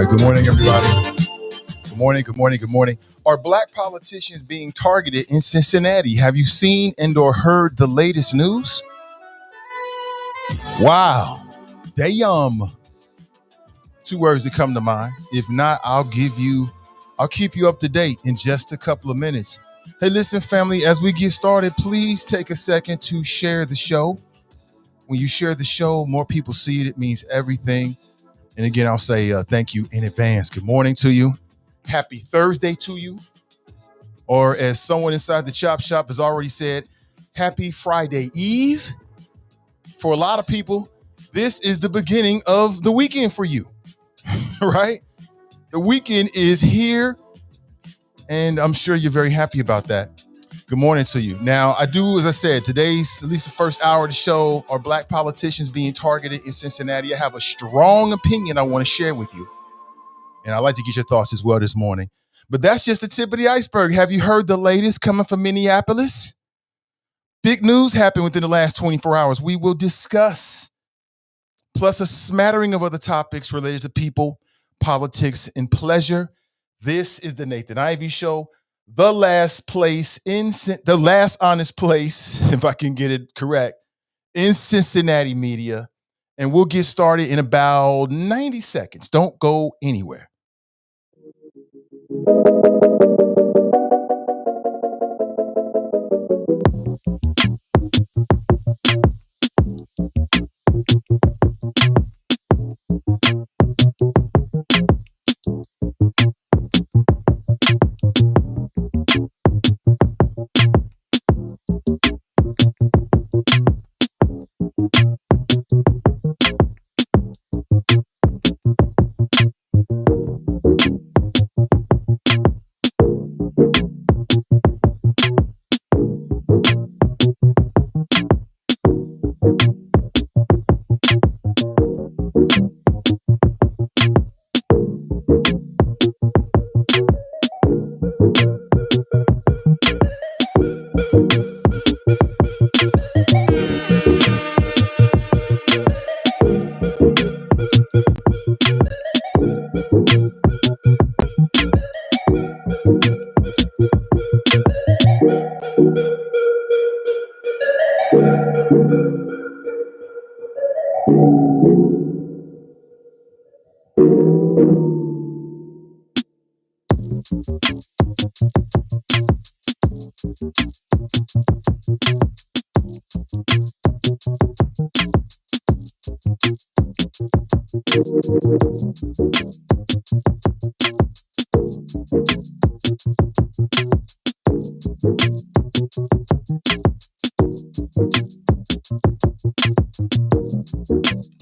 right, good morning, everybody. Good morning, good morning, good morning. Are black politicians being targeted in Cincinnati? Have you seen and or heard the latest news? Wow. Damn. Two words that come to mind. If not, I'll keep you up to date in just a couple of minutes. Hey, listen, family, as we get started, please take a second to share the show. When you share the show, more people see it. It means everything. And again, I'll say thank you in advance. Good morning to you. Happy Thursday to you. Or as someone inside the chop shop has already said, happy Friday Eve. For a lot of people, this is the beginning of the weekend for you, right? The weekend is here, and I'm sure you're very happy about that. Good morning to you. Now, I do, as I said, today's, at least the first hour of the show, are black politicians being targeted in Cincinnati. I have a strong opinion I want to share with you, and I'd like to get your thoughts as well this morning. But that's just the tip of the iceberg. Have you heard the latest coming from Minneapolis? Big news happened within the last 24 hours. We will discuss, plus a smattering of other topics related to people, politics, and pleasure. This is the Nathan Ivey Show, the last honest place, if I can get it correct, in Cincinnati media. And we'll get started in about 90 seconds. Don't go anywhere.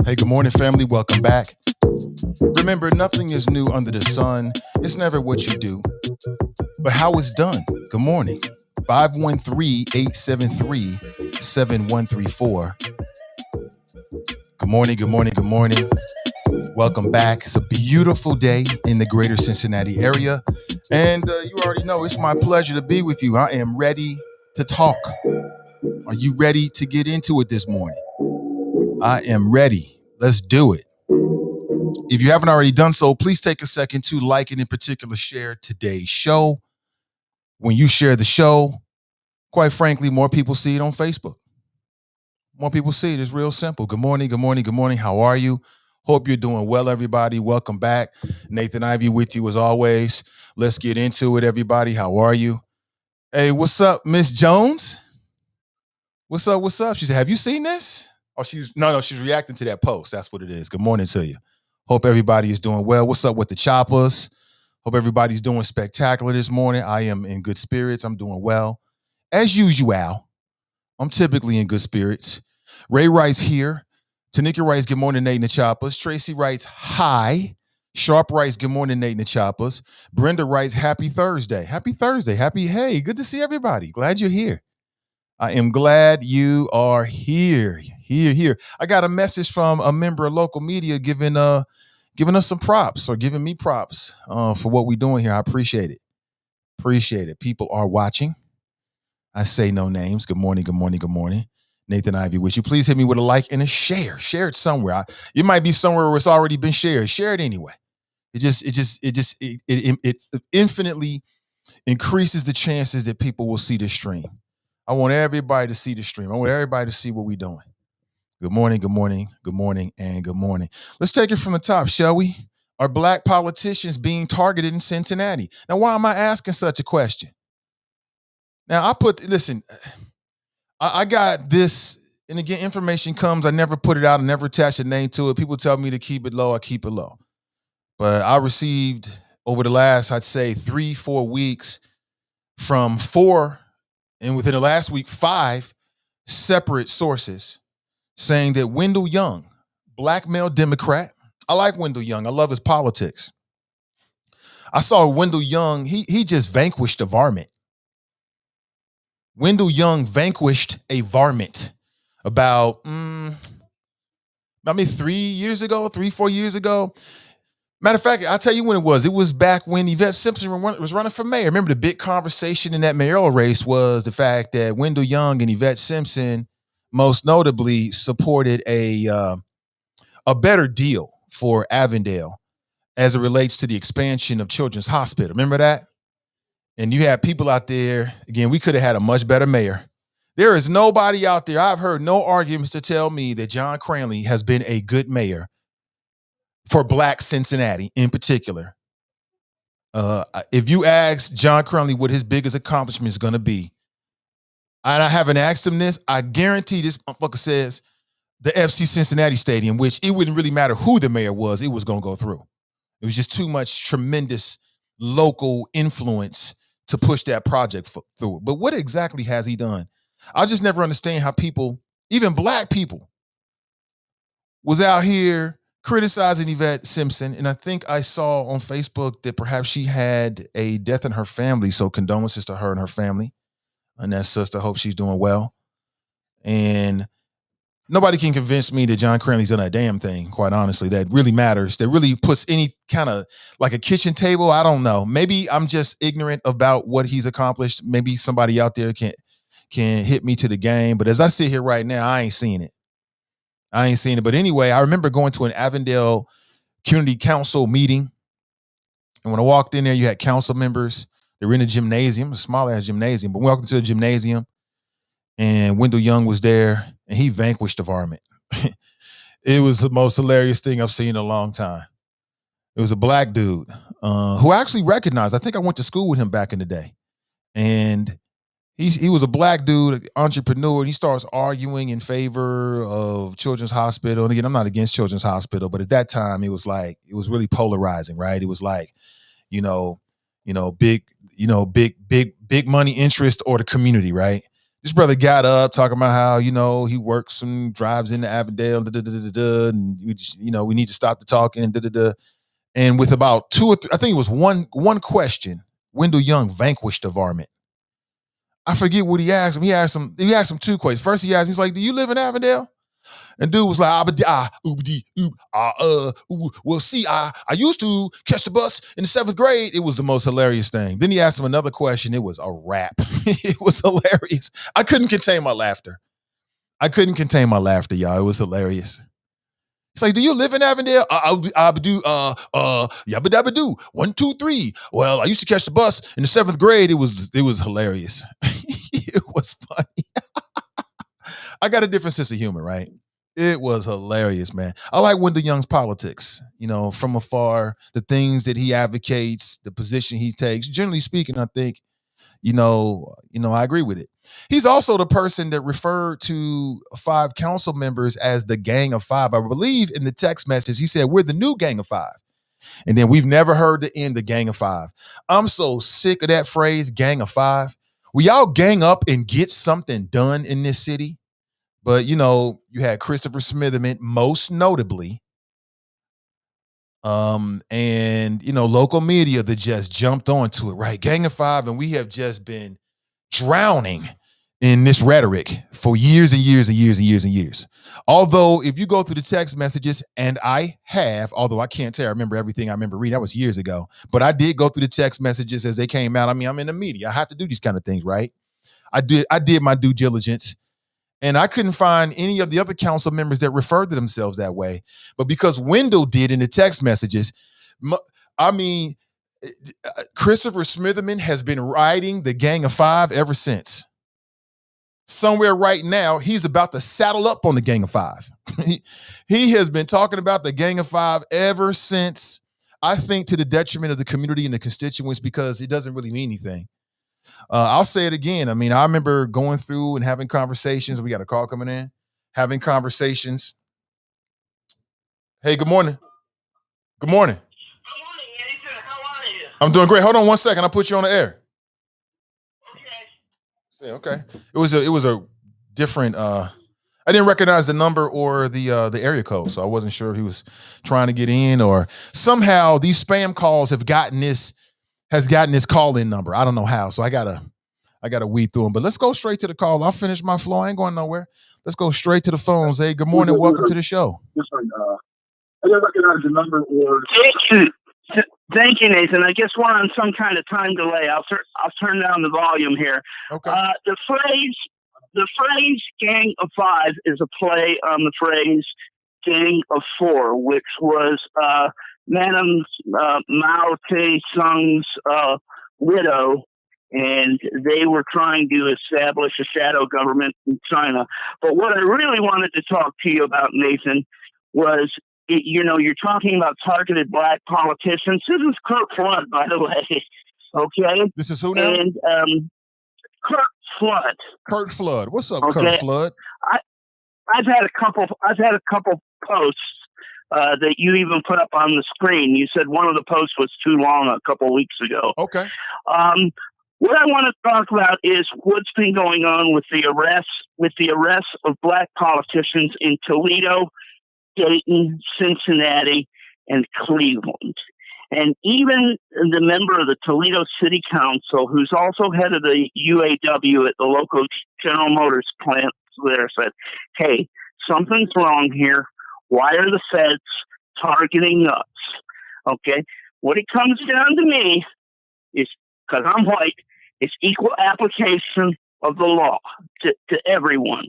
Hey, good morning, family. Welcome back. Remember, nothing is new under the sun. It's never what you do, but how it's done. Good morning. 513-873-7134. Good morning, good morning, good morning. Welcome back. It's a beautiful day in the greater Cincinnati area. And you already know it's my pleasure to be with you. I am ready to talk. Are you ready to get into it this morning? I am ready. Let's do it. If you haven't already done so, please take a second to like and in particular share today's show. When you share the show, quite frankly, more people see it on Facebook. More people see it. It's real simple. Good morning, good morning, good morning. How are you? Hope you're doing well, everybody. Welcome back. Nathan Ivey with you as always. Let's get into it, everybody. How are you? Hey, what's up, Miss Jones? What's up? What's up? She said, have you seen this? Oh, she's reacting to that post. That's what it is. Good morning to you. Hope everybody is doing well. What's up with the choppers? Hope everybody's doing spectacular this morning. I am in good spirits. I'm doing well. As usual, I'm typically in good spirits. Ray writes here. Tanika writes, good morning, Nate and the Choppers. Tracy writes, hi. Sharp writes, good morning, Nate and the Choppers. Brenda writes, happy Thursday. Happy Thursday. Hey, good to see everybody. Glad you're here. I am glad you are here. I got a message from a member of local media giving us some props, or giving me props for what we're doing here. I appreciate it. People are watching. I say no names. Good morning, good morning, good morning. Nathan Ivey with you. Please hit me with a like and a share. Share it somewhere. It might be somewhere where it's already been shared. Share it anyway. It infinitely increases the chances that people will see this stream. I want everybody to see the stream. I want everybody to see what we're doing. Good morning, good morning, good morning, and good morning. Let's take it from the top, shall we? Are black politicians being targeted in Cincinnati? Now, why am I asking such a question? Now, listen, I got this, and again, information comes. I never put it out, I never attach a name to it. People tell me to keep it low, I keep it low. But I received over the last, I'd say 3-4 weeks from 4, and within the last week, 5 separate sources saying that Wendell Young, black male Democrat, I like Wendell Young. I love his politics. I saw Wendell Young, he just vanquished a varmint. Wendell Young vanquished a varmint about, 3 years ago, 3-4 years ago. Matter of fact, I'll tell you when it was. It was back when Yvette Simpson was running for mayor. Remember, the big conversation in that mayoral race was the fact that Wendell Young and Yvette Simpson most notably supported a better deal for Avondale as it relates to the expansion of Children's Hospital. Remember that? And you had people out there, again, we could have had a much better mayor. There is nobody out there, I've heard no arguments to tell me that John Cranley has been a good mayor for Black Cincinnati in particular. If you ask John Cranley what his biggest accomplishment is going to be, and I haven't asked him this, I guarantee this motherfucker says the FC Cincinnati Stadium, which it wouldn't really matter who the mayor was, it was going to go through. It was just too much tremendous local influence to push that project through. But what exactly has he done? I just never understand how people, even black people, was out here criticizing Yvette Simpson. And I think I saw on Facebook that perhaps she had a death in her family. So condolences to her and her family. And that sister, hope she's doing well. And nobody can convince me that John Cranley's done a damn thing, quite honestly, that really matters, that really puts any kind of like a kitchen table. I don't know. Maybe I'm just ignorant about what he's accomplished. Maybe somebody out there can hit me to the game. But as I sit here right now, I ain't seen it. But anyway, I remember going to an Avondale Community Council meeting. And when I walked in there, you had council members. They were in a gymnasium, a small ass gymnasium. But we walked into the gymnasium and Wendell Young was there and he vanquished the varmint. It was the most hilarious thing I've seen in a long time. It was a black dude who I actually recognized. I think I went to school with him back in the day. And he was a black dude, entrepreneur, and he starts arguing in favor of Children's Hospital. And again, I'm not against Children's Hospital, but at that time it was really polarizing, right? It was like, big money interest or the community, right? This brother got up talking about how, he works and drives into Avondale, and we need to stop the talking, and And with about 2 or 3, I think it was one question, Wendell Young vanquished the varmint. I forget what he asked him. He asked him 2 questions. First, he asked him, he's like, "Do you live in Avondale?" And dude was like, well, see, I used to catch the bus in the 7th grade. It was the most hilarious thing. Then he asked him another question. It was a wrap. It was hilarious. I couldn't contain my laughter. Y'all. It was hilarious. It's like, "Do you live in Avondale?" I do. Yabba dabba do. 1, 2, 3. Well, I used to catch the bus in the 7th grade. It was hilarious. It was funny. I got a different sense of humor, right? It was hilarious, man. I like Wendell Young's politics, from afar, the things that he advocates, the position he takes. Generally speaking, I think, I agree with it. He's also the person that referred to 5 council members as the Gang of 5. I believe in the text message, he said, "We're the new Gang of 5." And then we've never heard the end, the Gang of 5. I'm so sick of that phrase, Gang of 5. We all gang up and get something done in this city. But, you had Christopher Smitherman, most notably, and, local media that just jumped onto it, right? Gang of 5, and we have just been drowning in this rhetoric for years and years and years and years and years. Although, if you go through the text messages, and I have, although I can't tell I remember everything I remember reading, that was years ago, but I did go through the text messages as they came out. I mean, I'm in the media. I have to do these kind of things, right? I did my due diligence. And I couldn't find any of the other council members that referred to themselves that way. But because Wendell did in the text messages, I mean, Christopher Smitherman has been riding the Gang of Five ever since. Somewhere right now, he's about to saddle up on the Gang of Five. he has been talking about the Gang of Five ever since, I think, to the detriment of the community and the constituents, because it doesn't really mean anything. I'll say it again. I mean, I remember going through and having conversations. We got a call coming in, having conversations. Hey, good morning. Good morning. Good morning, Nathan. How are you? I'm doing great. Hold on 1 second. I'll put you on the air. Okay. Okay. It was a different. I didn't recognize the number or the area code, so I wasn't sure if he was trying to get in, or somehow these spam calls have gotten this call-in number. I don't know how. So I gotta weed through them. But let's go straight to the call. I'll finish my flow. I ain't going nowhere. Let's go straight to the phones. Hey, good morning. Welcome to the show. I didn't recognize the number or. Thank you, Nathan. I guess we're on some kind of time delay. I'll turn down the volume here. Okay. The phrase "Gang of Five" is a play on the phrase "Gang of Four," which was Madame Mao Tse-tung's widow, and they were trying to establish a shadow government in China. But what I really wanted to talk to you about, Nathan, was, you're talking about targeted black politicians. This is Kurt Flood, by the way. Okay. This is who now? And Kurt Flood. Kurt Flood. What's up, Okay. Kurt Flood? I've had a couple posts that you even put up on the screen. You said one of the posts was too long a couple weeks ago. Okay. What I want to talk about is what's been going on with the arrests of black politicians in Toledo, Dayton, Cincinnati, and Cleveland. And even the member of the Toledo City Council, who's also head of the UAW at the local General Motors plant there, said, hey, something's wrong here. Why are the feds targeting us? Okay. What it comes down to me is, because I'm white, it's equal application of the law to everyone.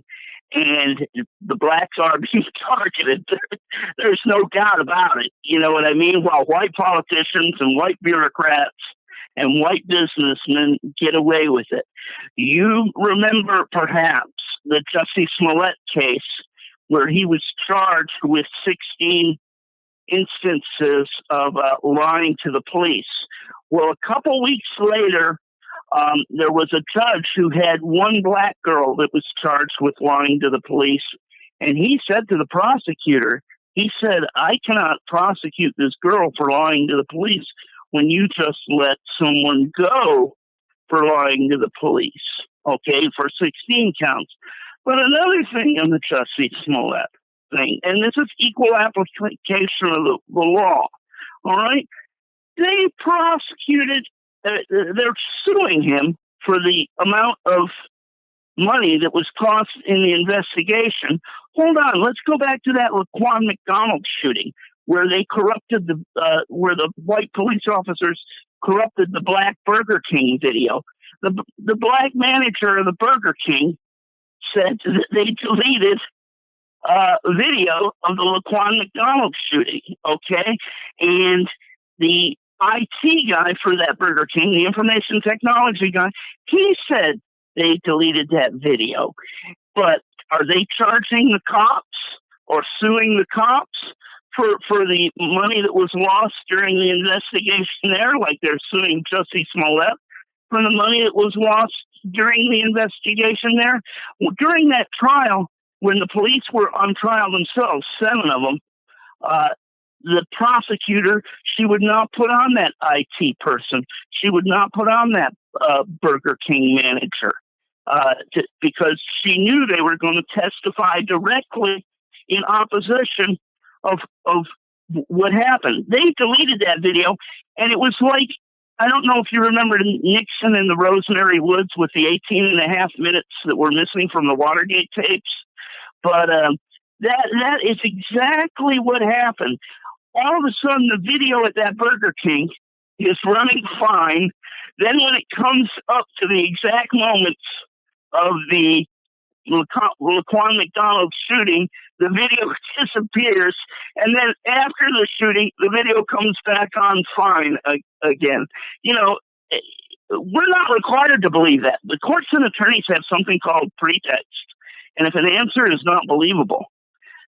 And the blacks are being targeted. There's no doubt about it. You know what I mean? While white politicians and white bureaucrats and white businessmen get away with it. You remember perhaps the Jussie Smollett case where he was charged with 16 instances of lying to the police. Well, a couple weeks later, there was a judge who had one black girl that was charged with lying to the police. And he said to the prosecutor, he said, I cannot prosecute this girl for lying to the police when you just let someone go for lying to the police, okay, for 16 counts. But another thing in the Jussie Smollett thing, and this is equal application of the law, all right? They prosecuted, they're suing him for the amount of money that was cost in the investigation. Hold on, let's go back to that Laquan McDonald shooting where they corrupted where the white police officers corrupted the black Burger King video. The black manager of the Burger King said that they deleted video of the Laquan McDonald shooting, okay? And the IT guy for that Burger King, the information technology guy, he said they deleted that video. But are they charging the cops or suing the cops for the money that was lost during the investigation there, like they're suing Jussie Smollett for the money that was lost during the investigation there? Well, during that trial, when the police were on trial themselves, 7 of them, the prosecutor, she would not put on that IT person. She would not put on that Burger King manager because she knew they were going to testify directly in opposition of what happened. They deleted that video, and it was like, I don't know if you remember Nixon in the Rosemary Woods with the 18 and a half minutes that were missing from the Watergate tapes, but that is exactly what happened. All of a sudden, the video at that Burger King is running fine. Then when it comes up to the exact moments of the Laquan McDonald shooting, the video disappears, and then after the shooting, the video comes back on fine again. You know, we're not required to believe that. The courts and attorneys have something called pretext, and if an answer is not believable,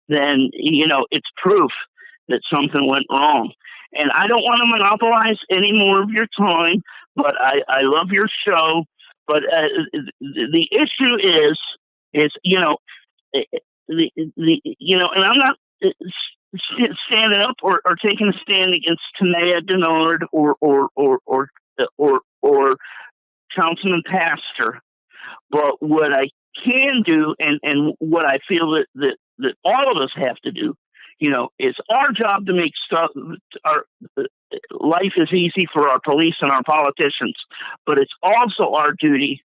then it's proof that something went wrong. And I don't want to monopolize any more of your time, but I love your show. But the issue is and I'm not standing up or taking a stand against Tanea Denard or Councilman Pastor. But what I can do, and what I feel that all of us have to do, it's our job to make our life is easy for our police and our politicians, but it's also our duty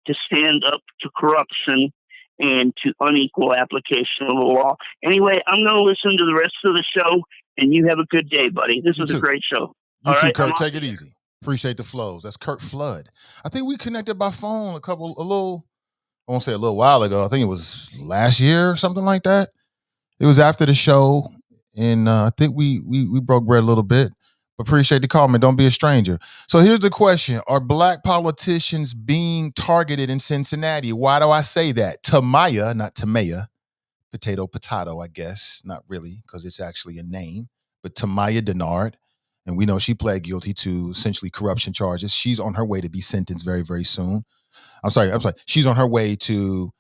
to stand up to corruption and to unequal application of the law. Anyway, I'm going to listen to the rest of the show, and you have a good day, buddy. This was a great show. You too, Kurt. Take it easy. Appreciate the flows. That's Kurt Flood. I think we connected by phone I won't say a little while ago. I think it was last year or something like that. It was after the show, and I think we broke bread a little bit. Appreciate the call, man. Don't be a stranger. So here's the question. Are black politicians being targeted in Cincinnati? Why do I say that? Tamaya, not Tamaya. Potato, I guess. Not really, because it's actually a name. But Tamaya Denard. And we know she pled guilty to essentially corruption charges. She's on her way to be sentenced very, very soon. I'm sorry. She's on her way to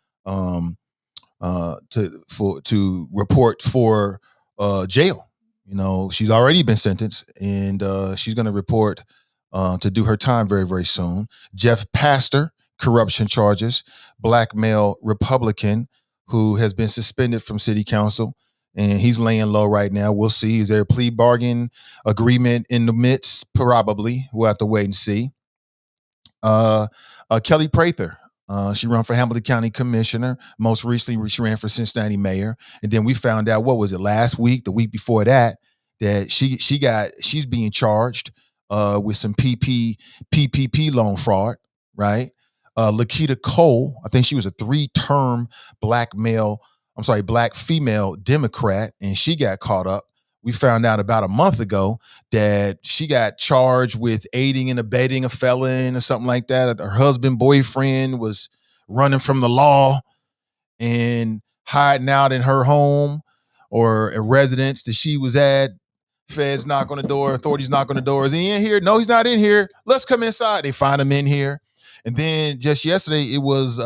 report for jail. She's already been sentenced, and she's going to report to do her time very, very soon. Jeff Pastor, corruption charges, black male Republican who has been suspended from city council, and he's laying low right now. We'll see. Is there a plea bargain agreement in the midst? Probably. We'll have to wait and see. Kelly Prather. She ran for Hamilton County Commissioner. Most recently, she ran for Cincinnati Mayor. And then we found out, what was it, last week, the week before that she's being charged with some PPP loan fraud, right? Lakita Cole, I think she was a 3-term black female Democrat, and she got caught up. We found out about a month ago that she got charged with aiding and abetting a felon or something like that. Her boyfriend was running from the law and hiding out in her home or a residence that she was at. Feds knock on the door, authorities knock on the door. Is he in here? No, he's not in here. Let's come inside. They find him in here. And then just yesterday, it was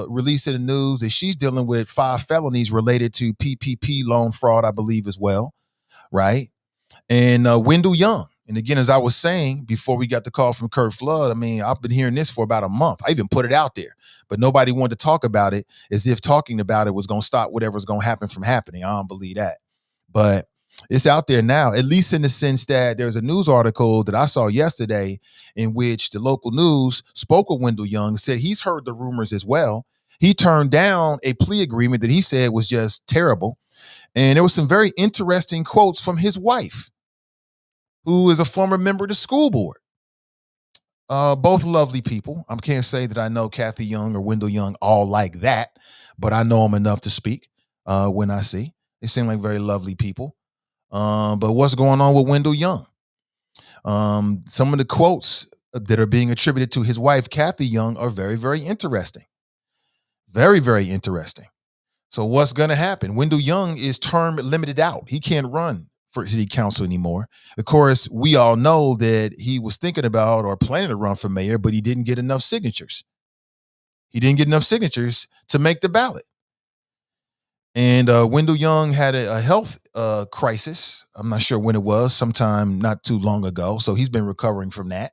released in the news that she's dealing with 5 felonies related to PPP loan fraud, I believe, as well. Right. And Wendell Young. And again, as I was saying before we got the call from Kurt Flood, I mean, I've been hearing this for about a month. I even put it out there, but nobody wanted to talk about it, as if talking about it was going to stop whatever's going to happen from happening. I don't believe that. But it's out there now, at least in the sense that there's a news article that I saw yesterday in which the local news spoke with Wendell Young, said he's heard the rumors as well. He turned down a plea agreement that he said was just terrible. And there was some very interesting quotes from his wife, who is a former member of the school board. Both lovely people. I can't say that I know Kathy Young or Wendell Young all like that, but I know them enough to speak when I see. They seem like very lovely people. But what's going on with Wendell Young? Some of the quotes that are being attributed to his wife, Kathy Young, are very, very interesting. Very, very interesting. So what's going to happen? Wendell Young is term limited out. He can't run for city council anymore. Of course, we all know that he was thinking about or planning to run for mayor, but he didn't get enough signatures. He didn't get enough signatures to make the ballot. And Wendell Young had a health crisis. I'm not sure when it was, sometime not too long ago. So he's been recovering from that.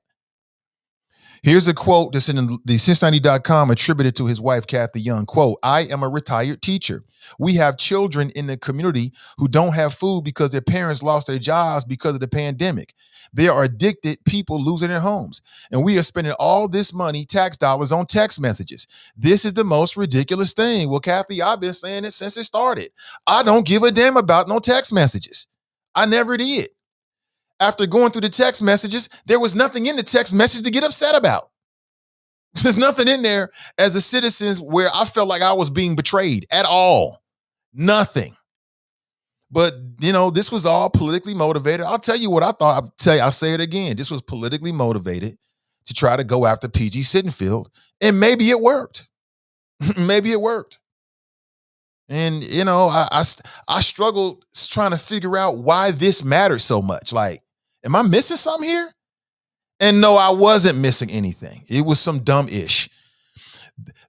Here's a quote that's in the Cincinnati.com attributed to his wife, Kathy Young. Quote, "I am a retired teacher. We have children in the community who don't have food because their parents lost their jobs because of the pandemic. There are addicted people losing their homes. And we are spending all this money, tax dollars, on text messages. This is the most ridiculous thing." Well, Kathy, I've been saying it since it started. I don't give a damn about no text messages. I never did. After going through the text messages, there was nothing in the text message to get upset about. There's nothing in there as a citizen where I felt like I was being betrayed at all. Nothing. But this was all politically motivated. I'll tell you what I thought. I'll say it again. This was politically motivated to try to go after PG Sittenfield, and maybe it worked. Maybe it worked. And I struggled trying to figure out why this mattered so much. Like, am I missing something here? And no, I wasn't missing anything. It was some dumb ish.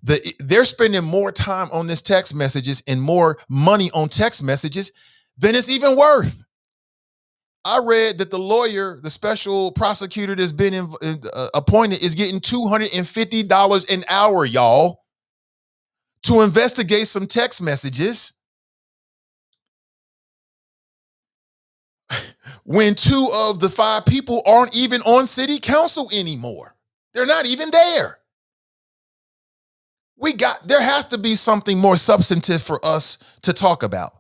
They're spending more time on this text messages and more money on text messages than it's even worth. I read that the lawyer, the special prosecutor that's been appointed, is getting $250 an hour, y'all, to investigate some text messages when 2 of the 5 people aren't even on city council anymore. They're not even there. There has to be something more substantive for us to talk about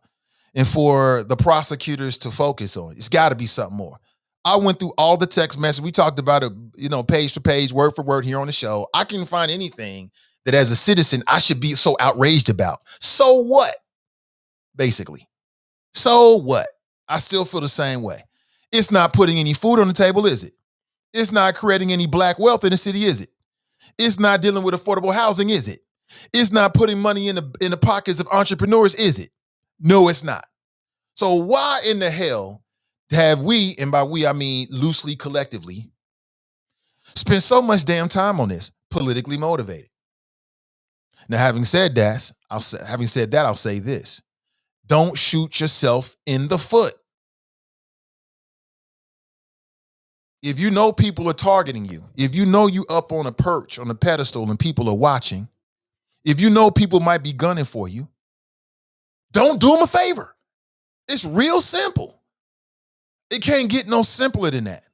and for the prosecutors to focus on. It's got to be something more. I went through all the text messages. We talked about it, page for page, word for word here on the show. I can find anything that as a citizen, I should be so outraged about. So what? Basically. So what? I still feel the same way. It's not putting any food on the table, is it? It's not creating any black wealth in the city, is it? It's not dealing with affordable housing, is it? It's not putting money in the pockets of entrepreneurs, is it? No, it's not. So why in the hell have we, and by we I mean loosely collectively, spent so much damn time on this? Politically motivated. Now, having said that, I'll say this. Don't shoot yourself in the foot. If you know people are targeting you, if you know you up on a perch, on a pedestal, and people are watching, if you know people might be gunning for you, don't do them a favor. It's real simple. It can't get no simpler than that.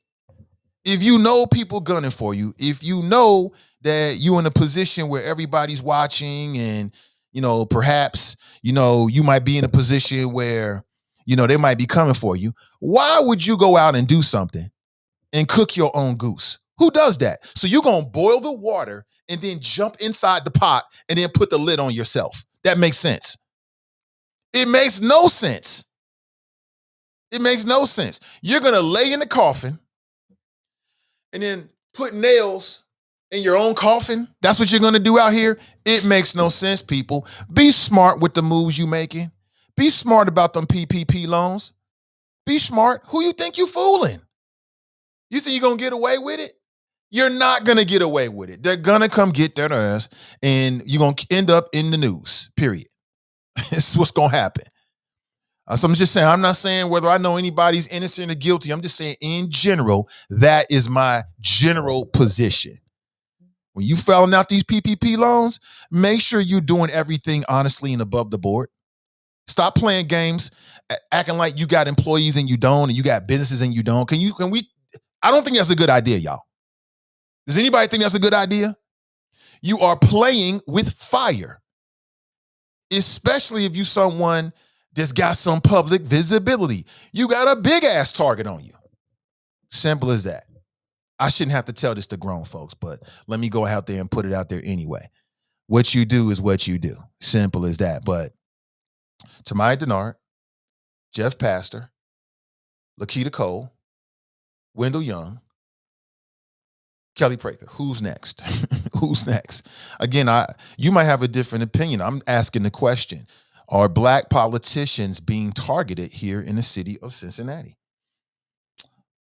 If you know people gunning for you, if you know that you're in a position where everybody's watching and, perhaps, you might be in a position where, they might be coming for you, why would you go out and do something and cook your own goose? Who does that? So you're going to boil the water and then jump inside the pot and then put the lid on yourself. That makes sense. It makes no sense. It makes no sense. You're going to lay in the coffin and then put nails in your own coffin. That's what you're going to do out here. It makes no sense, people. Be smart with the moves you making. Be smart about them PPP loans. Be smart. Who you think you fooling? You think you're going to get away with it? You're not going to get away with it. They're going to come get their ass and you're going to end up in the news, period. This is what's going to happen. So I'm just saying, I'm not saying whether I know anybody's innocent or guilty. I'm just saying in general, that is my general position. When you filling out these PPP loans, make sure you're doing everything honestly and above the board. Stop playing games, acting like you got employees and you don't, and you got businesses and you don't. Can we? I don't think that's a good idea, y'all. Does anybody think that's a good idea? You are playing with fire, especially if you someone that's got some public visibility. You got a big ass target on you. Simple as that. I shouldn't have to tell this to grown folks, but let me go out there and put it out there anyway. What you do is what you do. Simple as that. But Tamaya Denard, Jeff Pastor, Lakita Cole, Wendell Young, Kelly Prather. Who's next? Who's next? Again, you might have a different opinion. I'm asking the question. Are black politicians being targeted here in the city of Cincinnati?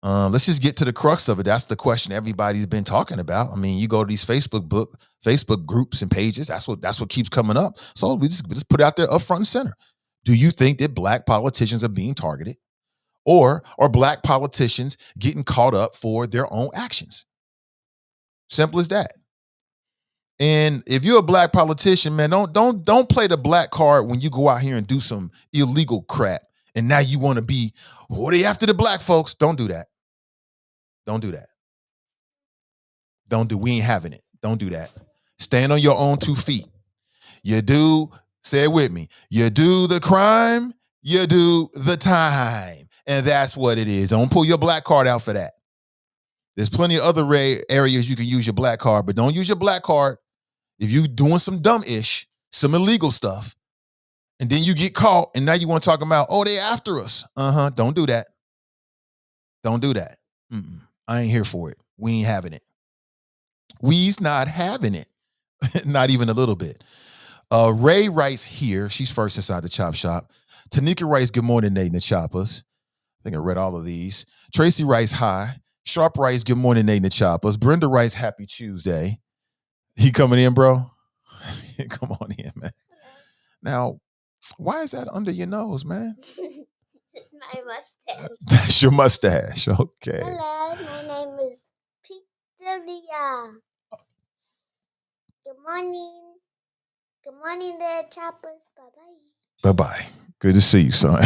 Let's just get to the crux of it. That's the question everybody's been talking about. I mean, you go to these Facebook groups and pages. That's what keeps coming up. So we just put it out there up front and center. Do you think that black politicians are being targeted, or are black politicians getting caught up for their own actions? Simple as that. And if you're a black politician, man, don't play the black card when you go out here and do some illegal crap. And now you want to be, what are they after the black folks? Don't do that. Don't do that. We ain't having it. Don't do that. Stand on your own 2 feet. You do, say it with me, you do the crime, you do the time. And that's what it is. Don't pull your black card out for that. There's plenty of other areas you can use your black card, but don't use your black card if you doing some dumb-ish, some illegal stuff, And then you get caught, and now you want to talk about, oh, they after us. Don't do that. Don't do that. I ain't here for it. We ain't having it. We's not having it. Not even a little bit. Ray writes here. She's first inside the chop shop. Tanika writes, good morning, Nate and the Choppers. I think I read all of these. Tracy writes, hi. Sharp writes, good morning, Nate and the Choppers. Brenda writes, happy Tuesday. He coming in, bro? Come on in, man. Now, why is that under your nose, man? It's my mustache. That's your mustache. Okay. Hello, my name is Pizzeria. Good morning. Good morning, the Choppers. Bye-bye. Bye-bye. Good to see you, son.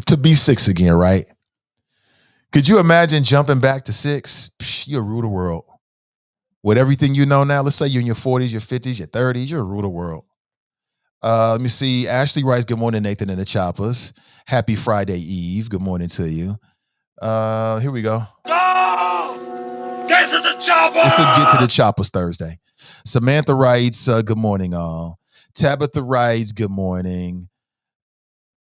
To be 6 again, right? Could you imagine jumping back to 6? You'll rule the world. With everything you know now, let's say you're in your 40s, your 50s, your 30s, you'll rule the world. Let me see. Ashley writes, good morning, Nathan and the Choppers. Happy Friday Eve. Good morning to you. Here we go. Go! Get to the chopper! It's a Get to the Choppers Thursday. Samantha writes, good morning, all. Tabitha writes, good morning.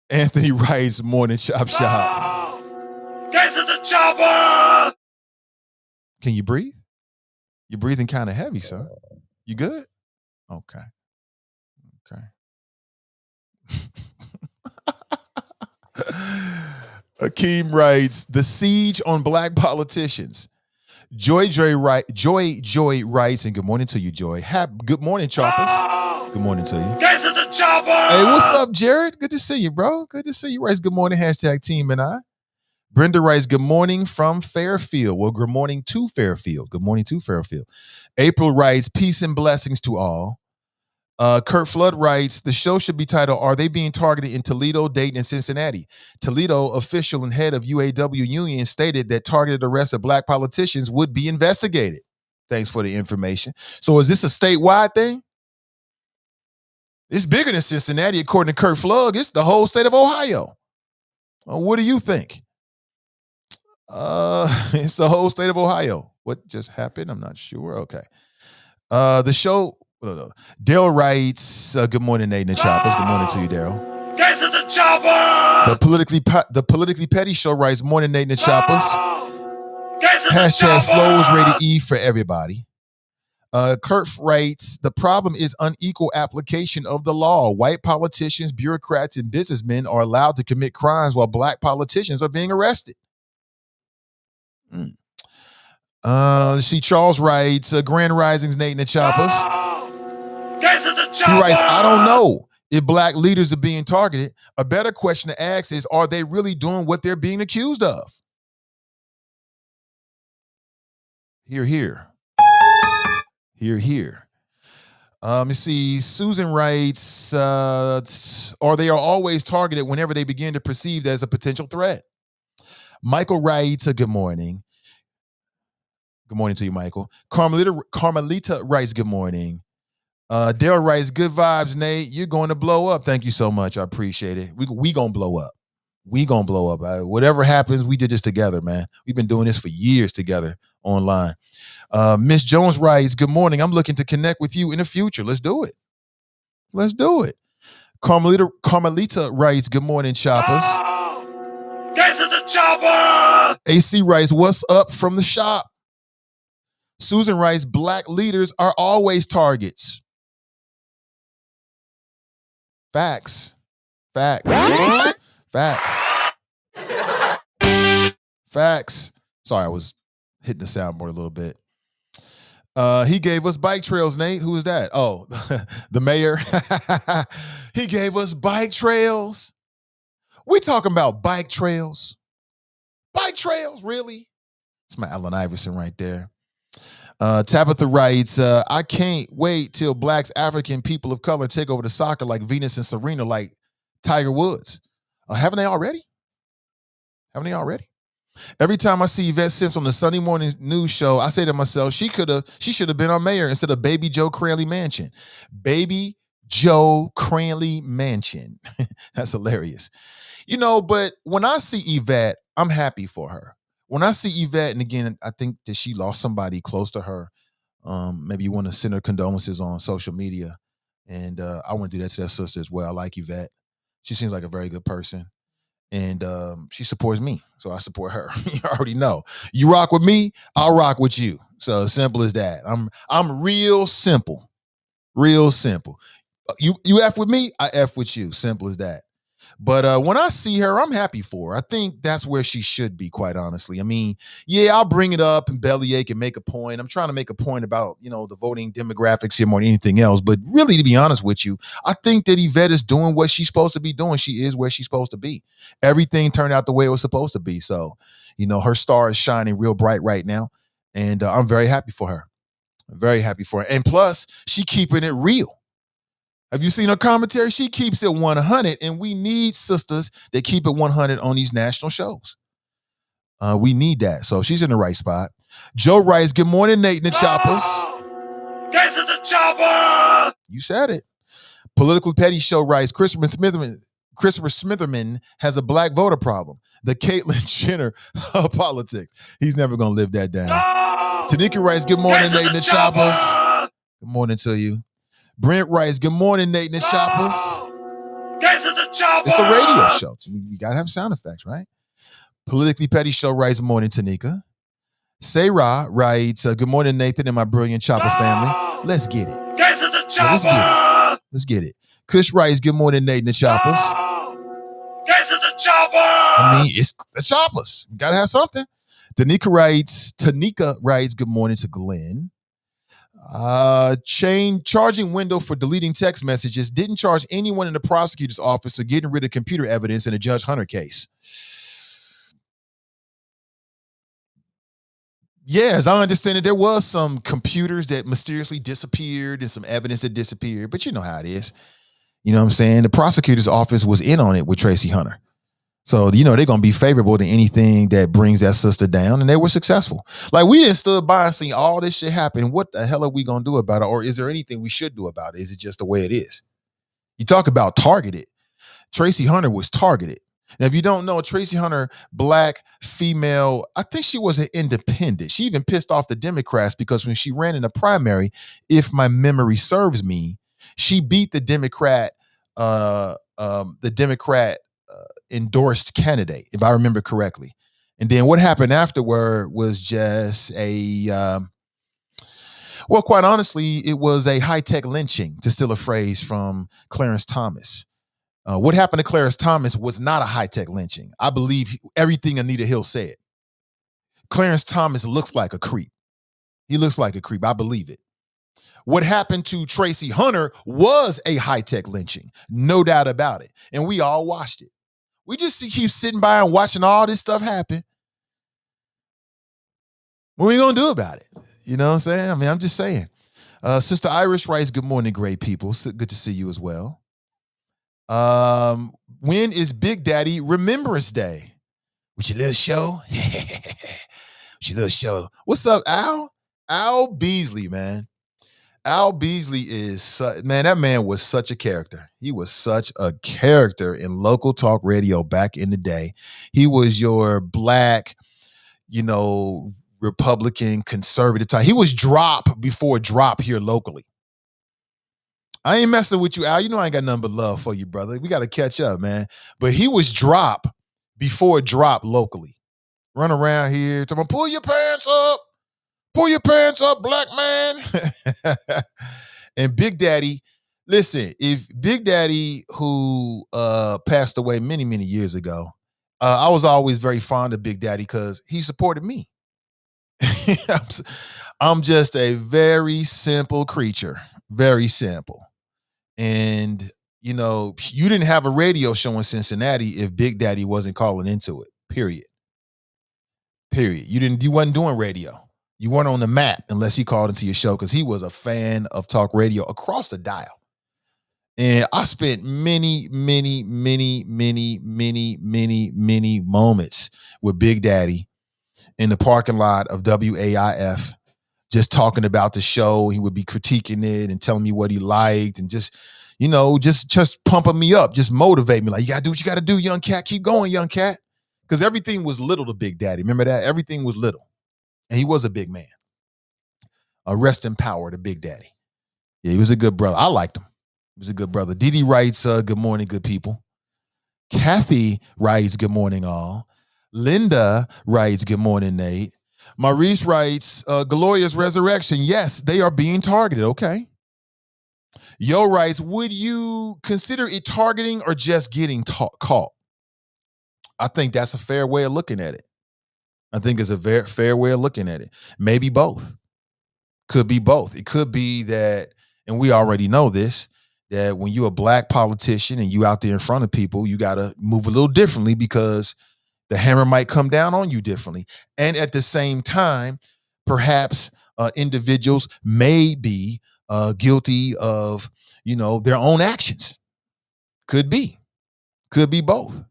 Anthony writes, morning, chop shop. Go! Get to the chopper! Can you breathe? You're breathing kind of heavy, son. You good? Okay. Akeem writes, the siege on black politicians. Joy writes, and good morning to you, Joy. Good morning, Choppers. Go! Good morning to you. Get to the chopper! Hey, what's up, Jared? Good to see you, bro. Good to see you. Writes, good morning, hashtag team and I. Brenda writes, good morning from Fairfield. Well, good morning to Fairfield. Good morning to Fairfield. April writes, peace and blessings to all. Kurt Flood writes, the show should be titled, are they being targeted in Toledo, Dayton, and Cincinnati? Toledo official and head of UAW Union stated that targeted arrests of black politicians would be investigated. Thanks for the information. So is this a statewide thing? It's bigger than Cincinnati, according to Kurt Flood. It's the whole state of Ohio. What do you think? It's the whole state of Ohio. What just happened? I'm not sure. Okay. The show... Dale writes, good morning, Nate and the Choppers. Good morning to you, Daryl. Get to the chopper! The politically petty show writes, morning, Nate and the Choppers. Get to the Hashtag chopper! flows rated E for everybody. Kurt writes, the problem is unequal application of the law. White politicians, bureaucrats, and businessmen are allowed to commit crimes while black politicians are being arrested. See, Charles writes, Grand Risings, Nate and the Choppers. Get to the chopper! He writes, I don't know if black leaders are being targeted. A better question to ask is, are they really doing what they're being accused of? Hear, hear. Hear, hear. Let me see. Susan writes, or they are always targeted whenever they begin to perceived as a potential threat. Michael writes, good morning. Good morning to you, Michael. Carmelita writes, good morning. Dale writes, good vibes, Nate. You're going to blow up. Thank you so much. I appreciate it. We going to blow up. We going to blow up. Whatever happens, we did this together, man. We've been doing this for years together online. Miss Jones writes, good morning. I'm looking to connect with you in the future. Let's do it. Let's do it. Carmelita writes, good morning, Choppers. Get to the chopper! AC writes, what's up from the shop? Susan writes, black leaders are always targets. Facts. Facts. Facts. Facts. Sorry, I was hitting the soundboard a little bit. He gave us bike trails, Nate. Who is that? Oh, the mayor. He gave us bike trails. We talking about bike trails. Bike trails, really? It's my Allen Iverson right there. Tabitha writes, I can't wait till blacks, African people of color take over the soccer like Venus and Serena, like Tiger Woods. Haven't they already? Haven't they already? Every time I see Yvette Sims on the Sunday morning news show, I say to myself, she should have been on mayor instead of Baby Joe Cranley Mansion. Baby Joe Cranley Mansion. That's hilarious. You know, but when I see Yvette, I'm happy for her. When I see Yvette, and again, I think that she lost somebody close to her. Maybe you want to send her condolences on social media. And I want to do that to that sister as well. I like Yvette. She seems like a very good person. And she supports me. So I support her. You already know. You rock with me, I'll rock with you. So simple as that. I'm real simple. Real simple. You F with me, I F with you. Simple as that. But when I see her, I'm happy for her. I think that's where she should be, quite honestly. I mean, yeah, I'll bring it up and bellyache and make a point. I'm trying to make a point about, the voting demographics here more than anything else. But really, to be honest with you, I think that Yvette is doing what she's supposed to be doing. She is where she's supposed to be. Everything turned out the way it was supposed to be. So, her star is shining real bright right now. And I'm very happy for her. I'm very happy for her. And plus, she keeping it real. Have you seen her commentary? She keeps it 100, and we need sisters that keep it 100 on these national shows. We need that. So she's in the right spot. Joe writes, good morning, Nate and the Choppers. Get to the chopper! You said it. Political Petty Show writes, Christopher Smitherman has a black voter problem. The Caitlyn Jenner of politics. He's never going to live that down. No! Tanika writes, good morning, Nate and the Choppers. Good morning to you. Brent writes, good morning, Nate and the Choppers. Get to the chopper! It's a radio show. You got to have sound effects, right? Politically Petty Show writes, morning, Tanika. Sarah writes, good morning, Nathan and my brilliant Chopper family. Let's get it. Get to the chopper! Yeah, let's get it. Kush writes, good morning, Nate and the Choppers. Get to the chopper! I mean, it's the Choppers. You got to have something. Tanika writes, good morning to Glenn. Charging window for deleting text messages didn't charge anyone in the prosecutor's office for getting rid of computer evidence in a Judge Hunter case. Yeah, as I understand it, there was some computers that mysteriously disappeared and some evidence that disappeared, but you know how it is. You know what I'm saying? The prosecutor's office was in on it with Tracy Hunter. So, they're going to be favorable to anything that brings that sister down, and they were successful. Like, we didn't stood by and see all this shit happen. What the hell are we going to do about it? Or is there anything we should do about it? Is it just the way it is? You talk about targeted. Tracy Hunter was targeted. Now, if you don't know, Tracy Hunter, black, female, I think she was an independent. She even pissed off the Democrats because when she ran in the primary, if my memory serves me, she beat the Democrat endorsed candidate, if I remember correctly. And then what happened afterward was just quite honestly, it was a high-tech lynching, to steal a phrase from Clarence Thomas. What happened to Clarence Thomas was not a high-tech lynching. I believe everything Anita Hill said. Clarence Thomas looks like a creep. He looks like a creep. I believe it. What happened to Tracy Hunter was a high-tech lynching. No doubt about it. And we all watched it. We just keep sitting by and watching all this stuff happen. What are we going to do about it? You know what I'm saying? I mean, I'm just saying. Sister Iris writes, good morning, great people. So good to see you as well. When is Big Daddy Remembrance Day? With your little show? With your little show. What's up, Al? Al Beasley, man. Al Beasley is, that man was such a character. He was such a character in local talk radio back in the day. He was your black, Republican conservative type. He was drop before drop here locally. I ain't messing with you, Al. You know I ain't got nothing but love for you, brother. We got to catch up, man. But he was drop before drop locally. Run around here, talking, pull your pants up. Pull your pants up, black man. And Big Daddy, listen, if Big Daddy, who passed away many, many years ago, I was always very fond of Big Daddy because he supported me. I'm just a very simple creature, very simple. And, you didn't have a radio show in Cincinnati if Big Daddy wasn't calling into it, period. You wasn't doing radio. You weren't on the map unless he called into your show because he was a fan of talk radio across the dial. And I spent many, many, many, many, many, many, many moments with Big Daddy in the parking lot of WAIF, just talking about the show. He would be critiquing it and telling me what he liked and just pumping me up, just motivate me. Like, you got to do what you got to do, young cat. Keep going, young cat. Because everything was little to Big Daddy. Remember that? Everything was little. And he was a big man. Rest in power to Big Daddy. Yeah, he was a good brother. I liked him. He's a good brother. Didi writes, good morning, good people. Kathy writes, good morning, all. Linda writes, good morning, Nate. Maurice writes, glorious resurrection. Yes, they are being targeted. Okay. Yo writes, would you consider it targeting or just getting caught? I think that's a fair way of looking at it. I think it's a very fair way of looking at it. Maybe both. Could be both. It could be that, and we already know this, that when you're a black politician and you out there in front of people, you got to move a little differently because the hammer might come down on you differently. And at the same time, perhaps individuals may be guilty of, their own actions. Could be both.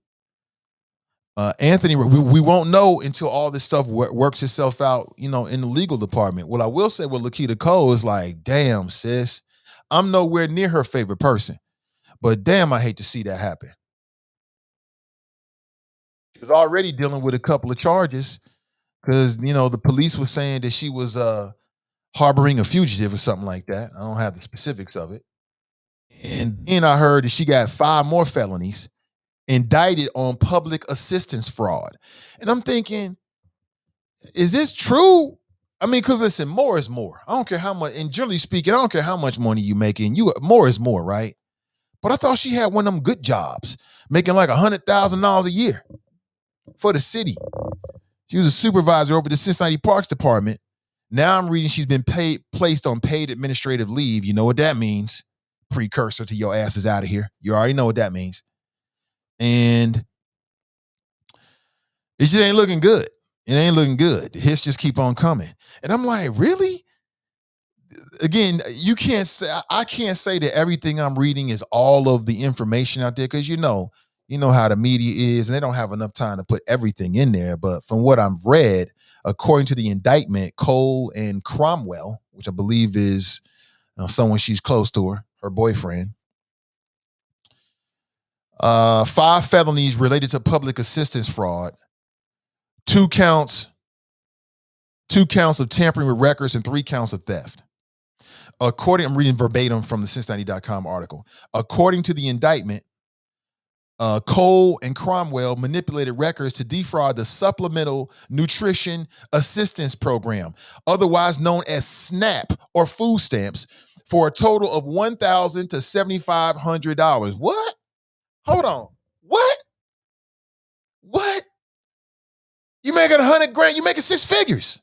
Anthony, we won't know until all this stuff works itself out, in the legal department. What I will say with Lakita Cole is like, damn, sis, I'm nowhere near her favorite person. But damn, I hate to see that happen. She was already dealing with a couple of charges because, the police was saying that she was harboring a fugitive or something like that. I don't have the specifics of it. And then I heard that she got 5 more felonies indicted on public assistance fraud. And I'm thinking, is this true? I mean, because listen, more is more. I don't care how much, and generally speaking, I don't care how much money you making. More is more, right? But I thought she had one of them good jobs, making like $100,000 a year for the city. She was a supervisor over the Cincinnati Parks Department. Now I'm reading she's been placed on paid administrative leave. You know what that means? Precursor to your ass is out of here. You already know what that means. And it just ain't looking good. It ain't looking good. The hits just keep on coming. And I'm like, really? Again, I can't say that everything I'm reading is all of the information out there because you know how the media is, and they don't have enough time to put everything in there. But from what I've read, according to the indictment, Cole and Cromwell, which I believe is someone she's close to, her boyfriend, 5 felonies related to public assistance fraud, 2 counts of tampering with records, and 3 counts of theft. I'm reading verbatim from the Cincinnati.com article. According to the indictment, Cole and Cromwell manipulated records to defraud the Supplemental Nutrition Assistance Program, otherwise known as SNAP or food stamps, for a total of $1,000 to $7,500. What? Hold on. What? You making $100,000? You making 6 figures?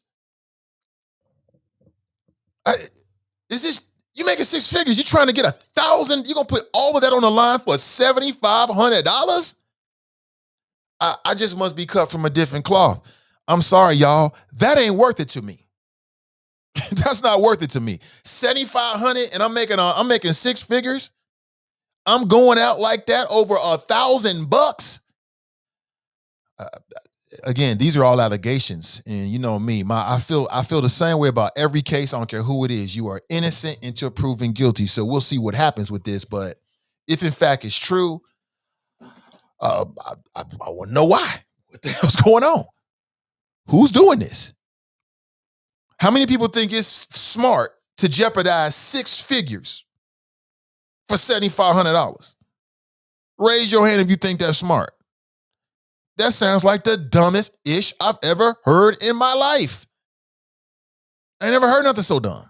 You making 6 figures? You trying to get 1,000? You gonna put all of that on the line for $7,500? I just must be cut from a different cloth. I'm sorry, y'all. That ain't worth it to me. That's not worth it to me. $7,500 and I'm making 6 figures. I'm going out like that over $1,000. Again, these are all allegations, and you know me. I feel the same way about every case. I don't care who it is. You are innocent until proven guilty. So we'll see what happens with this. But if in fact it's true, I want to know why. What the hell's going on? Who's doing this? How many people think it's smart to jeopardize 6 figures for $7,500? Raise your hand if you think that's smart. That sounds like the dumbest ish I've ever heard in my life. I never heard nothing so dumb.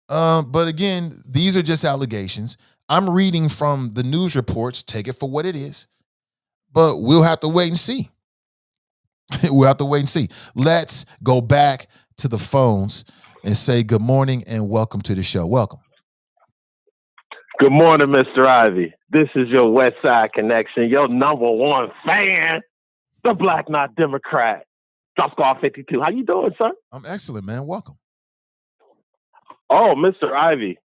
But again, these are just allegations. I'm reading from the news reports. Take it for what it is. But we'll have to wait and see. We'll have to wait and see. Let's go back to the phones and say good morning and welcome to the show. Welcome. Good morning, Mr. Ivy. This is your West Side Connection, your #1 fan, the Black Not Democrat, Drop Squad 52. How you doing, sir? I'm excellent, man. Welcome. Oh, Mr. Ivy,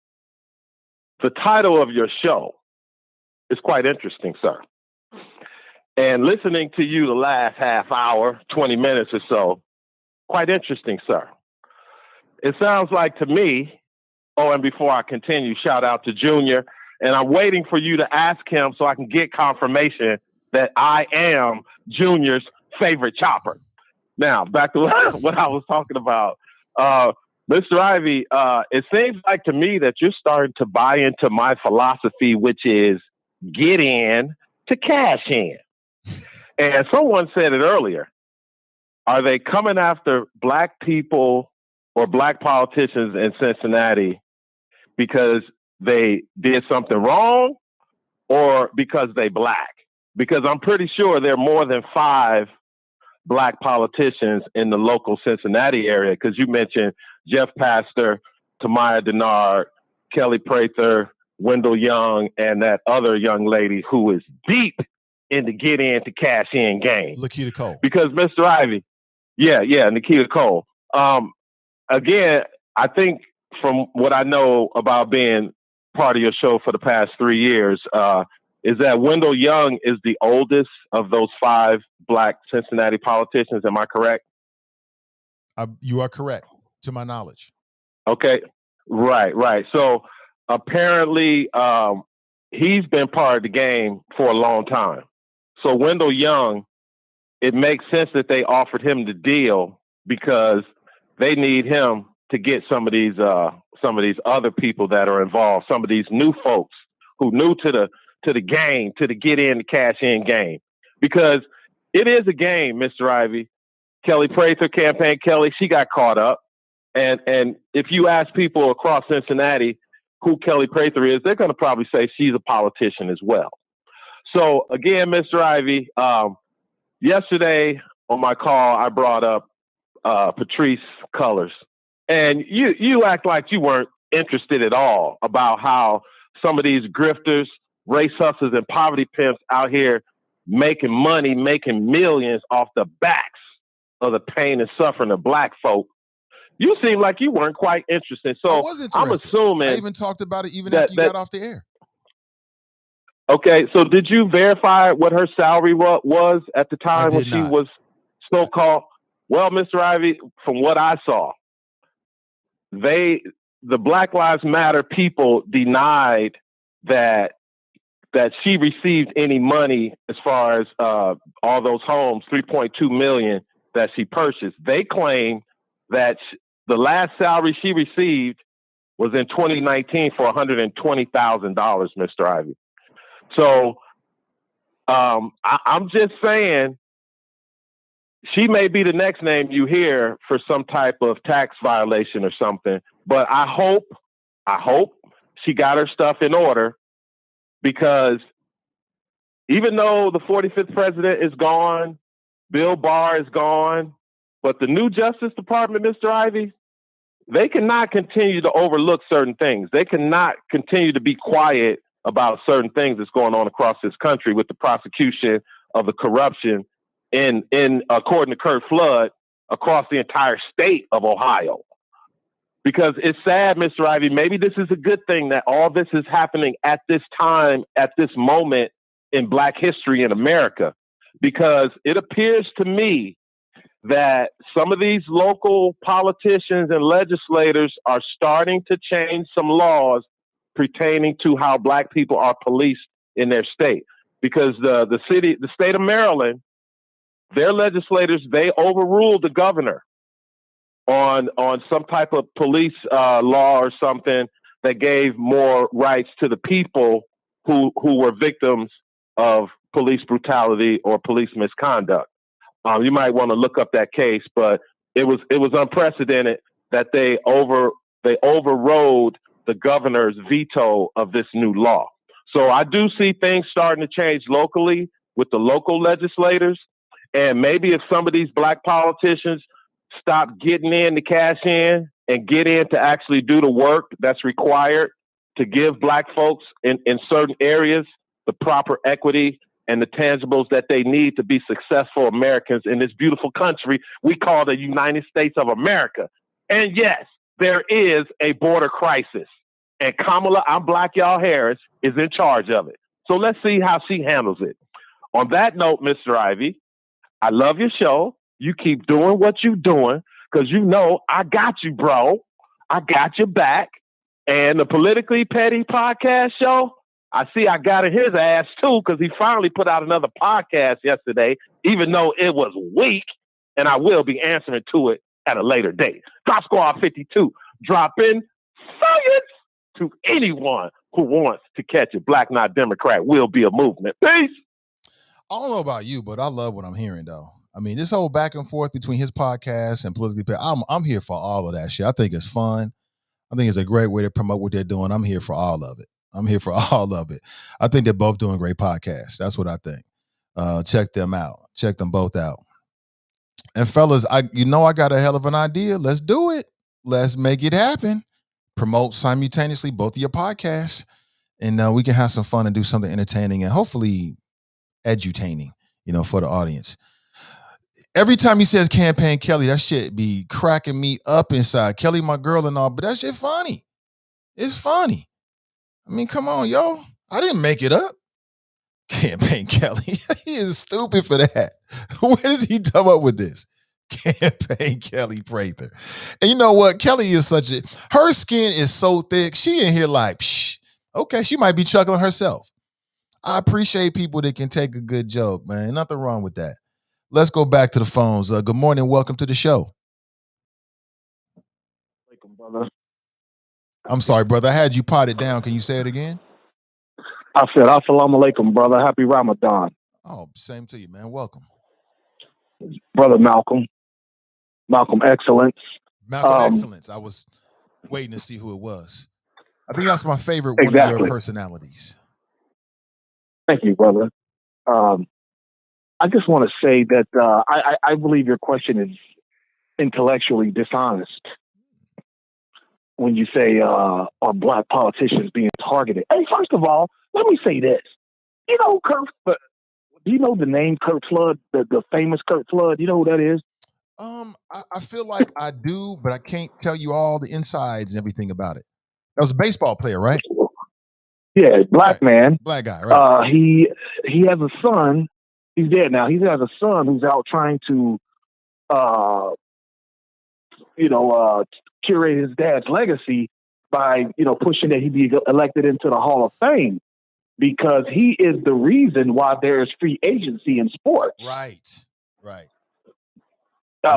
the title of your show is quite interesting, sir. And listening to you the last half hour, 20 minutes or so, quite interesting, sir. It sounds like to me, and before I continue, shout out to Junior. And I'm waiting for you to ask him so I can get confirmation that I am Junior's favorite chopper. Now, back to what I was talking about. Mr. Ivy, it seems like to me that you're starting to buy into my philosophy, which is get in to cash in. And someone said it earlier. Are they coming after black people or black politicians in Cincinnati because they did something wrong or because they black? Because I'm pretty sure there are more than 5 black politicians in the local Cincinnati area. Because you mentioned Jeff Pastor, Tamaya Denard, Kelly Prather, Wendell Young, and that other young lady who is deep in the get in to cash in game. Lakita Cole. Because Mr. Ivy, Nikita Cole. Again, I think from what I know about being part of your show for the past 3 years, is that Wendell Young is the oldest of those 5 black Cincinnati politicians. Am I correct? You are correct, to my knowledge. Okay. Right. So apparently he's been part of the game for a long time. So Wendell Young, it makes sense that they offered him the deal because they need him to get some of these other people that are involved, some of these new folks who new to the game, to the get in, the cash in game. Because it is a game, Mr. Ivy. Kelly Prather, Campaign Kelly, she got caught up. And if you ask people across Cincinnati who Kelly Prather is, they're going to probably say she's a politician as well. So again, Mr. Ivy, yesterday on my call, I brought up Patrice Cullors, and you act like you weren't interested at all about how some of these grifters, race hustlers, and poverty pimps out here making money, making millions off the backs of the pain and suffering of black folk. You seem like you weren't quite interested. So I was interested. I'm assuming I even talked about it even after you got off the air. Okay, so did you verify what her salary was at the time when she was so-called? Well, Mr. Ivy, from what I saw, the Black Lives Matter people denied that she received any money as far as all those homes, $3.2 million that she purchased. They claim that the last salary she received was in 2019 for $120,000, Mr. Ivy. So I'm just saying she may be the next name you hear for some type of tax violation or something. But I hope she got her stuff in order, because even though the 45th president is gone, Bill Barr is gone, but the new Justice Department, Mr. Ivy, they cannot continue to overlook certain things. They cannot continue to be quiet about certain things that's going on across this country with the prosecution of the corruption in according to Kurt Flood, across the entire state of Ohio. Because it's sad, Mr. Ivy, maybe this is a good thing that all this is happening at this time, at this moment in Black history in America, because it appears to me that some of these local politicians and legislators are starting to change some laws pertaining to how Black people are policed in their state. Because the state of Maryland, their legislators, they overruled the governor on some type of police law or something that gave more rights to the people who were victims of police brutality or police misconduct. You might want to look up that case, but it was unprecedented that they overrode the governor's veto of this new law. So I do see things starting to change locally with the local legislators, and maybe if some of these Black politicians stop getting in to cash in and get in to actually do the work that's required to give Black folks in certain areas the proper equity and the tangibles that they need to be successful Americans in this beautiful country we call the United States of America. And yes, there is a border crisis. And Kamala, I'm Black Y'all Harris, is in charge of it. So let's see how she handles it. On that note, Mr. Ivy, I love your show. You keep doing what you're doing, because you know I got you, bro. I got your back. And the Politically Petty podcast show, I see I got in his ass too, because he finally put out another podcast yesterday, even though it was weak, and I will be answering to it at a later date. Drop Squad 52, dropping science to anyone who wants to catch a Black Not Democrat will be a movement. Peace. I don't know about you, but I love what I'm hearing, though. I mean, this whole back and forth between his podcast and politically, I'm here for all of that shit. I think it's fun. I think it's a great way to promote what they're doing. I'm here for all of it. I'm here for all of it. I think they're both doing great podcasts. That's what I think. Check them out. Check them both out. And fellas, I got a hell of an idea. Let's do it. Let's make it happen. Promote simultaneously both of your podcasts, and we can have some fun and do something entertaining and hopefully edutaining, for the audience. Every time he says Campaign Kelly, that shit be cracking me up inside. Kelly, my girl and all, but that shit funny. It's funny. I mean, come on, yo. I didn't make it up. Campaign Kelly. He is stupid for that. Where does he come up with this? Campaign Kelly Prather. And you know what? Kelly is her skin is so thick. She in here like, psh, okay, she might be chuckling herself. I appreciate people that can take a good joke, man. Nothing wrong with that. Let's go back to the phones. Good morning. Welcome to the show. Brother. I'm sorry, brother. I had you potted down. Can you say it again? I said, Assalamu alaikum, brother. Happy Ramadan. Oh, same to you, man. Welcome. Brother Malcolm. Malcolm Excellence. Malcolm Excellence. I was waiting to see who it was. I think that's my favorite one exactly. of your personalities. Thank you, brother. I just want to say that I believe your question is intellectually dishonest when you say are black politicians being targeted. Hey, first of all, let me say this. Do you know the name Kurt Flood, the famous Kurt Flood? You know who that is? I feel like I do, but I can't tell you all the insides and everything about it. That was a baseball player, right? Yeah, black man. Black guy, right? He has a son. He's dead now. He has a son who's out trying to, curate his dad's legacy by, pushing that he be elected into the Hall of Fame because he is the reason why there is free agency in sports. Right.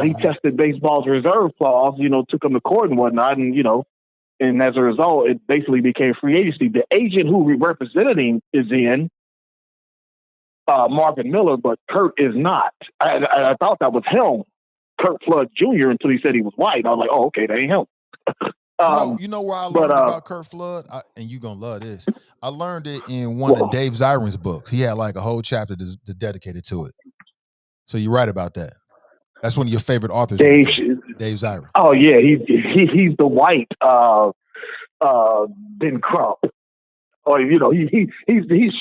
He tested baseball's reserve clause, took him to court and whatnot, and as a result, it basically became free agency. The agent who represented him is in Marvin Miller, but Kurt is not. I thought that was him, Kurt Flood Jr., until he said he was white. I was like, oh, okay, that ain't him. You know where I learned about Kurt Flood? And you're going to love this. I learned it in one of Dave Zirin's books. He had like a whole chapter dedicated to it. So you're right about that. That's one of your favorite authors, Dave Zirin. Oh yeah, he's the white Ben Crump, or he's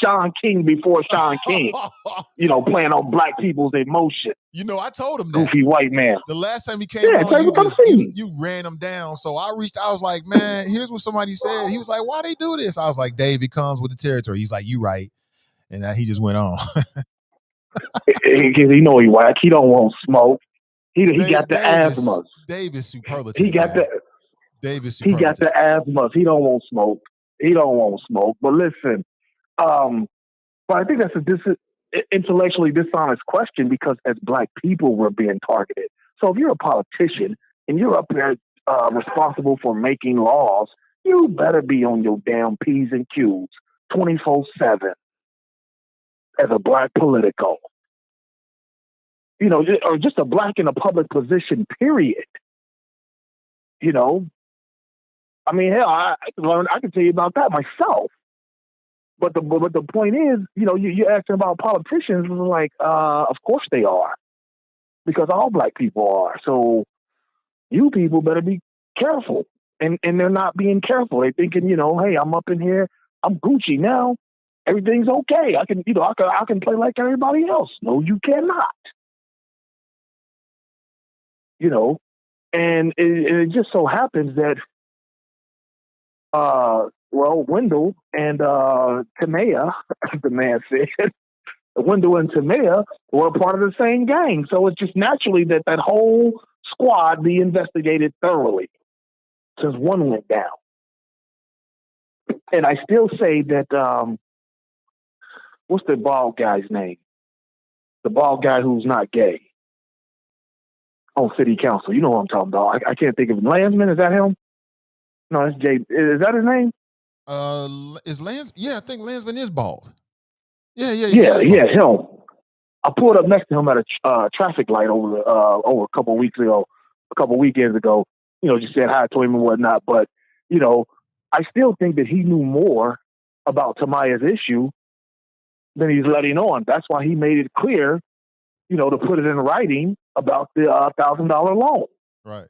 Sean King before Sean King. Playing on black people's emotion. I told him that. Goofy white man. The last time he came on, you ran him down. So I was like, man, here's what somebody said. He was like, why they do this? I was like, Dave, it comes with the territory. He's like, you right. And he just went on. He know he whack. He don't want smoke. He got the asthmas. Dave is superlative. He got the asthmas. He don't want smoke. But listen, but I think that's a intellectually dishonest question because as black people we're being targeted. So if you're a politician and you're up there responsible for making laws, you better be on your damn P's and Q's 24/7 as a black politico. Or just a black in a public position, period. I mean, hell, I can tell you about that myself. But the point is, you're asking about politicians, like, of course they are. Because all black people are. So you people better be careful. And they're not being careful. They're thinking, hey, I'm up in here, I'm Gucci now. Everything's okay. I can play like everybody else. No, you cannot. And it just so happens that, Wendell and Tamea, the man said, Wendell and Tamea were a part of the same gang. So it's just naturally that whole squad be investigated thoroughly since one went down. And I still say that, what's the bald guy's name? The bald guy who's not gay. on city council. You know what I'm talking about. I can't think of him. Landsman, is that him? No, that's Jay. Is that his name? Is Lance? Yeah, I think Landsman is bald. Yeah, he Yeah, is bald. him. I pulled up next to him at a traffic light over a couple of weeks ago, a couple of weekends ago. You know, just said hi to him and whatnot. But you know, I still think that he knew more about Tamaya's issue than he's letting on. That's why he made it clear, you know, to put it in writing about the $1,000 loan. Right.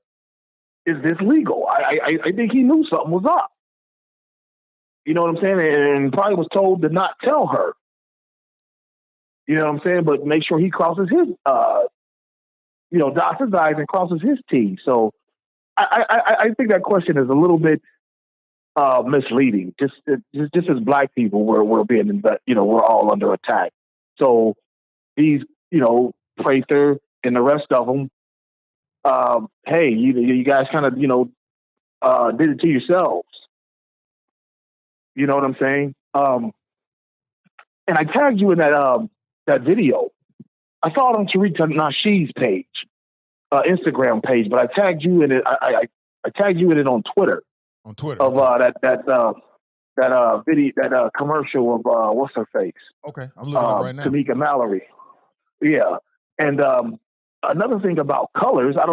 Is this legal? I think he knew something was up. You know what I'm saying? And probably was told to not tell her. You know what I'm saying? But make sure he crosses his, dots his I's and crosses his T's. So I think that question is a little bit misleading. Just as black people, we're being, we're all under attack. So these, Prather and the rest of them, hey, you guys kind of, did it to yourselves. You know what I'm saying? And I tagged you in that video. I saw it on Tariq Nasheed's page, Instagram page, but I tagged you in it. I tagged you in it on Twitter. On Twitter. Of that video, that commercial of what's her face? Okay, I'm looking at it right now. Tamika Mallory. Yeah, and another thing about colors, I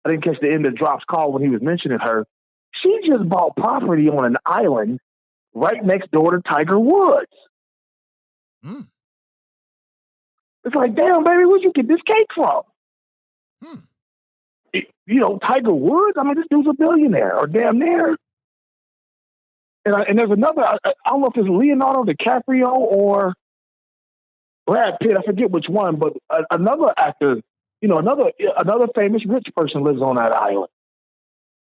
didn't catch the end of Drop's call when he was mentioning her. She just bought property on an island right next door to Tiger Woods. Mm. It's like, damn, baby, where'd you get this cake from? Tiger Woods? I mean, this dude's a billionaire, or damn near. And there's another, I don't know if it's Leonardo DiCaprio or Brad Pitt, I forget which one, but another actor, another famous rich person lives on that island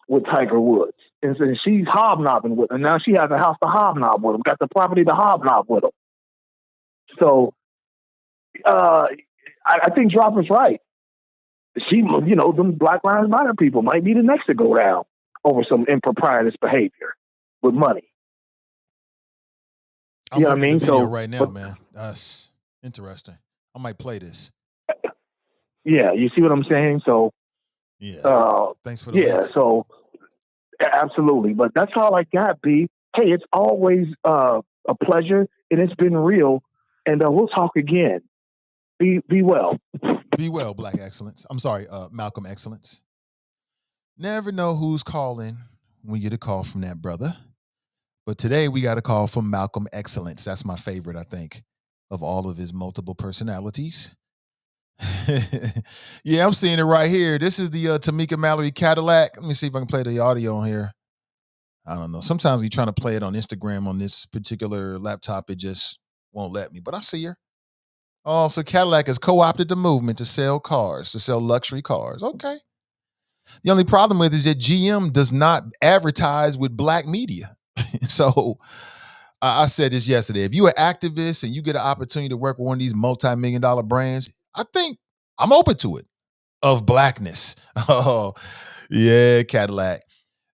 with Tiger Woods. And so she's hobnobbing with him. And now she has a house to hobnob with him, got the property to hobnob with him. So I think Drop is right. She, them Black Lives Matter people might be the next to go down over some improprietous behavior with money. I'm you know what I mean? The video right now, man. That's interesting. I might play this. Yeah, you see what I'm saying? So yeah. Thanks for the link. So absolutely. But that's all I got, B. Hey, it's always a pleasure, and it's been real. And we'll talk again. Be well. Be well, Black Excellence. I'm sorry, Malcolm Excellence. Never know who's calling when you get a call from that brother. But today we got a call from Malcolm Excellence. That's my favorite, I think, of all of his multiple personalities. Yeah, I'm seeing it right here. This is the Tamika Mallory Cadillac. Let me see if I can play the audio on here. I don't know. Sometimes we're trying to play it on Instagram on this particular laptop. It just won't let me. But I see her. Oh, so Cadillac has co-opted the movement to sell luxury cars. Okay. The only problem with it is that GM does not advertise with black media. So I said this yesterday. If you're an activist and you get an opportunity to work with one of these multi-million-dollar brands, I think I'm open to it. Of blackness. Oh, yeah, Cadillac.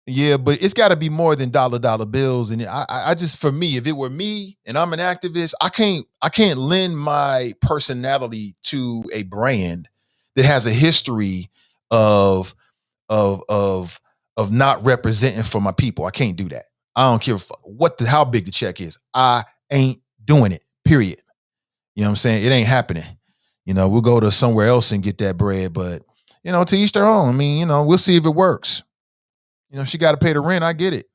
Yeah, but it's got to be more than dollar bills. And I just, for me, if it were me and I'm an activist, I can't lend my personality to a brand that has a history of not representing for my people. I can't do that. I don't care how big the check is. I ain't doing it, period. You know what I'm saying? It ain't happening. We'll go to somewhere else and get that bread, but, to each their own. I mean, we'll see if it works. She got to pay the rent. I get it.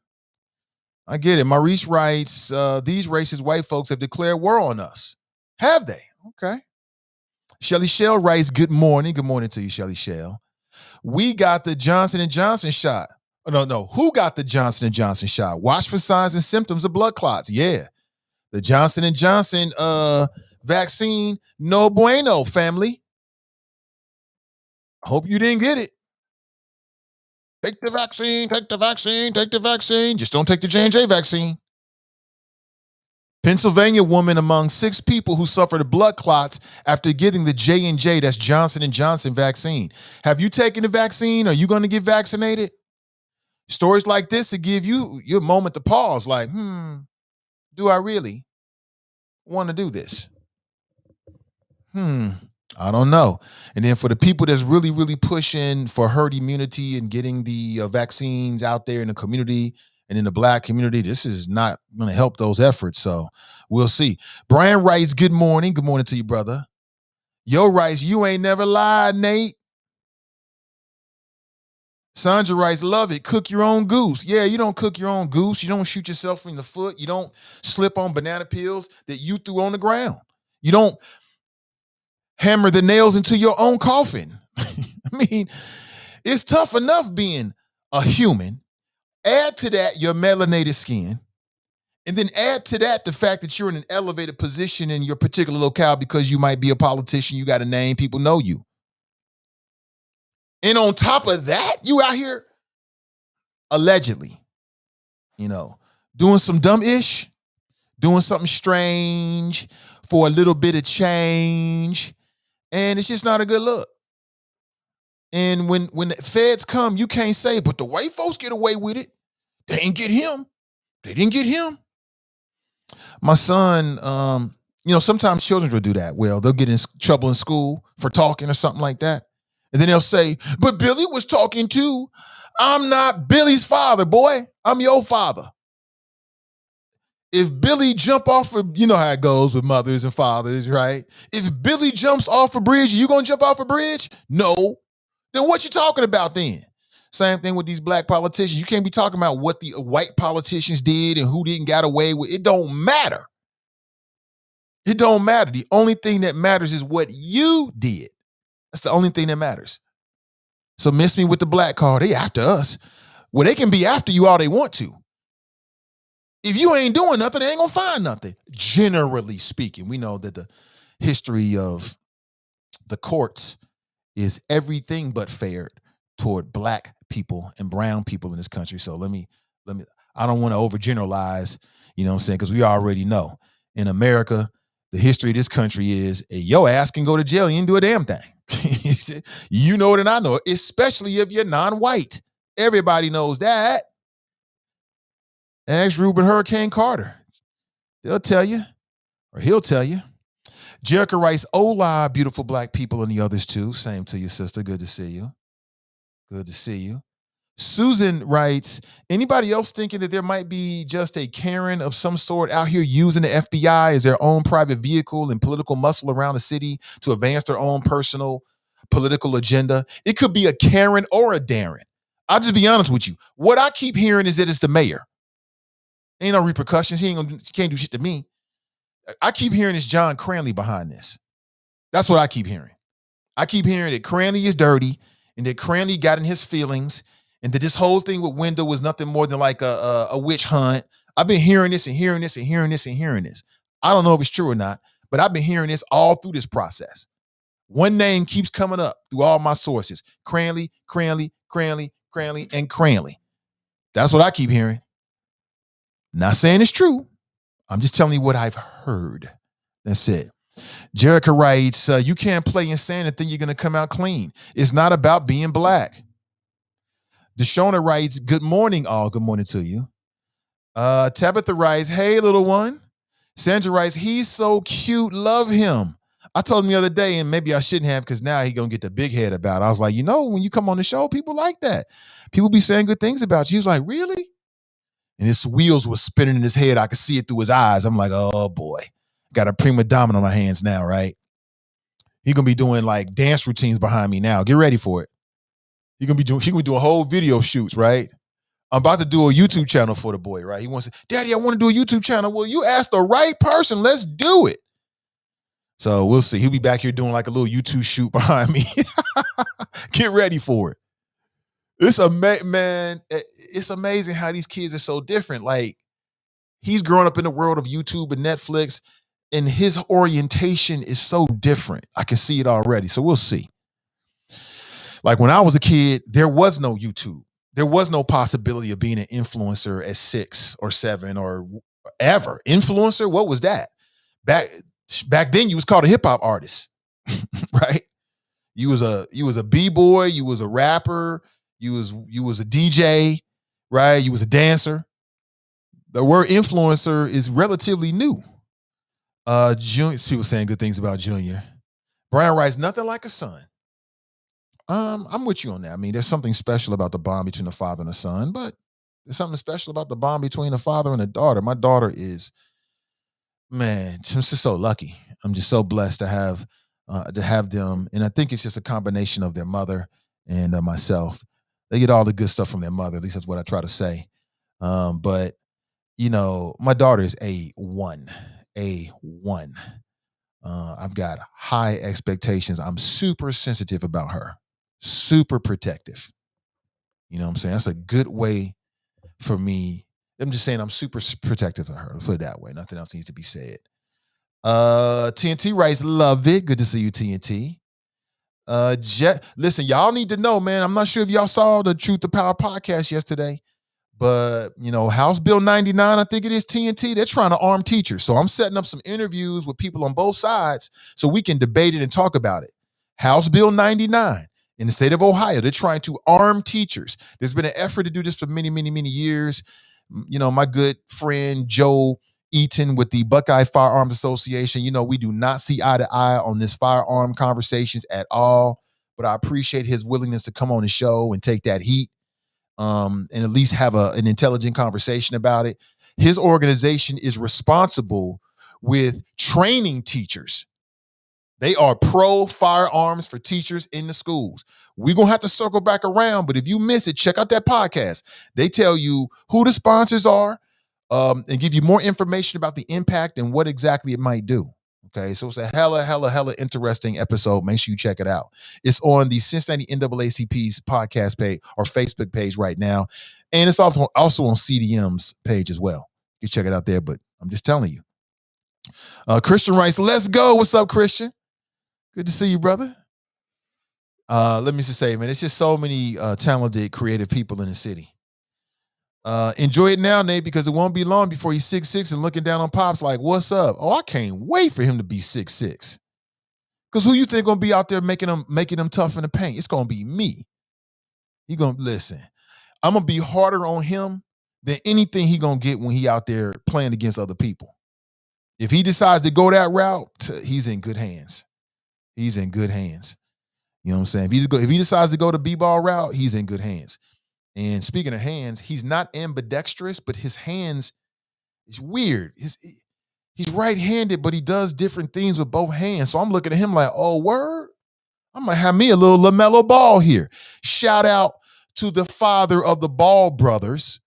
Maurice writes, these racist white folks have declared war on us. Have they? Okay. Shelly Shell writes, good morning. Good morning to you, Shelly Shell. We got the Johnson & Johnson shot. No. Who got the Johnson & Johnson shot? Watch for signs and symptoms of blood clots. Yeah. The Johnson & Johnson vaccine, no bueno, family. Hope you didn't get it. Take the vaccine. Just don't take the J&J vaccine. Pennsylvania woman among 6 people who suffered blood clots after getting the J&J, that's Johnson & Johnson vaccine. Have you taken the vaccine? Are you going to get vaccinated? Stories like this will give you your moment to pause, like, do I really want to do this? I don't know. And then for the people that's really, really pushing for herd immunity and getting the vaccines out there in the community and in the black community, this is not going to help those efforts. So we'll see. Brian writes, good morning. Good morning to you, brother. Yo writes, you ain't never lied, Nate. Sandra writes, love it. Cook your own goose. Yeah, you don't cook your own goose. You don't shoot yourself in the foot. You don't slip on banana peels that you threw on the ground. You don't hammer the nails into your own coffin. I mean, it's tough enough being a human. Add to that your melanated skin. And then add to that the fact that you're in an elevated position in your particular locale because you might be a politician, you got a name, people know you. And on top of that, you out here allegedly, doing some dumb-ish, doing something strange for a little bit of change. And it's just not a good look. And when the feds come, you can't say, but the white folks get away with it. They didn't get him. They didn't get him. My son, sometimes children will do that. Well, they'll get in trouble in school for talking or something like that. And then they'll say, but Billy was talking too. I'm not Billy's father, boy. I'm your father. If Billy jump off of, you know how it goes with mothers and fathers, right? If Billy jumps off a bridge, you gonna jump off a bridge? No. Then what you talking about then? Same thing with these black politicians. You can't be talking about what the white politicians did and who didn't get away with. It don't matter. It don't matter. The only thing that matters is what you did. That's the only thing that matters. So miss me with the black card. They after us. Well, they can be after you all they want to. If you ain't doing nothing, they ain't gonna find nothing. Generally speaking, we know that the history of the courts is everything but fair toward black people and brown people in this country. So let me, I don't want to overgeneralize, you know what I'm saying? Because we already know in America, the history of this country is your ass can go to jail and you didn't do a damn thing. You know it and I know it, especially if you're non-white. Everybody knows that. Ask Reuben Hurricane Carter. They'll tell you, or he'll tell you. Jericho writes, hola, beautiful black people and the others too. Same to you, sister. Good to see you. Good to see you. Susan writes, anybody else thinking that there might be just a Karen of some sort out here using the FBI as their own private vehicle and political muscle around the city to advance their own personal political agenda? It could be a Karen or a Darren. I'll just be honest with you. What I keep hearing is that it's the mayor. Ain't no repercussions. He can't do shit to me. I keep hearing it's John Cranley behind this. That's what I keep hearing. I keep hearing that Cranley is dirty and that Cranley got in his feelings and that this whole thing with Wendell was nothing more than like a witch hunt. I've been hearing this and hearing this and hearing this and hearing this. I don't know if it's true or not, but I've been hearing this all through this process. One name keeps coming up through all my sources. Cranley, Cranley, Cranley, Cranley, and Cranley. That's what I keep hearing. Not saying it's true. I'm just telling you what I've heard. That's it. Jericho writes, you can't play insane and think you're going to come out clean. It's not about being black. Deshona writes, good morning, all. Good morning to you. Tabitha writes, hey, little one. Sandra writes, he's so cute. Love him. I told him the other day, and maybe I shouldn't have because now he's going to get the big head about it. I was like, when you come on the show, people like that. People be saying good things about you. He was like, really? And his wheels were spinning in his head. I could see it through his eyes. I'm like, oh, boy. Got a prima donna on my hands now, right? He's going to be doing like dance routines behind me now. Get ready for it. He gonna be doing whole video shoots, right? I'm about to do a YouTube channel for the boy, right? He wants to, Daddy, I want to do a YouTube channel. Well, you asked the right person. Let's do it. So we'll see. He'll be back here doing like a little YouTube shoot behind me. Get ready for it. It's amazing how these kids are so different. Like, he's growing up in the world of YouTube and Netflix, and his orientation is so different. I can see it already. So we'll see. Like when I was a kid, there was no YouTube. There was no possibility of being an influencer at 6 or 7 or ever. Influencer? What was that? Back then you was called a hip hop artist, right? You was a B-boy, you was a rapper, you was a DJ, right? You was a dancer. The word influencer is relatively new. Junior, people saying good things about Junior. Brian writes, nothing like a son. I'm with you on that. I mean, there's something special about the bond between the father and the son, but there's something special about the bond between the father and the daughter. My daughter is, man, I'm just so lucky. I'm just so blessed to have them, and I think it's just a combination of their mother and myself. They get all the good stuff from their mother. At least that's what I try to say. But my daughter is A1. I've got high expectations. I'm super sensitive about her, super protective. You know what I'm saying? That's a good way for me. I'm just saying I'm super protective of her. Let's put it that way. Nothing else needs to be said. TNT writes, love it. Good to see you, TNT. Listen, y'all need to know, man. I'm not sure if y'all saw the Truth to Power podcast yesterday, but House Bill 99, I think it is, TNT, they're trying to arm teachers. So I'm setting up some interviews with people on both sides so we can debate it and talk about it. House Bill 99 in the state of Ohio, they're trying to arm teachers. There's been an effort to do this for many, many, many years. My good friend Joe Eaton with the Buckeye Firearms Association, we do not see eye to eye on this firearm conversations at all, but I appreciate his willingness to come on the show and take that heat. And at least have an intelligent conversation about it. His organization is responsible with training teachers. They are pro firearms for teachers in the schools. We're going to have to circle back around, but if you miss it, check out that podcast. They tell you who the sponsors are and give you more information about the impact and what exactly it might do. Okay, so it's a hella interesting episode. Make sure you check it out. It's on the Cincinnati NAACP's podcast page or Facebook page right now. And it's also on CDM's page as well. You can check it out there, but I'm just telling you. Christian writes, let's go. What's up, Christian? Good to see you, brother. Let me just say, man, it's just so many talented, creative people in the city. Enjoy it now, Nate, because it won't be long before he's 6'6" and looking down on Pops like, what's up? Oh, I can't wait for him to be 6'6". Because who you think gonna be out there making him tough in the paint? It's gonna be me. He gonna listen. I'm gonna be harder on him than anything he gonna get when he out there playing against other people. If he decides to go that route, he's in good hands. He's in good hands. You know what I'm saying? If he decides to go the b-ball route, he's in good hands. And speaking of hands, he's not ambidextrous, but his hands is weird. He's right-handed, but he does different things with both hands. So I'm looking at him like, oh, word? I might have me a little LaMelo Ball here. Shout out to the father of the Ball brothers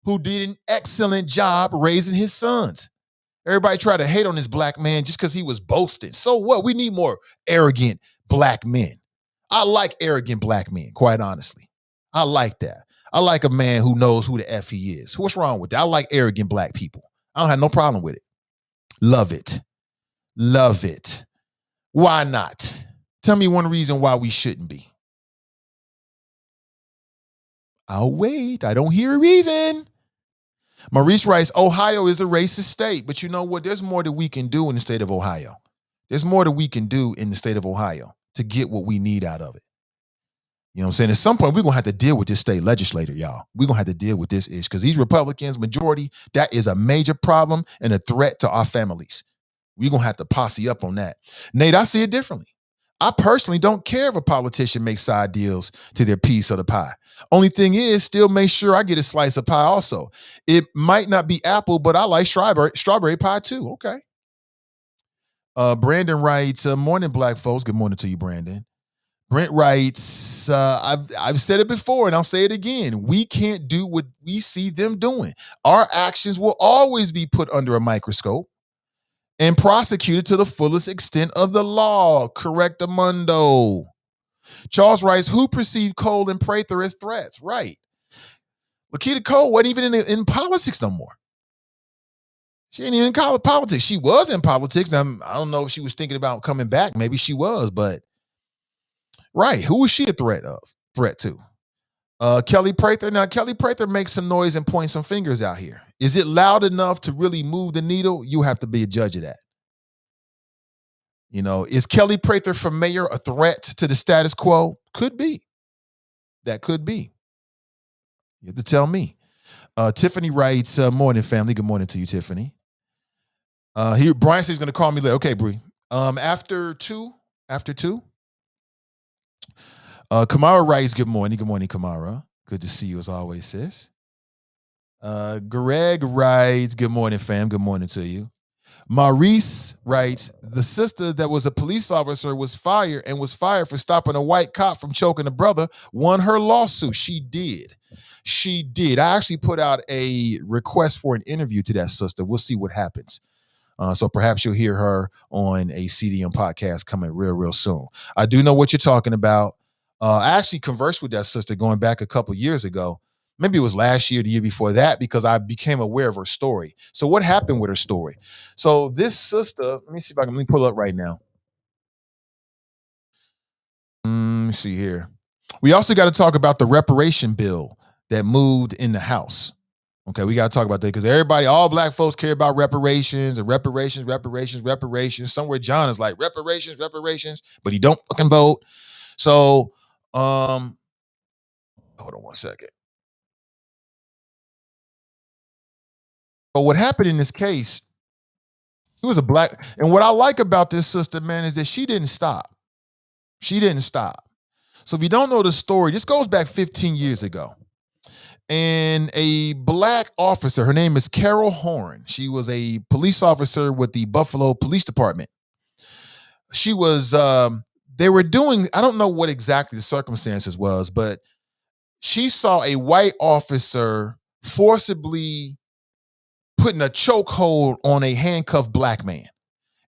who did an excellent job raising his sons. Everybody tried to hate on this black man just because he was boasting. So what? We need more arrogant black men. I like arrogant black men, quite honestly. I like that. I like a man who knows who the F he is. What's wrong with that? I like arrogant black people. I don't have no problem with it. Love it. Love it. Why not? Tell me one reason why we shouldn't be. I'll wait. I don't hear a reason. Maurice writes, Ohio is a racist state, but you know what? There's more that we can do in the state of Ohio. There's more that we can do in the state of Ohio to get what we need out of it. You know what I'm saying? At some point, we're going to have to deal with this state legislator, y'all. We're going to have to deal with this issue because these Republicans, majority, that is a major problem and a threat to our families. We're going to have to posse up on that. Nate, I see it differently. I personally don't care if a politician makes side deals to their piece of the pie. Only thing is, still make sure I get a slice of pie also. It might not be apple, but I like strawberry pie too. Okay. Brandon writes, morning, black folks. Good morning to you, Brandon. Brent writes, I've said it before and I'll say it again. We can't do what we see them doing. Our actions will always be put under a microscope and prosecuted to the fullest extent of the law. Correctamundo. Charles writes, who perceived Cole and Prather as threats? Right. Lakita Cole wasn't even in politics no more. She ain't even in politics. She was in politics. Now, I don't know if she was thinking about coming back. Maybe she was, but right. Who was she a threat to? Kelly Prather. Now, Kelly Prather makes some noise and points some fingers out here. Is it loud enough to really move the needle? You have to be a judge of that. You know, is Kelly Prather for mayor a threat to the status quo? Could be. That could be. You have to tell me. Tiffany writes, morning, family. Good morning to you, Tiffany. Here, Brian says he's going to call me later. Okay, Bree. After 2, after 2. Kamara writes, good morning. Good morning, Kamara. Good to see you as always, sis. Greg writes, good morning, fam. Good morning to you. Maurice writes, the sister that was a police officer was fired for stopping a white cop from choking a brother, won her lawsuit. She did. I actually put out a request for an interview to that sister. We'll see what happens. So perhaps you'll hear her on a CDM podcast coming real soon. I do know what you're talking about. I actually conversed with that sister going back a couple years ago. Maybe it was last year, the year before that, because I became aware of her story. So what happened with her story? So this sister, let me pull up right now. Let me see here. We also got to talk about the reparation bill that moved in the House. Okay, we got to talk about that because all black folks care about reparations and reparations. Somewhere John is like, reparations, but he don't fucking vote. So, hold on one second. But what happened in this case, she was a black, and what I like about this sister, man, is that she didn't stop. So if you don't know the story, this goes back 15 years ago. And a black officer, her name is Carol Horn. She was a police officer with the Buffalo Police Department. She was, they were doing, I don't know what exactly the circumstances was, but she saw a white officer forcibly putting a chokehold on a handcuffed black man.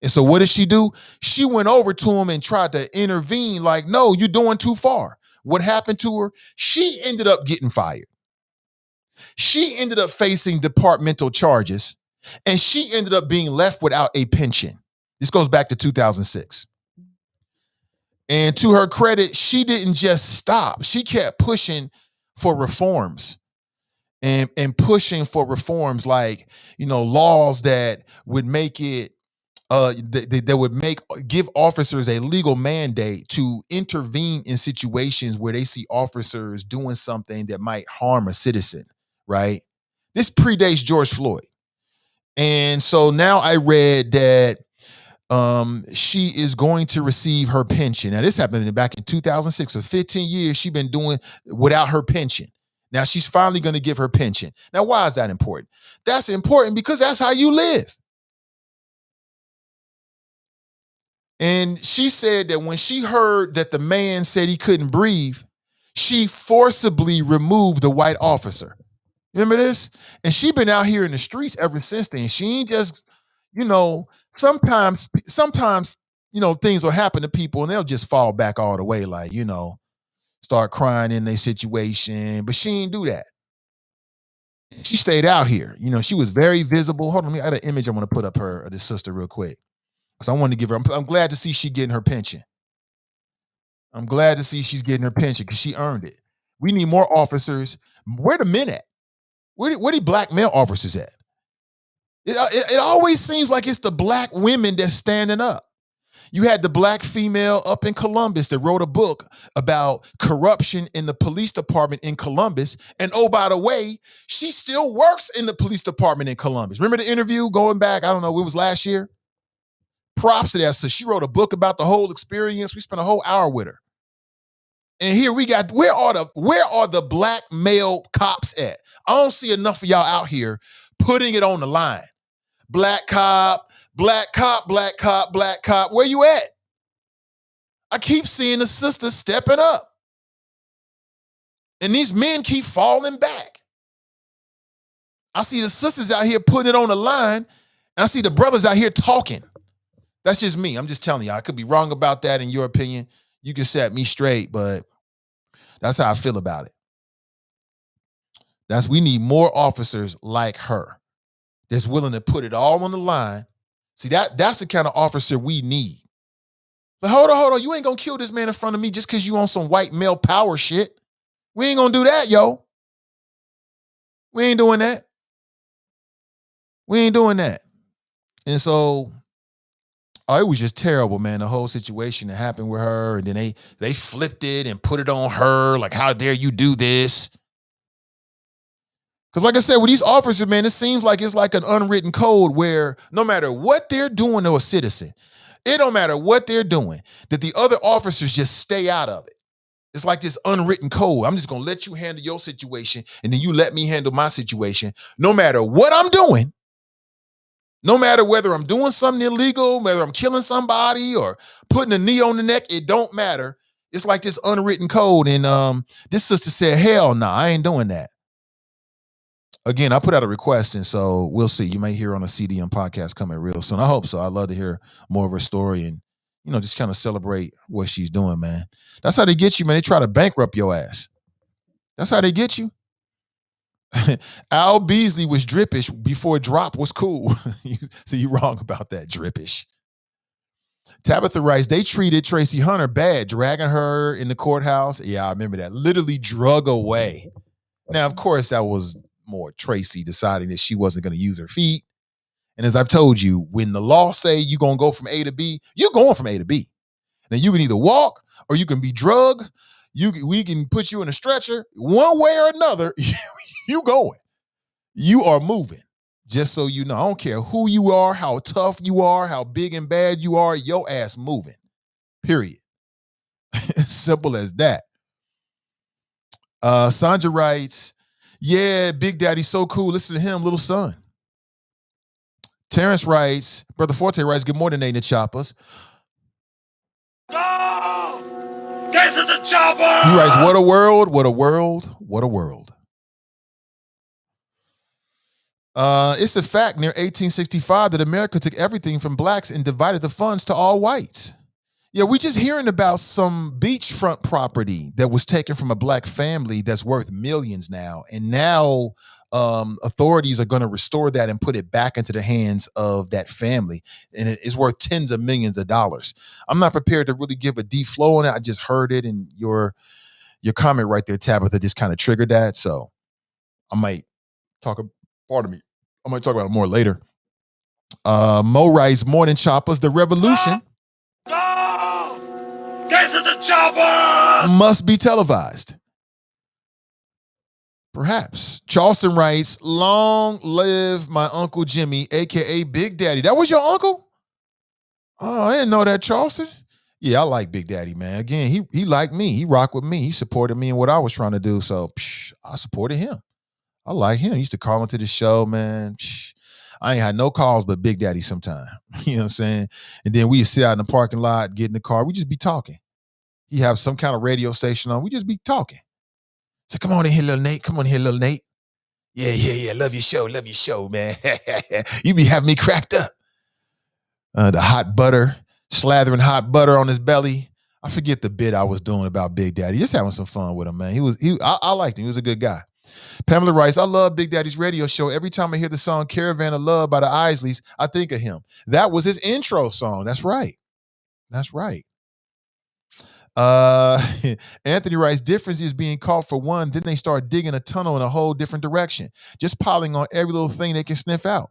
And so what did she do? She went over to him and tried to intervene like, no, you're doing too far. What happened to her? She ended up getting fired. She ended up facing departmental charges, and she ended up being left without a pension. This goes back to 2006. And to her credit, she didn't just stop. She kept pushing for reforms and pushing for reforms like, laws that would make it, that would give officers a legal mandate to intervene in situations where they see officers doing something that might harm a citizen, right? This predates George Floyd. And so now I read that she is going to receive her pension. Now, this happened back in 2006. So 15 years she's been doing without her pension. Now she's finally going to give her pension. Now, why is that important? That's important because that's how you live. And she said that when she heard that the man said he couldn't breathe, she forcibly removed the white officer. Remember this? And she been out here in the streets ever since then. She ain't just, sometimes, things will happen to people and they'll just fall back all the way, like, start crying in their situation. But she ain't do that. She stayed out here. She was very visible. Hold on, I got an image I want to put up her, this sister real quick. Because I wanted to give her, I'm glad to see she getting her pension. I'm glad to see she's getting her pension because she earned it. We need more officers. Where the men at? Where the black male officers at? It always seems like it's the black women that's standing up. You had the black female up in Columbus that wrote a book about corruption in the police department in Columbus. And oh, by the way, she still works in the police department in Columbus. Remember the interview going back, I don't know, it was last year? Props to that. So she wrote a book about the whole experience. We spent a whole hour with her. And here we got, where are the black male cops at? I don't see enough of y'all out here putting it on the line. Black cop, black cop, black cop, black cop. Where you at? I keep seeing the sisters stepping up. And these men keep falling back. I see the sisters out here putting it on the line. And I see the brothers out here talking. That's just me. I'm just telling you. I could be wrong about that in your opinion. You can set me straight, but that's how I feel about it. We need more officers like her that's willing to put it all on the line. See, that's the kind of officer we need. But hold on. You ain't gonna kill this man in front of me just because you on some white male power shit. We ain't gonna do that, yo. We ain't doing that. And so, it was just terrible, man. The whole situation that happened with her, and then they flipped it and put it on her. Like, how dare you do this? Because like I said, with these officers, man, it seems like it's like an unwritten code where no matter what they're doing to a citizen, It don't matter what they're doing, that the other officers just stay out of it. It's like this unwritten code. I'm just going to let you handle your situation, and then you let me handle my situation. No matter what I'm doing, no matter whether I'm doing something illegal, whether I'm killing somebody or putting a knee on the neck, it don't matter. It's like this unwritten code. And this sister said, hell no, I ain't doing that. Again, I put out a request, and so we'll see. You may hear on a CDM podcast coming real soon. I hope so. I'd love to hear more of her story and, just kind of celebrate what she's doing, man. That's how they get you, man. They try to bankrupt your ass. That's how they get you. Al Beasley was drippish before drop was cool. So you're wrong about that, drippish. Tabitha writes, they treated Tracy Hunter bad, dragging her in the courthouse. Yeah, I remember that. Literally drug away. Now, of course, that was more Tracy deciding that she wasn't going to use her feet. And as I've told you, when the law say you're going to go from A to B, you're going from A to B. Now, you can either walk or you can be drugged. We can put you in a stretcher. One way or another, you going. You are moving. Just so you know, I don't care who you are, how tough you are, how big and bad you are, your ass moving. Period. Simple as that. Sandra writes, yeah, Big Daddy's so cool. Listen to him, little son. Terrence writes, Brother Forte writes, good morning, Nate and the Choppers. Go! Get to the chopper! He writes, what a world, what a world, what a world. It's a fact near 1865 that America took everything from blacks and divided the funds to all whites. Yeah, we just hearing about some beachfront property that was taken from a black family that's worth millions now. And now authorities are going to restore that and put it back into the hands of that family. And it's worth tens of millions of dollars. I'm not prepared to really give a deep flow on it. I just heard it, and your comment right there, Tabitha, just kind of triggered that. So I might talk about it more later. Mo writes, morning choppers, the revolution Go! Get to the chopper! must be televised. Perhaps. Charleston writes, long live my Uncle Jimmy, aka Big Daddy. That was your uncle? Oh, I didn't know that, Charleston. Yeah, I like Big Daddy, man. Again, he liked me. He rocked with me. He supported me in what I was trying to do. So I supported him. I like him. He used to call into the show, man. I ain't had no calls but Big Daddy sometime. You know what I'm saying? And then we sit out in the parking lot, get in the car. We just be talking. He have some kind of radio station on. We just be talking. So come on in here, little Nate. Come on in here, little Nate. Yeah. Love your show, man. You be having me cracked up. The hot butter, slathering hot butter on his belly. I forget the bit I was doing about Big Daddy. Just having some fun with him, man. I liked him. He was a good guy. Pamela writes, I love Big Daddy's radio show. Every time I hear the song Caravan of Love by the Isleys, I think of him. That was his intro song. That's right. Anthony writes, difference is being caught for one, then they start digging a tunnel in a whole different direction, just piling on every little thing they can sniff out.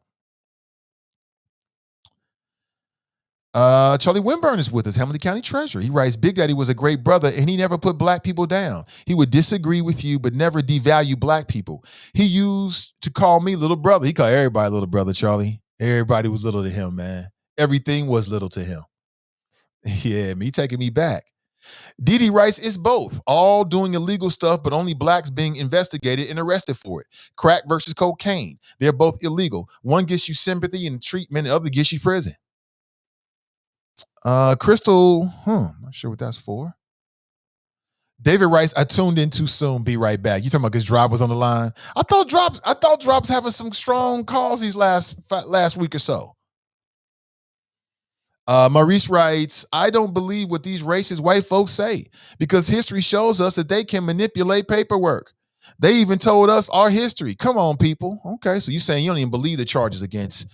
Charlie Winburn is with us, Hamilton County Treasurer. He writes, Big Daddy was a great brother and he never put black people down. He would disagree with you, but never devalue black people. He used to call me little brother. He called everybody little brother, Charlie. Everybody was little to him, man. Everything was little to him. Yeah, me taking me back. Didi writes, it's both. All doing illegal stuff, but only blacks being investigated and arrested for it. Crack versus cocaine. They're both illegal. One gets you sympathy and treatment, the other gets you prison. Crystal, I'm not sure what that's for. David writes, I tuned in too soon. Be right back. You talking about because Drop was on the line? I thought Drop's having some strong calls these last week or so. Maurice writes, I don't believe what these racist white folks say because history shows us that they can manipulate paperwork. They even told us our history. Come on, people. Okay, so you're saying you don't even believe the charges against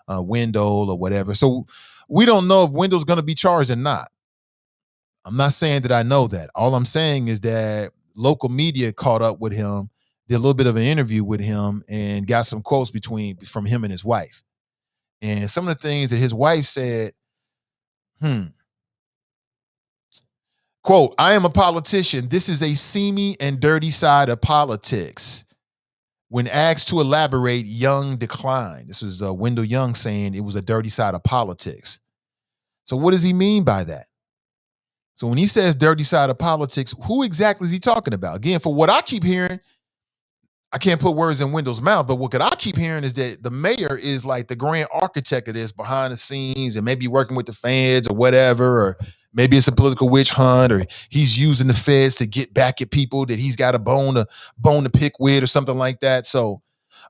Wendell or whatever. So we don't know if Wendell's going to be charged or not. I'm not saying that I know that. All I'm saying is that local media caught up with him, did a little bit of an interview with him, and got some quotes from him and his wife. And some of the things that his wife said, quote, I am a politician. This is a seamy and dirty side of politics. When asked to elaborate, Young declined. This was Wendell Young saying it was a dirty side of politics. So what does he mean by that? So when he says dirty side of politics, who exactly is he talking about? Again, for what I keep hearing, I can't put words in Wendell's mouth, but what I keep hearing is that the mayor is like the grand architect of this behind the scenes and maybe working with the feds or whatever, or maybe it's a political witch hunt, or he's using the feds to get back at people that he's got a bone to pick with or something like that. So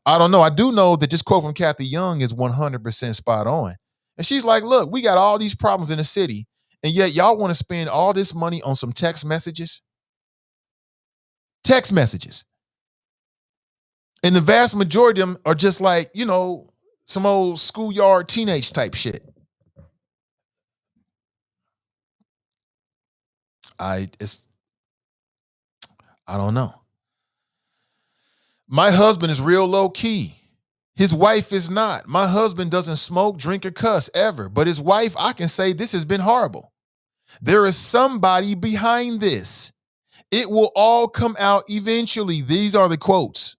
I don't know. I do know that this quote from Kathy Young is 100% spot on. And she's like, look, we got all these problems in the city, and yet y'all want to spend all this money on some text messages? Text messages. And the vast majority of them are just like, some old schoolyard teenage type shit. I don't know. My husband is real low key. His wife is not. My husband doesn't smoke, drink, or cuss ever. But his wife, I can say this has been horrible. There is somebody behind this. It will all come out eventually. These are the quotes.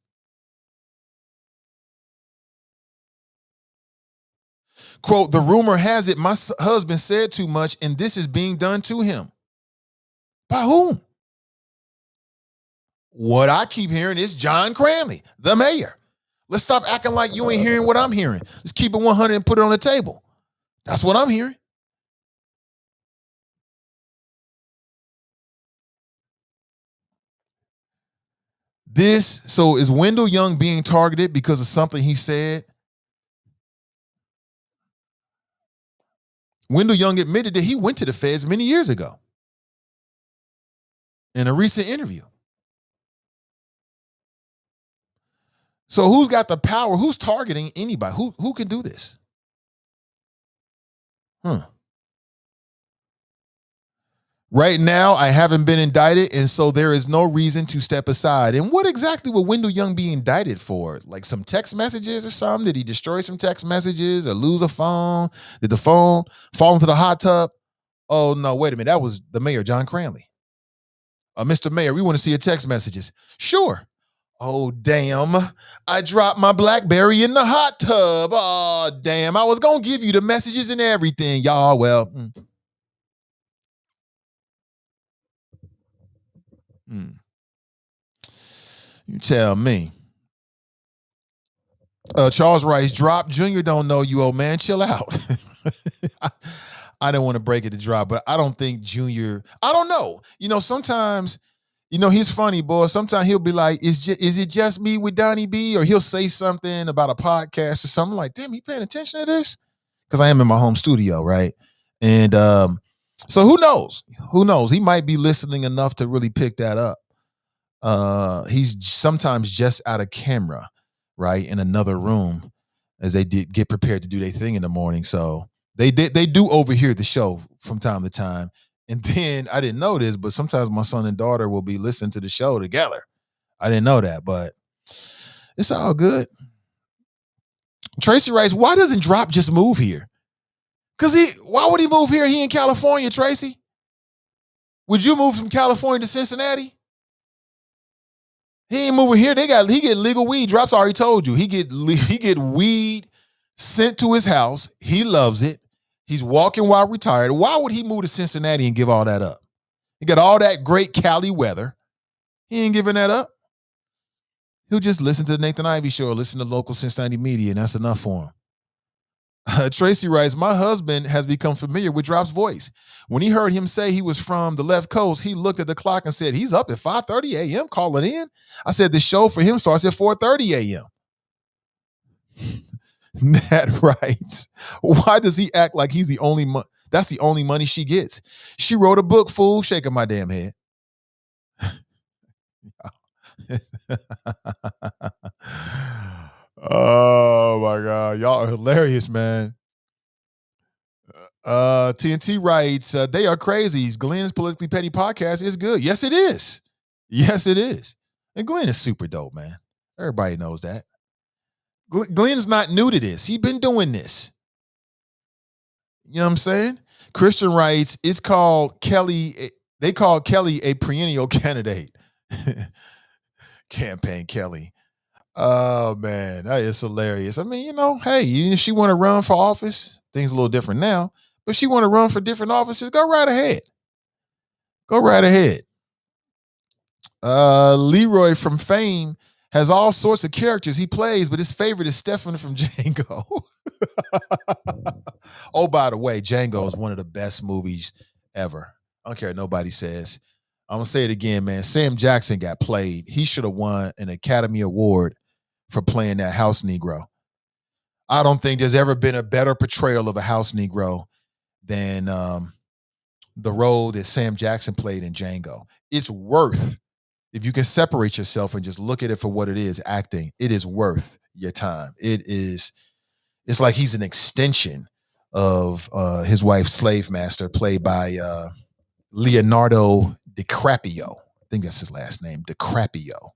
Quote, the rumor has it my husband said too much and this is being done to him. By whom? What I keep hearing is John Cranley, the mayor. Let's stop acting like you ain't hearing what I'm hearing. Let's keep it 100 and put it on the table. That's what I'm hearing. So is Wendell Young being targeted because of something he said? Wendell Young admitted that he went to the feds many years ago in a recent interview. So who's got the power? Who's targeting anybody? Who can do this? Right now, I haven't been indicted, and so there is no reason to step aside. And what exactly would Wendell Young be indicted for? Like some text messages or something? Did he destroy some text messages or lose a phone? Did the phone fall into the hot tub? Oh, no, wait a minute. That was the mayor, John Cranley. Mr. Mayor, we want to see your text messages. Sure. Oh, damn. I dropped my BlackBerry in the hot tub. Oh, damn. I was going to give you the messages and everything, y'all. Well, you tell me. Charles Rice, Drop Jr. don't know you, old man. Chill out. I didn't want to break it to Drop, but I don't think Junior, I don't know. Sometimes, he's funny, boy. Sometimes he'll be like, is it just me with Donnie B? Or he'll say something about a podcast or something like, damn, you paying attention to this? Because I am in my home studio, right? And so who knows? Who knows? He might be listening enough to really pick that up. He's sometimes just out of camera, right, in another room as they get prepared to do their thing in the morning. So they do overhear the show from time to time. And then I didn't know this, but sometimes my son and daughter will be listening to the show together. I didn't know that, but it's all good. Tracy writes, why doesn't Drop just move here? Because why would he move here? He in California, Tracy. Would you move from California to Cincinnati? He ain't moving here. He get legal weed. Drop's already told you. He get weed sent to his house. He loves it. He's walking while retired. Why would he move to Cincinnati and give all that up? He got all that great Cali weather. He ain't giving that up. He'll just listen to the Nathan Ivey show or listen to local Cincinnati media, and that's enough for him. Tracy writes, my husband has become familiar with Drop's voice. When he heard him say he was from the left coast, he looked at the clock and said, he's up at 5:30 a.m. calling in. I said, the show for him starts at 4:30 a.m. Nat writes, why does he act like he's the only that's the only money she gets? She wrote a book, fool, shaking my damn head. Oh my God. Y'all are hilarious, man. TNT writes, they are crazies. Glenn's Politically Petty podcast is good. Yes, it is. Yes, it is. And Glenn is super dope, man. Everybody knows that. Glenn's not new to this. He's been doing this. You know what I'm saying? Christian writes, it's called Kelly. They call Kelly a perennial candidate. Campaign Kelly. Oh, man, that is hilarious. I mean, hey, if she want to run for office, things a little different now. If she want to run for different offices, go right ahead. Go right ahead. Leroy from Fame has all sorts of characters he plays, but his favorite is Stefan from Django. Oh, by the way, Django is one of the best movies ever. I don't care what nobody says. I'm going to say it again, man. Sam Jackson got played. He should have won an Academy Award for playing that house Negro. I don't think there's ever been a better portrayal of a house Negro than the role that Sam Jackson played in Django. It's worth, if you can separate yourself and just look at it for what it is, acting, it is worth your time. It's like he's an extension of his wife, Slave Master, played by Leonardo DiCaprio. I think that's his last name, DiCaprio.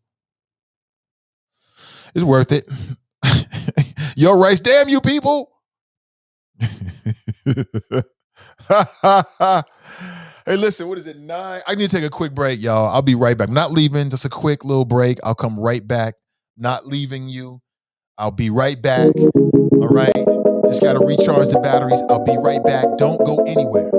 It's worth it. Yo, Rice, damn you people. Hey, listen, what is it, 9? I need to take a quick break, y'all. I'll be right back. I'm not leaving, just a quick little break. I'll come right back. Not leaving you. I'll be right back. All right? Just got to recharge the batteries. I'll be right back. Don't go anywhere.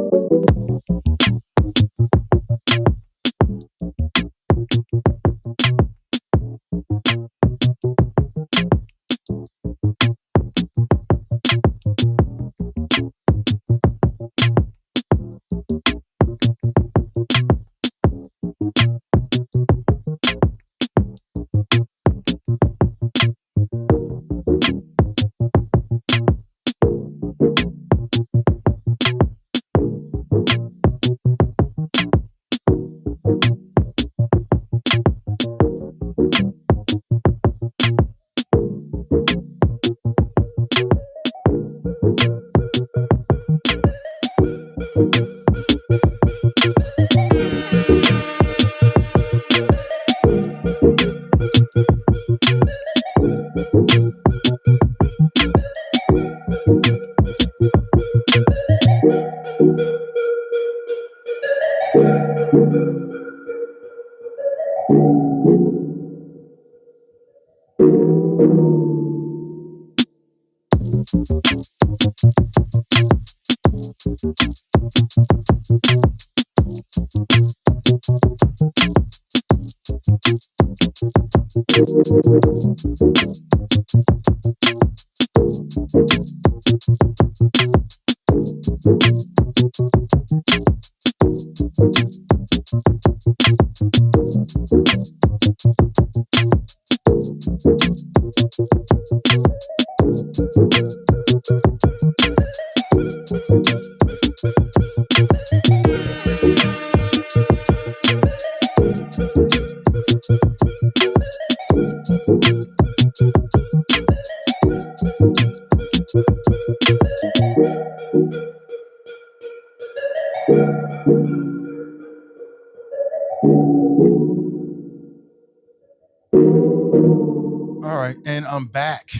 All right, and I'm back.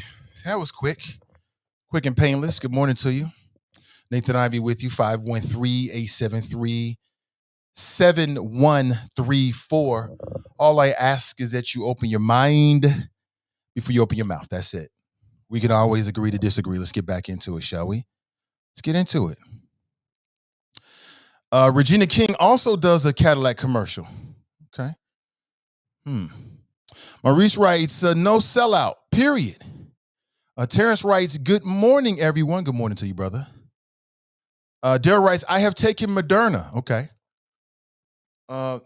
That was quick and painless. Good morning to you. Nathan Ivey with you, 513-873-7134. All I ask is that you open your mind before you open your mouth. That's it. We can always agree to disagree. Let's get back into it, shall we? Let's get into it. Regina King also does a Cadillac commercial. Okay. Maurice writes, no sellout, period. Terrence writes, good morning, everyone. Good morning to you, brother. Daryl writes, I have taken Moderna. Okay.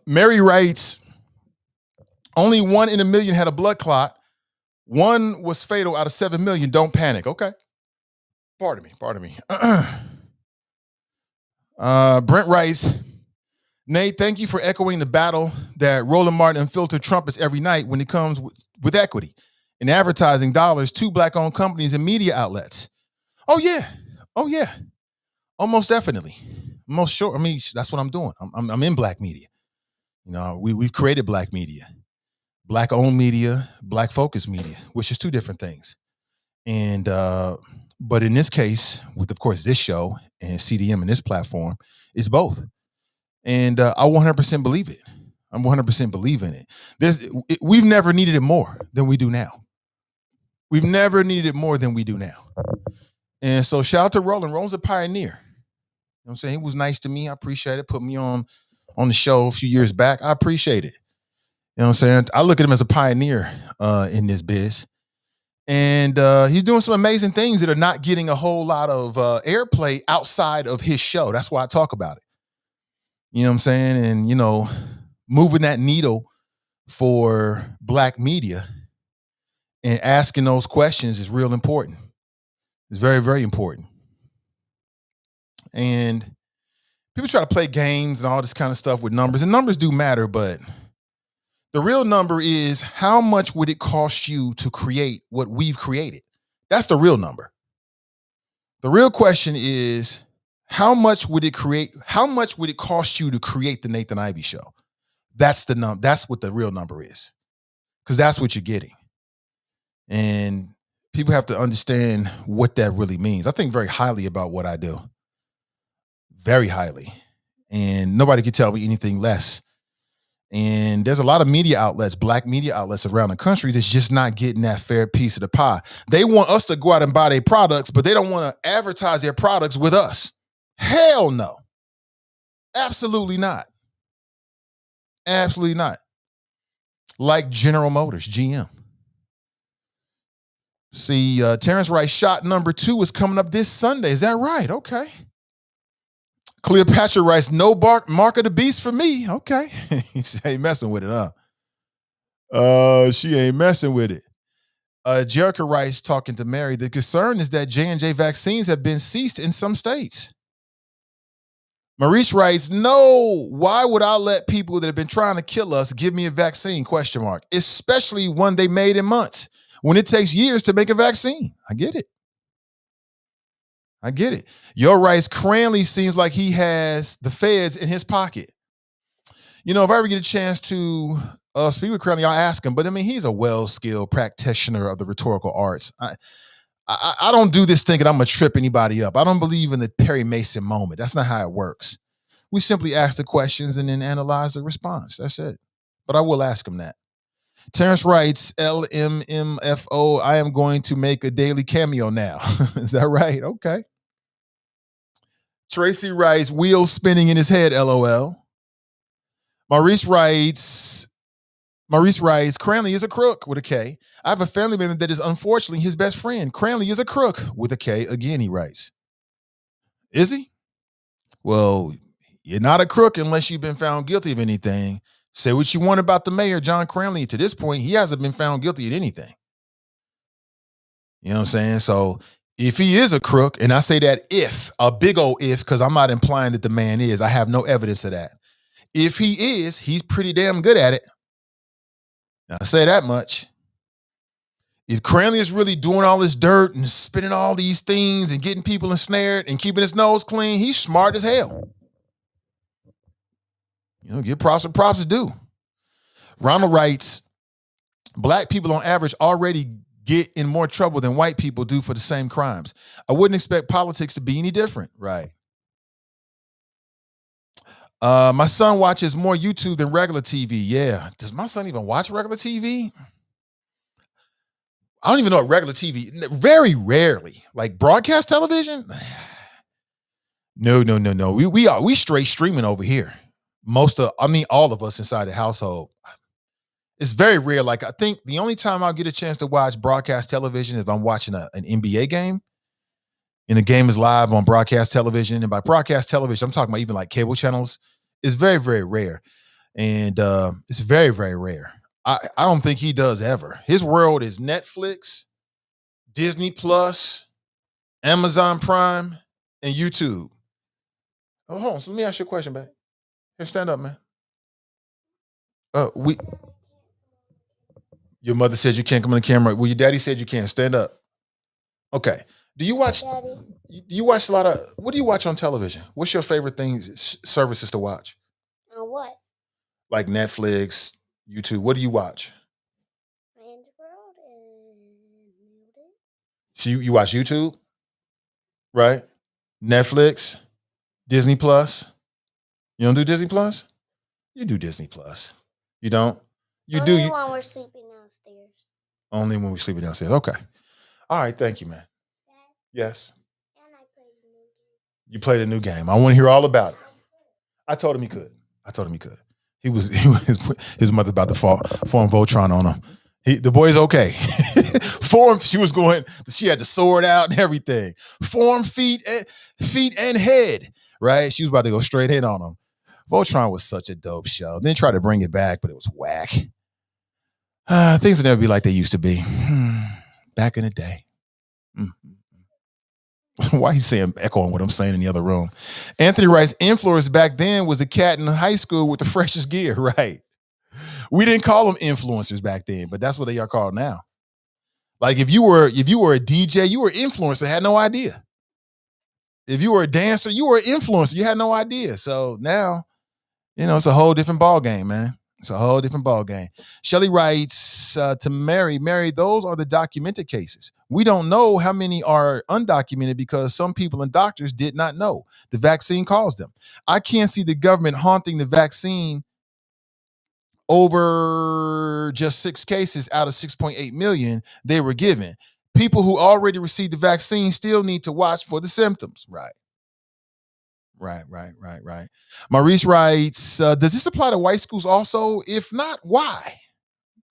Mary writes, only 1 in a million had a blood clot. 1 was fatal out of 7 million. Don't panic. Okay. Pardon me. Brent writes, Nate, thank you for echoing the battle that Roland Martin unfiltered trumpets every night when it comes with equity and advertising dollars to Black-owned companies and media outlets. Oh, yeah. Almost definitely. Most sure. I mean, that's what I'm doing. I'm in Black media. You know, we've created Black media, Black-owned media, Black-focused media, which is 2 different things. And but in this case, with, of course, this show and CDM and this platform, it's both. And I 100% believe it. I'm 100% believe in it. We've never needed it more than we do now. We've never needed it more than we do now. And so shout out to Roland. Roland's a pioneer. what I'm saying? He was nice to me. I appreciate it. Put me on the show a few years back. I appreciate it. You know what I'm saying? I look at him as a pioneer in this biz. And he's doing some amazing things that are not getting a whole lot of airplay outside of his show. That's why I talk about it. You know what I'm saying? And, moving that needle for Black media and asking those questions is real important. It's very, very important. And people try to play games and all this kind of stuff with numbers, and numbers do matter, but the real number is how much would it cost you to create what we've created? That's the real number. The real question is how much would it cost you to create the Nathan Ivey Show? That's the number. That's what the real number is, because that's what you're getting. And people have to understand what that really means. I think very highly about what I do. Very highly. And nobody can tell me anything less. And there's a lot of media outlets, Black media outlets around the country that's just not getting that fair piece of the pie. They want us to go out and buy their products, but they don't want to advertise their products with us. Hell no. Absolutely not. Absolutely not. Like General Motors, GM. See, Terrence Wright shot number 2 is coming up this Sunday. Is that right? Okay. Cleopatra writes, no mark of the beast for me. Okay. She ain't messing with it, huh? She ain't messing with it. Jerica writes, talking to Mary, the concern is that J&J vaccines have been ceased in some states. Maurice writes, no, why would I let people that have been trying to kill us give me a vaccine, ? Especially one they made in months, when it takes years to make a vaccine. I get it. Yo writes, Cranley seems like he has the feds in his pocket. If I ever get a chance to speak with Cranley, I'll ask him. But I mean, he's a well-skilled practitioner of the rhetorical arts. I don't do this thinking I'm going to trip anybody up. I don't believe in the Perry Mason moment. That's not how it works. We simply ask the questions and then analyze the response. That's it. But I will ask him that. Terrence writes, LMMFO, I am going to make a daily cameo now. Is that right? Okay. Tracy writes, wheels spinning in his head, LOL. Maurice writes, Cranley is a crook with a K. I have a family member that is unfortunately his best friend. Cranley is a crook with a K. Again, he writes. Is he? Well, you're not a crook unless you've been found guilty of anything. Say what you want about the mayor, John Cranley. To this point, he hasn't been found guilty of anything. You know what I'm saying? So if he is a crook, and I say that if, a big old if, because I'm not implying that the man is. I have no evidence of that. If he is, he's pretty damn good at it. Now, I say that much. If Cranley is really doing all this dirt and spinning all these things and getting people ensnared and keeping his nose clean, he's smart as hell. Give props and props is due. Ronald writes, Black people on average already get in more trouble than white people do for the same crimes. I wouldn't expect politics to be any different, right? My son watches more YouTube than regular TV. Yeah. Does my son even watch regular TV? I don't even know what regular TV, very rarely. Like broadcast television? No. We straight streaming over here. All of us inside the household. It's very rare. Like, I think the only time I'll get a chance to watch broadcast television is if I'm watching an NBA game and the game is live on broadcast television. And by broadcast television, I'm talking about even like cable channels. It's very, very rare. And it's very, very rare. I don't think he does ever. His world is Netflix, Disney Plus, Amazon Prime, and YouTube. Oh, hold on. So let me ask you a question, man. Here, stand up, man. Your mother said you can't come on the camera. Well, your daddy said you can't. Stand up. Okay. Do you watch a lot of, what do you watch on television? What's your favorite services to watch? What? Like Netflix, YouTube. What do you watch? Man's World and music. So you watch YouTube, right? Netflix, Disney Plus. You don't do Disney Plus? You do Disney Plus. You don't? Only when we're sleeping downstairs. Only when we're sleeping downstairs. Okay. All right. Thank you, man. Dad? Yes. And I play the new game. You played a new game. I want to hear all about it. I told him he could. His mother about to form Voltron on him. The boy's okay. She had the sword out and everything. Form feet and head, right? She was about to go straight in on him. Voltron was such a dope show. Then tried to bring it back, but it was whack. Things will never be like they used to be. Back in the day. Why he's saying echoing what I'm saying in the other room. Anthony Wright's influence back then was the cat in high school with the freshest gear, right? We didn't call them influencers back then, but that's what they are called now. Like if you were a DJ, you were an influencer, had no idea. If you were a dancer, you were an influencer, you had no idea. So now, it's a whole different ball game, man. It's a whole different ball game. Shelley writes to Mary, those are the documented cases. We don't know how many are undocumented because some people and doctors did not know. The vaccine caused them. I can't see the government haunting the vaccine over just 6 cases out of 6.8 million they were given. People who already received the vaccine still need to watch for the symptoms. Right. Maurice writes, does this apply to white schools also? If not, why?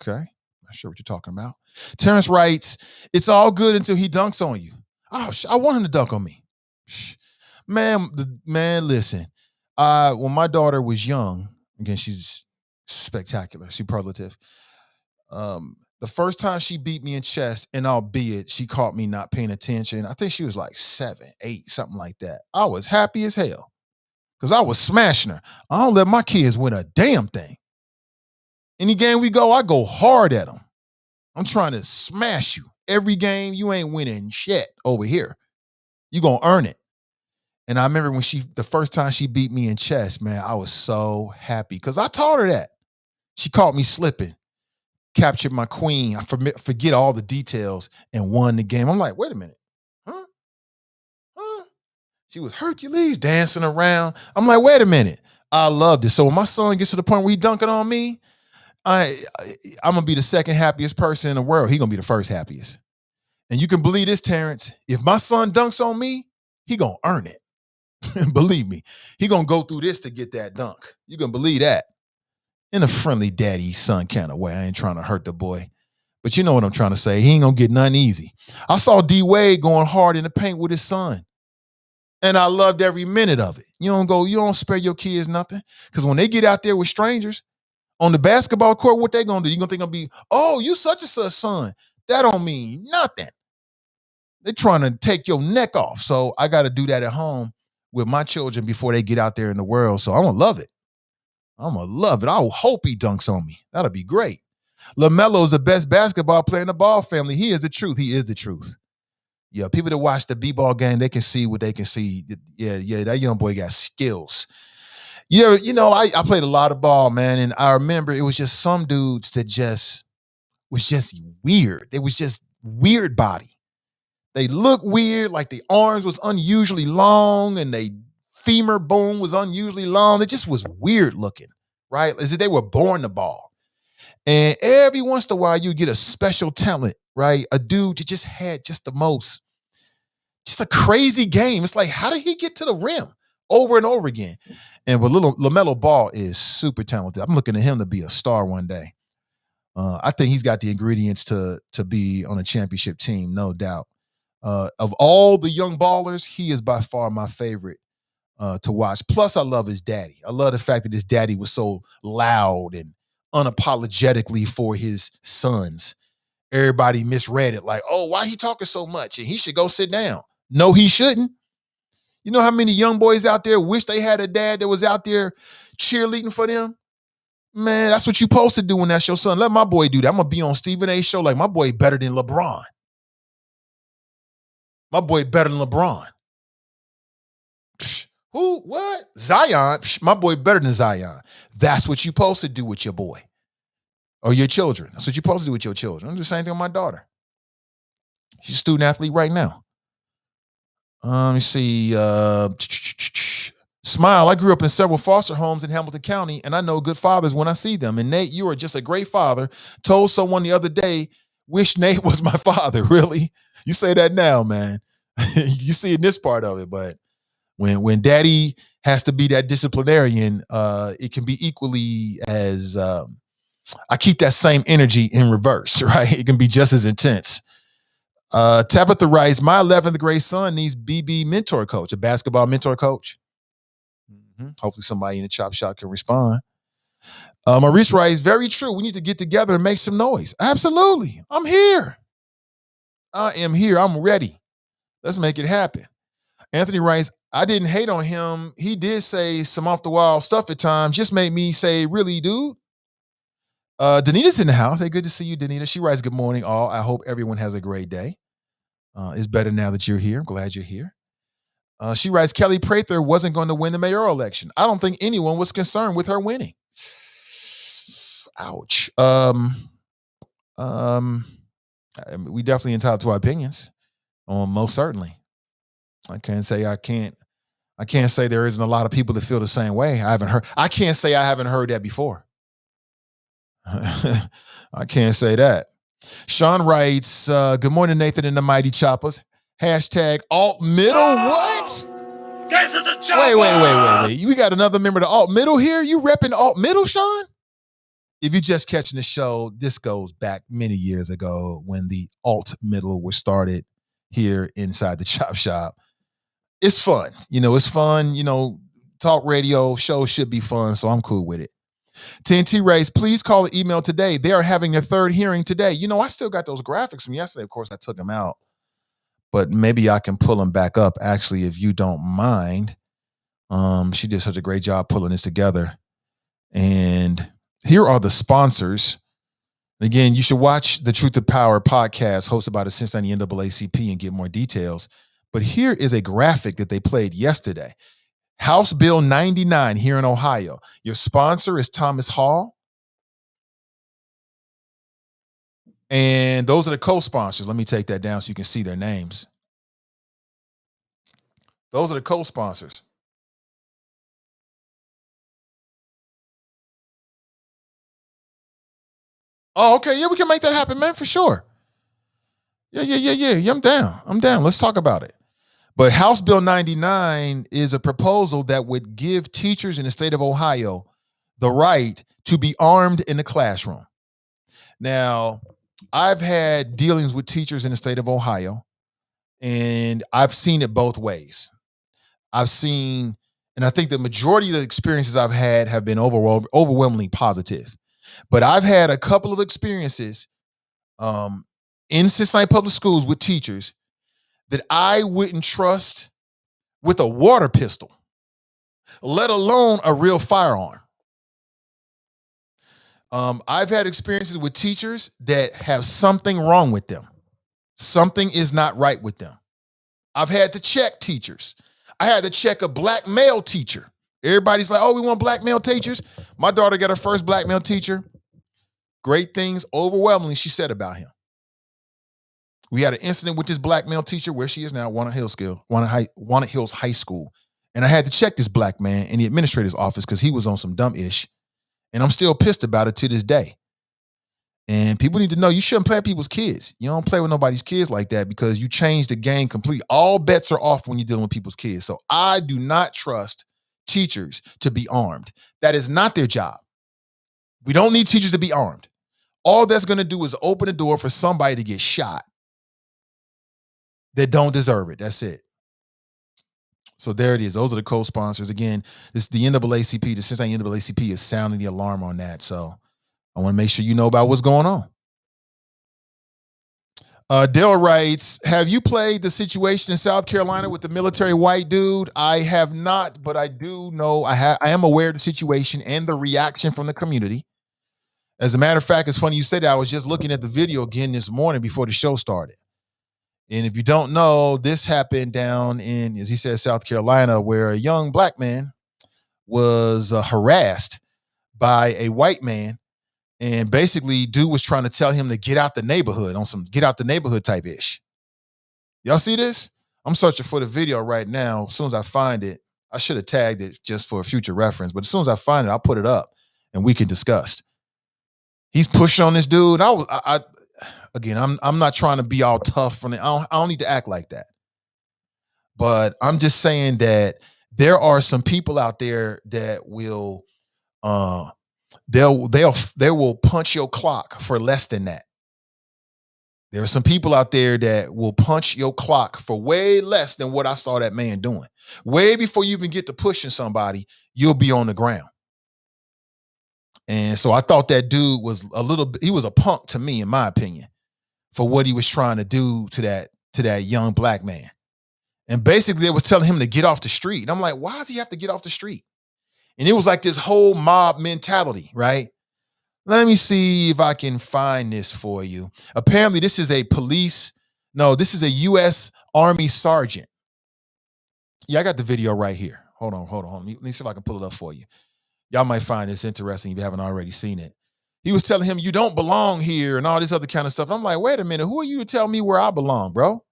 Okay. Not sure what you're talking about. Terrence writes, it's all good until he dunks on you. Oh, I want him to dunk on me. Man, listen. When my daughter was young, again, she's spectacular, superlative. The first time she beat me in chess, and albeit she caught me not paying attention, I think she was like 7, 8, something like that. I was happy as hell because I was smashing her. I don't let my kids win a damn thing. Any game we go, I go hard at them. I'm trying to smash you. Every game, you ain't winning shit over here. You gonna earn it. And I remember when the first time she beat me in chess, man, I was so happy because I taught her that. She caught me slipping, captured my queen. I forget all the details and won the game. I'm like, wait a minute. Huh? She was Hercules dancing around. I'm like, wait a minute. I loved it. So when my son gets to the point where he dunking on me, I'm going to be the second happiest person in the world. He going to be the first happiest. And you can believe this, Terrence. If my son dunks on me, he going to earn it. Believe me. He going to go through this to get that dunk. You can believe that. In a friendly daddy son kind of way. I ain't trying to hurt the boy. But you know what I'm trying to say. He ain't going to get nothing easy. I saw D Wade going hard in the paint with his son. And I loved every minute of it. You don't spare your kids nothing. Because when they get out there with strangers on the basketball court, what they going to do? You going to think I'm be, oh, you such and such son. That don't mean nothing. They're trying to take your neck off. So I got to do that at home with my children before they get out there in the world. So I'm going to love it. I hope he dunks on me. That'll be great. LaMelo is the best basketball player in the Ball family. He is the truth. Yeah, people that watch the B-ball game, they can see what they can see. Yeah, that young boy got skills. Yeah, I played a lot of ball, man, and I remember it was just some dudes that was just weird. They was just weird body. They look weird, like the arms was unusually long and they femur bone was unusually long. It just was weird looking, right? As if they were born to ball. And every once in a while, you get a special talent, right? A dude that just had just a crazy game. It's like, how did he get to the rim over and over again? And but little LaMelo Ball is super talented. I'm looking at him to be a star one day. I think he's got the ingredients to be on a championship team, no doubt. Of all the young ballers, he is by far my favorite to watch. Plus, I love his daddy. I love the fact that his daddy was so loud and unapologetically for his sons. Everybody misread it like, oh, why he talking so much? And he should go sit down. No, he shouldn't. You know how many young boys out there wish they had a dad that was out there cheerleading for them? Man, that's what you supposed to do when that's your son. Let my boy do that. I'm going to be on Stephen A's show like my boy better than LeBron. My boy better than LeBron. Psh, who? What? Zion? Psh, my boy better than Zion. That's what you supposed to do with your boy. Or your children. That's what you're supposed to do with your children. I'm doing the same thing with my daughter. She's a student athlete right now. Let me see. Smile. I grew up in several foster homes in Hamilton County, and I know good fathers when I see them. And Nate, you are just a great father. Told someone the other day, wish Nate was my father. Really? You say that now, man. You see in this part of it, but When daddy has to be that disciplinarian, it can be equally as I keep that same energy in reverse, right? It can be just as intense. Tabitha writes, my 11th grade son needs BB mentor coach, a basketball mentor coach. Hopefully somebody in the chop shop can respond. Maurice writes, very true. We need to get together and make some noise. Absolutely. I'm here. I am here. I'm ready. Let's make it happen. Anthony writes, I didn't hate on him. He did say some off the wall stuff at times. Just made me say, really, dude? Danita's in the house. Hey, good to see you, Danita. She writes, good morning, all. I hope everyone has a great day. It's better now that you're here. I'm glad you're here. She writes, Kelly Prather wasn't going to win the mayoral election. I don't think anyone was concerned with her winning. Ouch. We definitely entitled to our opinions. Most certainly. I can't say there isn't a lot of people that feel the same way. I can't say I haven't heard that before. I can't say that. Sean writes, good morning, Nathan and the Mighty Choppers. Hashtag alt middle. What? Get to the chopper! Wait. We got another member of the alt middle here. You repping alt middle, Sean? If you're just catching the show, this goes back many years ago when the alt middle was started here inside the chop shop. It's fun. It's fun. Talk radio shows should be fun, so I'm cool with it. TNT Race, please call the email today. They are having their third hearing today. I still got those graphics from yesterday. Of course, I took them out. But maybe I can pull them back up, actually, if you don't mind. She did such a great job pulling this together. And here are the sponsors. Again, you should watch the Truth to Power podcast hosted by the Cincinnati NAACP and get more details. But here is a graphic that they played yesterday. House Bill 99 here in Ohio. Your sponsor is Thomas Hall. And those are the co-sponsors. Let me take that down so you can see their names. Those are the co-sponsors. Oh, okay. Yeah, we can make that happen, man, for sure. Yeah, I'm down. Let's talk about it. But House Bill 99 is a proposal that would give teachers in the state of Ohio the right to be armed in the classroom. Now, I've had dealings with teachers in the state of Ohio, and I've seen it both ways. And I think the majority of the experiences I've had have been overwhelmingly positive. But I've had a couple of experiences in Cincinnati Public Schools with teachers that I wouldn't trust with a water pistol, let alone a real firearm. I've had experiences with teachers that have something wrong with them. Something is not right with them. I've had to check teachers. I had to check a black male teacher. Everybody's like, oh, we want black male teachers. My daughter got her first black male teacher. Great things, overwhelmingly, she said about him. We had an incident with this black male teacher where she is now, Walnut Hills High School. And I had to check this black man in the administrator's office because he was on some dumb ish. And I'm still pissed about it to this day. And people need to know you shouldn't play with people's kids. You don't play with nobody's kids like that because you change the game completely. All bets are off when you're dealing with people's kids. So I do not trust teachers to be armed. That is not their job. We don't need teachers to be armed. All that's going to do is open the door for somebody to get shot that don't deserve it. That's it. So there it is. Those are the co-sponsors. Again, this the NAACP, the Cincinnati NAACP is sounding the alarm on that. So I want to make sure you know about what's going on. Dale writes, have you played the situation in South Carolina with the military white dude? I have not, but I do know, I am aware of the situation and the reaction from the community. As a matter of fact, it's funny you said that. I was just looking at the video again this morning before the show started. And if you don't know, this happened down in, as he said, South Carolina, where a young black man was harassed by a white man. And basically, dude was trying to tell him to get out the neighborhood on some get out the neighborhood type ish. Y'all see this? I'm searching for the video right now. As soon as I find it, I should have tagged it just for future reference. But as soon as I find it, I'll put it up and we can discuss. He's pushing on this dude. I'm not trying to be all tough from it. I don't need to act like that. But I'm just saying that there are some people out there that will they will punch your clock for less than that. There are some people out there that will punch your clock for way less than what I saw that man doing. Way before you even get to pushing somebody, you'll be on the ground. And so I thought that dude was he was a punk to me, in my opinion, for what he was trying to do to that young black man. And basically they was telling him to get off the street. And I'm like, why does he have to get off the street? And it was like this whole mob mentality, right? Let me see if I can find this for you. Apparently, this is this is a U.S. Army sergeant. Yeah, I got the video right here. Hold on. Let me see if I can pull it up for you. Y'all might find this interesting if you haven't already seen it. He was telling him, you don't belong here and all this other kind of stuff. I'm like, wait a minute, who are you to tell me where I belong, bro?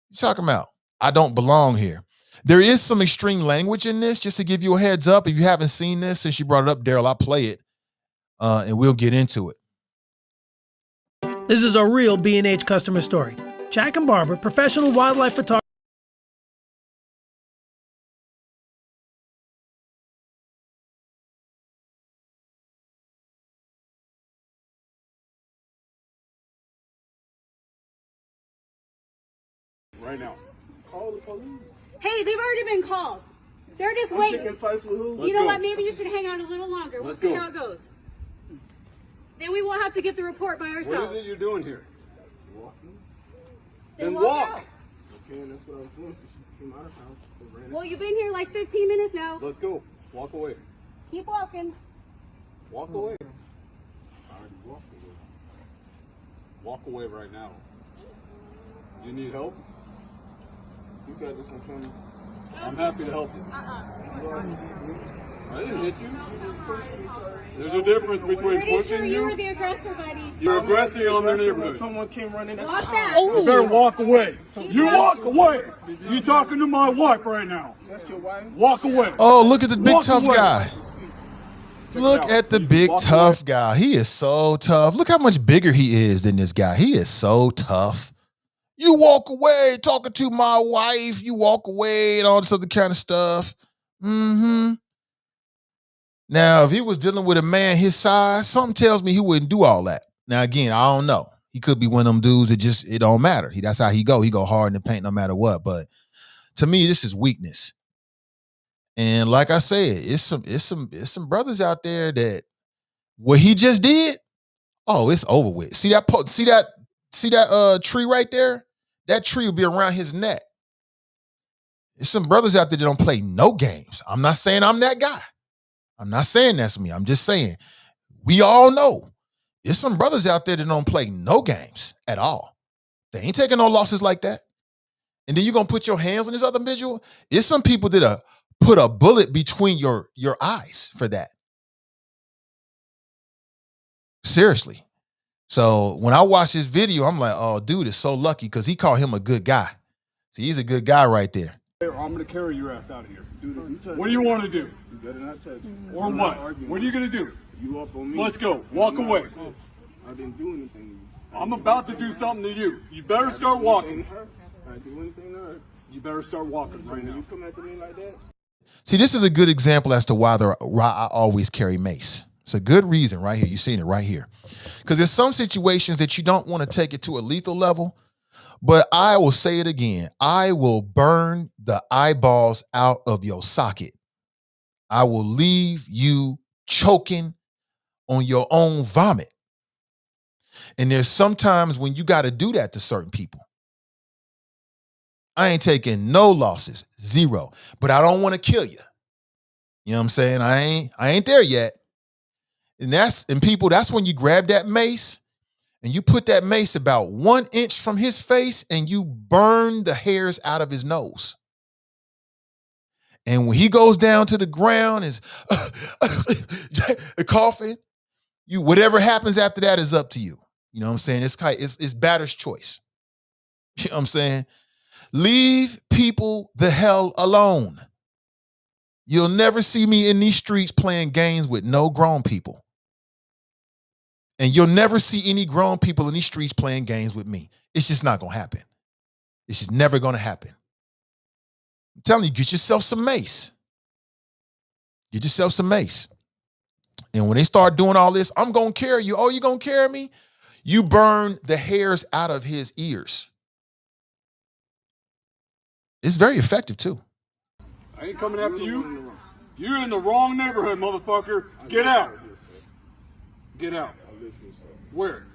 You talking about? I don't belong here. There is some extreme language in this, just to give you a heads up. If you haven't seen this, since you brought it up, Daryl, I'll play it. And we'll get into it. This is a real B&H customer story. Jack and Barbara, professional wildlife photographers. Right now. Call the police. Hey, they've already been called. They're just waiting. Picking fights with who? You know what? Maybe you should hang on a little longer. We'll see how it goes. Then we won't have to get the report by ourselves. What is it you're doing here? Walking. Then walk. out. Okay, and that's what I was doing. She came out of the house. Well, you've been here like 15 minutes now. Let's go. Walk away. Keep walking. Walk away. I already walked away. Walk away right now. You need help? You got this on camera. I'm happy to help you. I didn't hit you. There's a difference between Pretty pushing sure you. you were the aggressor, buddy. You're aggressive on their neighborhood. Someone came running. Walk back. You better walk away. You walk away. You talking to my wife right now. That's your wife? Walk away. Oh, look at the big Walk tough away. guy. Look at the big Walk tough guy. He is so tough. Look how much bigger he is than this guy. He is so tough. You walk away talking to my wife. You walk away and all this other kind of stuff. Mm-hmm. Now, if he was dealing with a man his size, something tells me he wouldn't do all that. Now, again, I don't know. He could be one of them dudes that it don't matter. That's how he go. He go hard in the paint no matter what. But to me, this is weakness. And like I said, it's some brothers out there that what he just did, oh, it's over with. See that tree right there? That tree will be around his neck. There's some brothers out there that don't play no games. I'm not saying I'm that guy. I'm not saying that's me. I'm just saying we all know there's some brothers out there that don't play no games at all. They ain't taking no losses like that. And then you're going to put your hands on this other individual? It's some people that put a bullet between your eyes for that. Seriously. So when I watch this video, I'm like, oh, dude is so lucky because he called him a good guy. See, he's a good guy right there. I'm going to carry your ass out of here. Dude, What do you want to do? You better not touch me. Or what? What are you going to do? You up on me. Let's go. Walk away. I didn't do anything to you. I'm about to do something to you. You better start walking. I didn't do anything to her. You better start walking right When now. you come after me like that, See, this is a good example as to why I always carry mace. It's a good reason right here. You've seen it right here. Because there's some situations that you don't want to take it to a lethal level, but I will say it again. I will burn the eyeballs out of your socket. I will leave you choking on your own vomit. And there's sometimes when you got to do that to certain people. I ain't taking no losses, zero, but I don't want to kill you. You know what I'm saying? I ain't there yet. And that's when you grab that mace and you put that mace about 1 inch from his face and you burn the hairs out of his nose. And when he goes down to the ground, is coughing, whatever happens after that is up to you. You know what I'm saying? It's batter's choice. You know what I'm saying? Leave people the hell alone. You'll never see me in these streets playing games with no grown people. And you'll never see any grown people in these streets playing games with me. It's just not going to happen. It's just never going to happen. I'm telling you, get yourself some mace. Get yourself some mace. And when they start doing all this, I'm going to carry you. Oh, you going to carry me? You burn the hairs out of his ears. It's very effective, too. I ain't coming after you. You're in the wrong neighborhood, motherfucker. Get out. Get out. Where?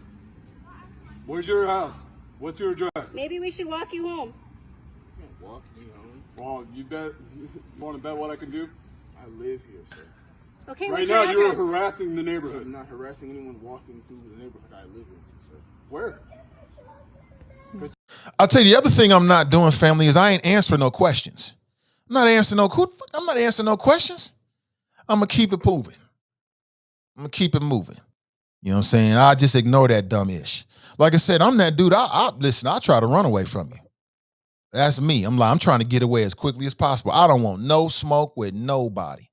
Where's your house? What's your address? Maybe we should walk you home. Walk me home. Well, you want to bet what I can do? I live here, sir. Okay, right what's now your you're address? harassing the neighborhood. I'm not harassing anyone walking through the neighborhood I live in, sir. Where? I'll tell you the other thing I'm not doing, family, is I ain't answering no questions. I'm not answering no questions. I'm going to keep it moving. I'm going to keep it moving. You know what I'm saying? I just ignore that dumb ish. Like I said, I'm that dude. Listen, I try to run away from you. That's me. I'm trying to get away as quickly as possible. I don't want no smoke with nobody.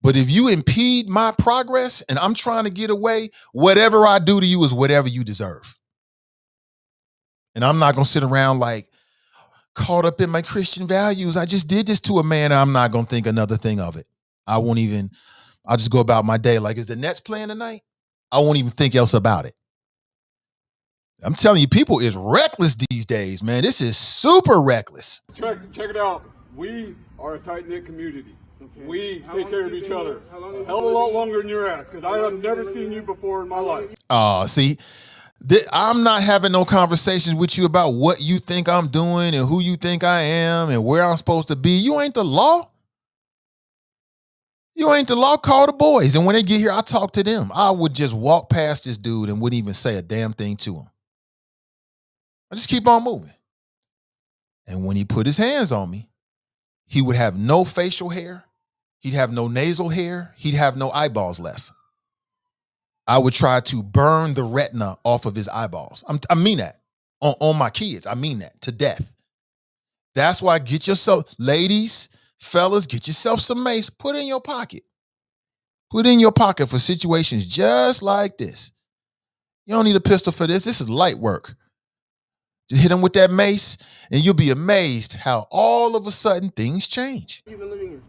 But if you impede my progress and I'm trying to get away, whatever I do to you is whatever you deserve. And I'm not going to sit around like caught up in my Christian values. I just did this to a man. I'm not going to think another thing of it. I'll just go about my day. Like, is the Nets playing tonight? I won't even think else about it. I'm telling you, people is reckless these days, man. This is super reckless. Check it out. We are a tight-knit community. Okay. We take care of each other. A hell of a lot longer than your ass, because I have never seen you before in my life. Oh, see, I'm not having no conversations with you about what you think I'm doing and who you think I am and where I'm supposed to be. You ain't the law. You ain't the law. Call the boys. And when they get here, I talk to them. I would just walk past this dude and wouldn't even say a damn thing to him. I just keep on moving. And when he put his hands on me, he would have no facial hair. He'd have no nasal hair. He'd have no eyeballs left. I would try to burn the retina off of his eyeballs. I mean that on my kids. I mean that to death. That's why get yourself, ladies, fellas, get yourself some mace. Put it in your pocket. Put it in your pocket for situations just like this. You don't need a pistol for this. This is light work. Just hit them with that mace, and you'll be amazed how all of a sudden things change. You've been living here.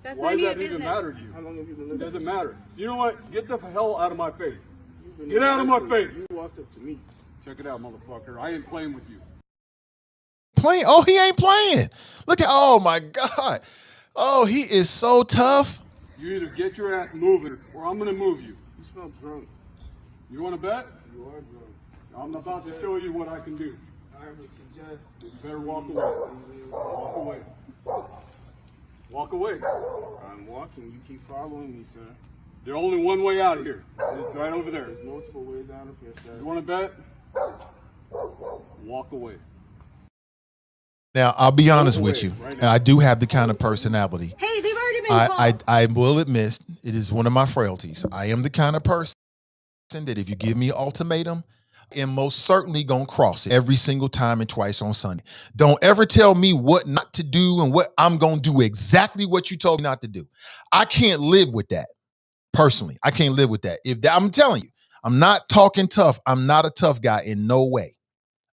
That's Why none does of that your even business. matter to you? How long have you been It living doesn't here? matter. You know what? Get the hell out of my face. You've been Get out of my living here. face. You walked up to me. Check it out, motherfucker. I ain't playing with you. Playing? Oh, he ain't playing. Look at, oh my God. Oh, he is so tough. You either get your ass moving or I'm going to move you. You smell drunk. You want to bet? You are drunk. I'm about to show you what I can do. I would suggest You better walk away. Walk away. Walk away. I'm walking. You keep following me, sir. There's only one way out of here. It's right over there. There's multiple ways out of here, sir. You want to bet? Walk away. Now, I'll be honest with you. I do have the kind of personality. Hey, they've already been called. I will admit, it is one of my frailties. I am the kind of person that if you give me an ultimatum, I'm most certainly going to cross it every single time and twice on Sunday. Don't ever tell me what not to do and what I'm going to do exactly what you told me not to do. I can't live with that. Personally, I can't live with that. I'm telling you, I'm not talking tough. I'm not a tough guy in no way.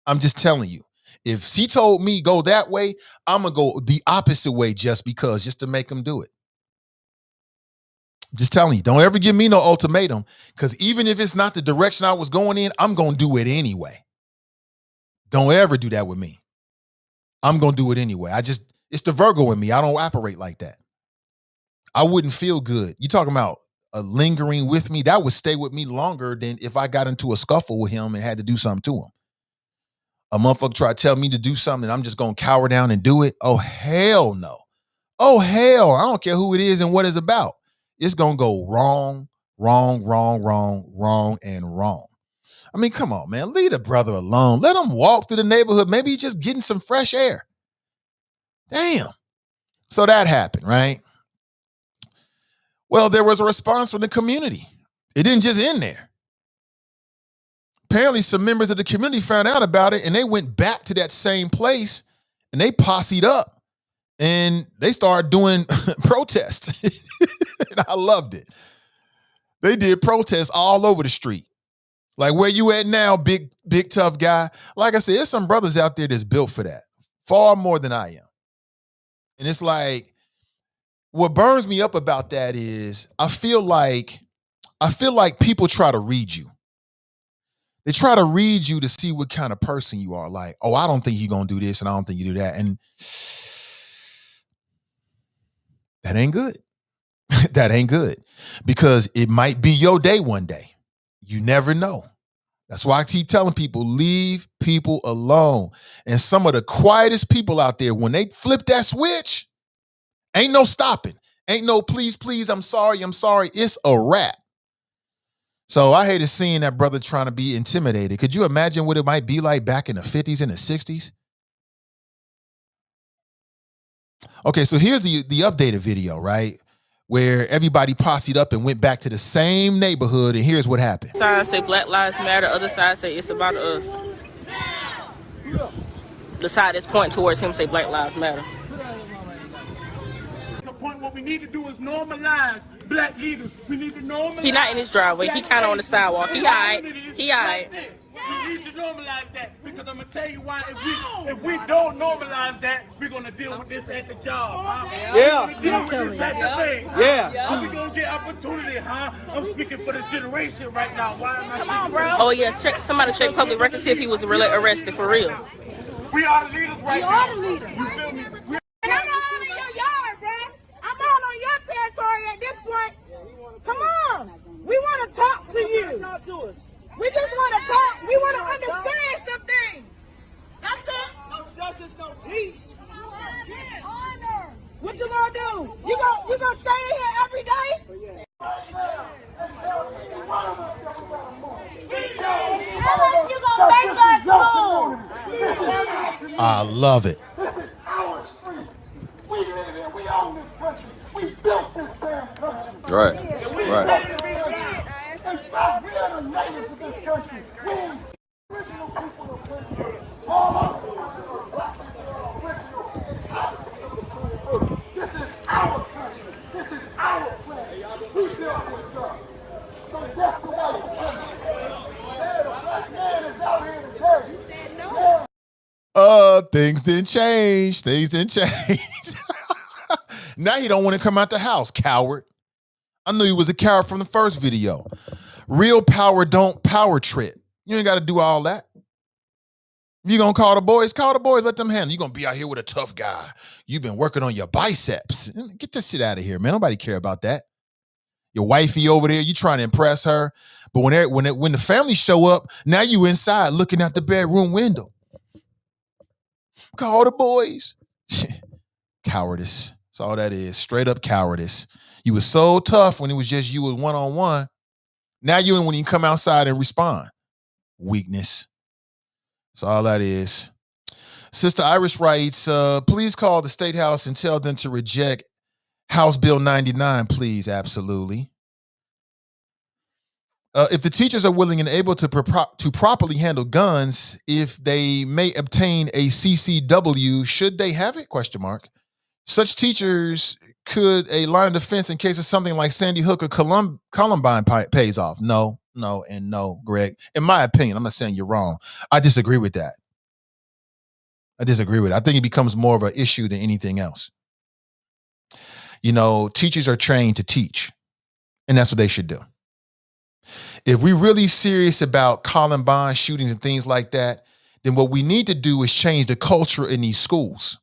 I'm just telling you. If he told me go that way, I'm going to go the opposite way just to make him do it. I'm just telling you, don't ever give me no ultimatum, because even if it's not the direction I was going in, I'm going to do it anyway. Don't ever do that with me. I'm going to do it anyway. It's the Virgo in me. I don't operate like that. I wouldn't feel good. You talking about lingering with me? That would stay with me longer than if I got into a scuffle with him and had to do something to him. A motherfucker try to tell me to do something and I'm just going to cower down and do it. Oh, hell no. Oh, hell. I don't care who it is and what it's about. It's going to go wrong, and wrong. I mean, come on, man. Leave the brother alone. Let him walk through the neighborhood. Maybe he's just getting some fresh air. Damn. So that happened, right? Well, there was a response from the community. It didn't just end there. Apparently, some members of the community found out about it and they went back to that same place and they posseed up and they started doing protests. And I loved it. They did protests all over the street. Like, where you at now, big tough guy? Like I said, there's some brothers out there that's built for that. Far more than I am. And it's like, what burns me up about that is I feel like people try to read you. They try to read you to see what kind of person you are. Like, oh, I don't think you're gonna do this, and I don't think you do that. And that ain't good. That ain't good. Because it might be your day one day. You never know. That's why I keep telling people, leave people alone. And some of the quietest people out there, when they flip that switch, ain't no stopping. Ain't no please, please, I'm sorry. It's a wrap. So I hated seeing that brother trying to be intimidated. Could you imagine what it might be like back in the 50s and the 60s? Okay, so here's the updated video, right? Where everybody posseed up and went back to the same neighborhood, and here's what happened. Side say Black Lives Matter, other side say it's about us. The side that's pointing towards him say Black Lives Matter. The point what we need to do is normalize black leaders. We need to normalize. He not in his driveway. He kind of on the sidewalk. He all right. He all right. We need to normalize that because I'm gonna tell you why. If we don't normalize that, we're gonna deal with this at the job. Huh? Yeah. Deal with this at the thing. Yeah. How we gonna get opportunity, huh? I'm speaking for this generation right now. Why am I? Come on, bro. Oh yeah. Somebody check public records, see if he was arrested for real. We are the leaders right now. We are the leaders. You feel me? And I'm all in your yard, bro. I'm all on your territory at this point. Come on. We want to talk to you. Talk to us. We just want to talk. We want to understand some things. That's it. No justice, no peace. Honor. What you gonna do? You gonna stay in here every day? I love it. This is our street. We live here. We own this country. We built this damn country. Right. In fact, we are the natives of this country. We ain't original people of country. All of us black people are original. This is our country. This is our place. We built this stuff. So that's the way it is. The black man is out here today. Things didn't change. Now he don't want to come out the house, coward. I knew he was a coward from the first video. Real power don't power trip. You ain't got to do all that. You gonna call the boys, let them handle. You gonna be out here with a tough guy. You've been working on your biceps. Get this shit out of here, man. Nobody care about that. Your wifey over there, you trying to impress her. But when the family show up, now you inside looking out the bedroom window. Call the boys. Cowardice. That's all that is. Straight up cowardice. You was so tough when it was just you with one-on-one. Now you in when you come outside and respond. Weakness. That's all that is. Sister Iris writes, please call the State House and tell them to reject House Bill 99, please. Absolutely. If the teachers are willing and able to properly handle guns, if they may obtain a CCW, should they have it? ? Such teachers could a line of defense in case of something like Sandy Hook or Columbine pays off. No, and no, Greg. In my opinion, I'm not saying you're wrong. I disagree with that. I think it becomes more of an issue than anything else. You know, teachers are trained to teach, and that's what they should do. If we're really serious about Columbine shootings and things like that, then what we need to do is change the culture in these schools.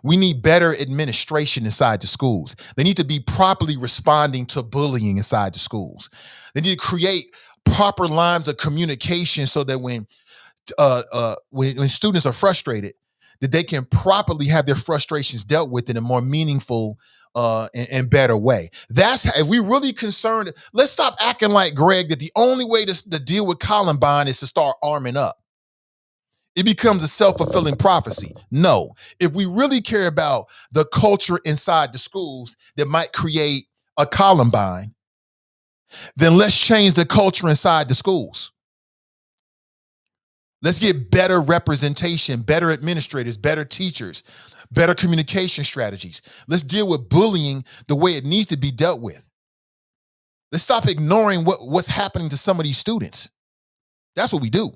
We need better administration inside the schools. They need to be properly responding to bullying inside the schools. They need to create proper lines of communication so that when students are frustrated, that they can properly have their frustrations dealt with in a more meaningful and better way. That's if we really concerned. Let's stop acting like, Greg, that the only way to deal with Columbine is to start arming up. It becomes a self-fulfilling prophecy. No, if we really care about the culture inside the schools that might create a Columbine, then let's change the culture inside the schools. Let's get better representation, better administrators, better teachers, better communication strategies. Let's deal with bullying the way it needs to be dealt with. Let's stop ignoring what's happening to some of these students. That's what we do.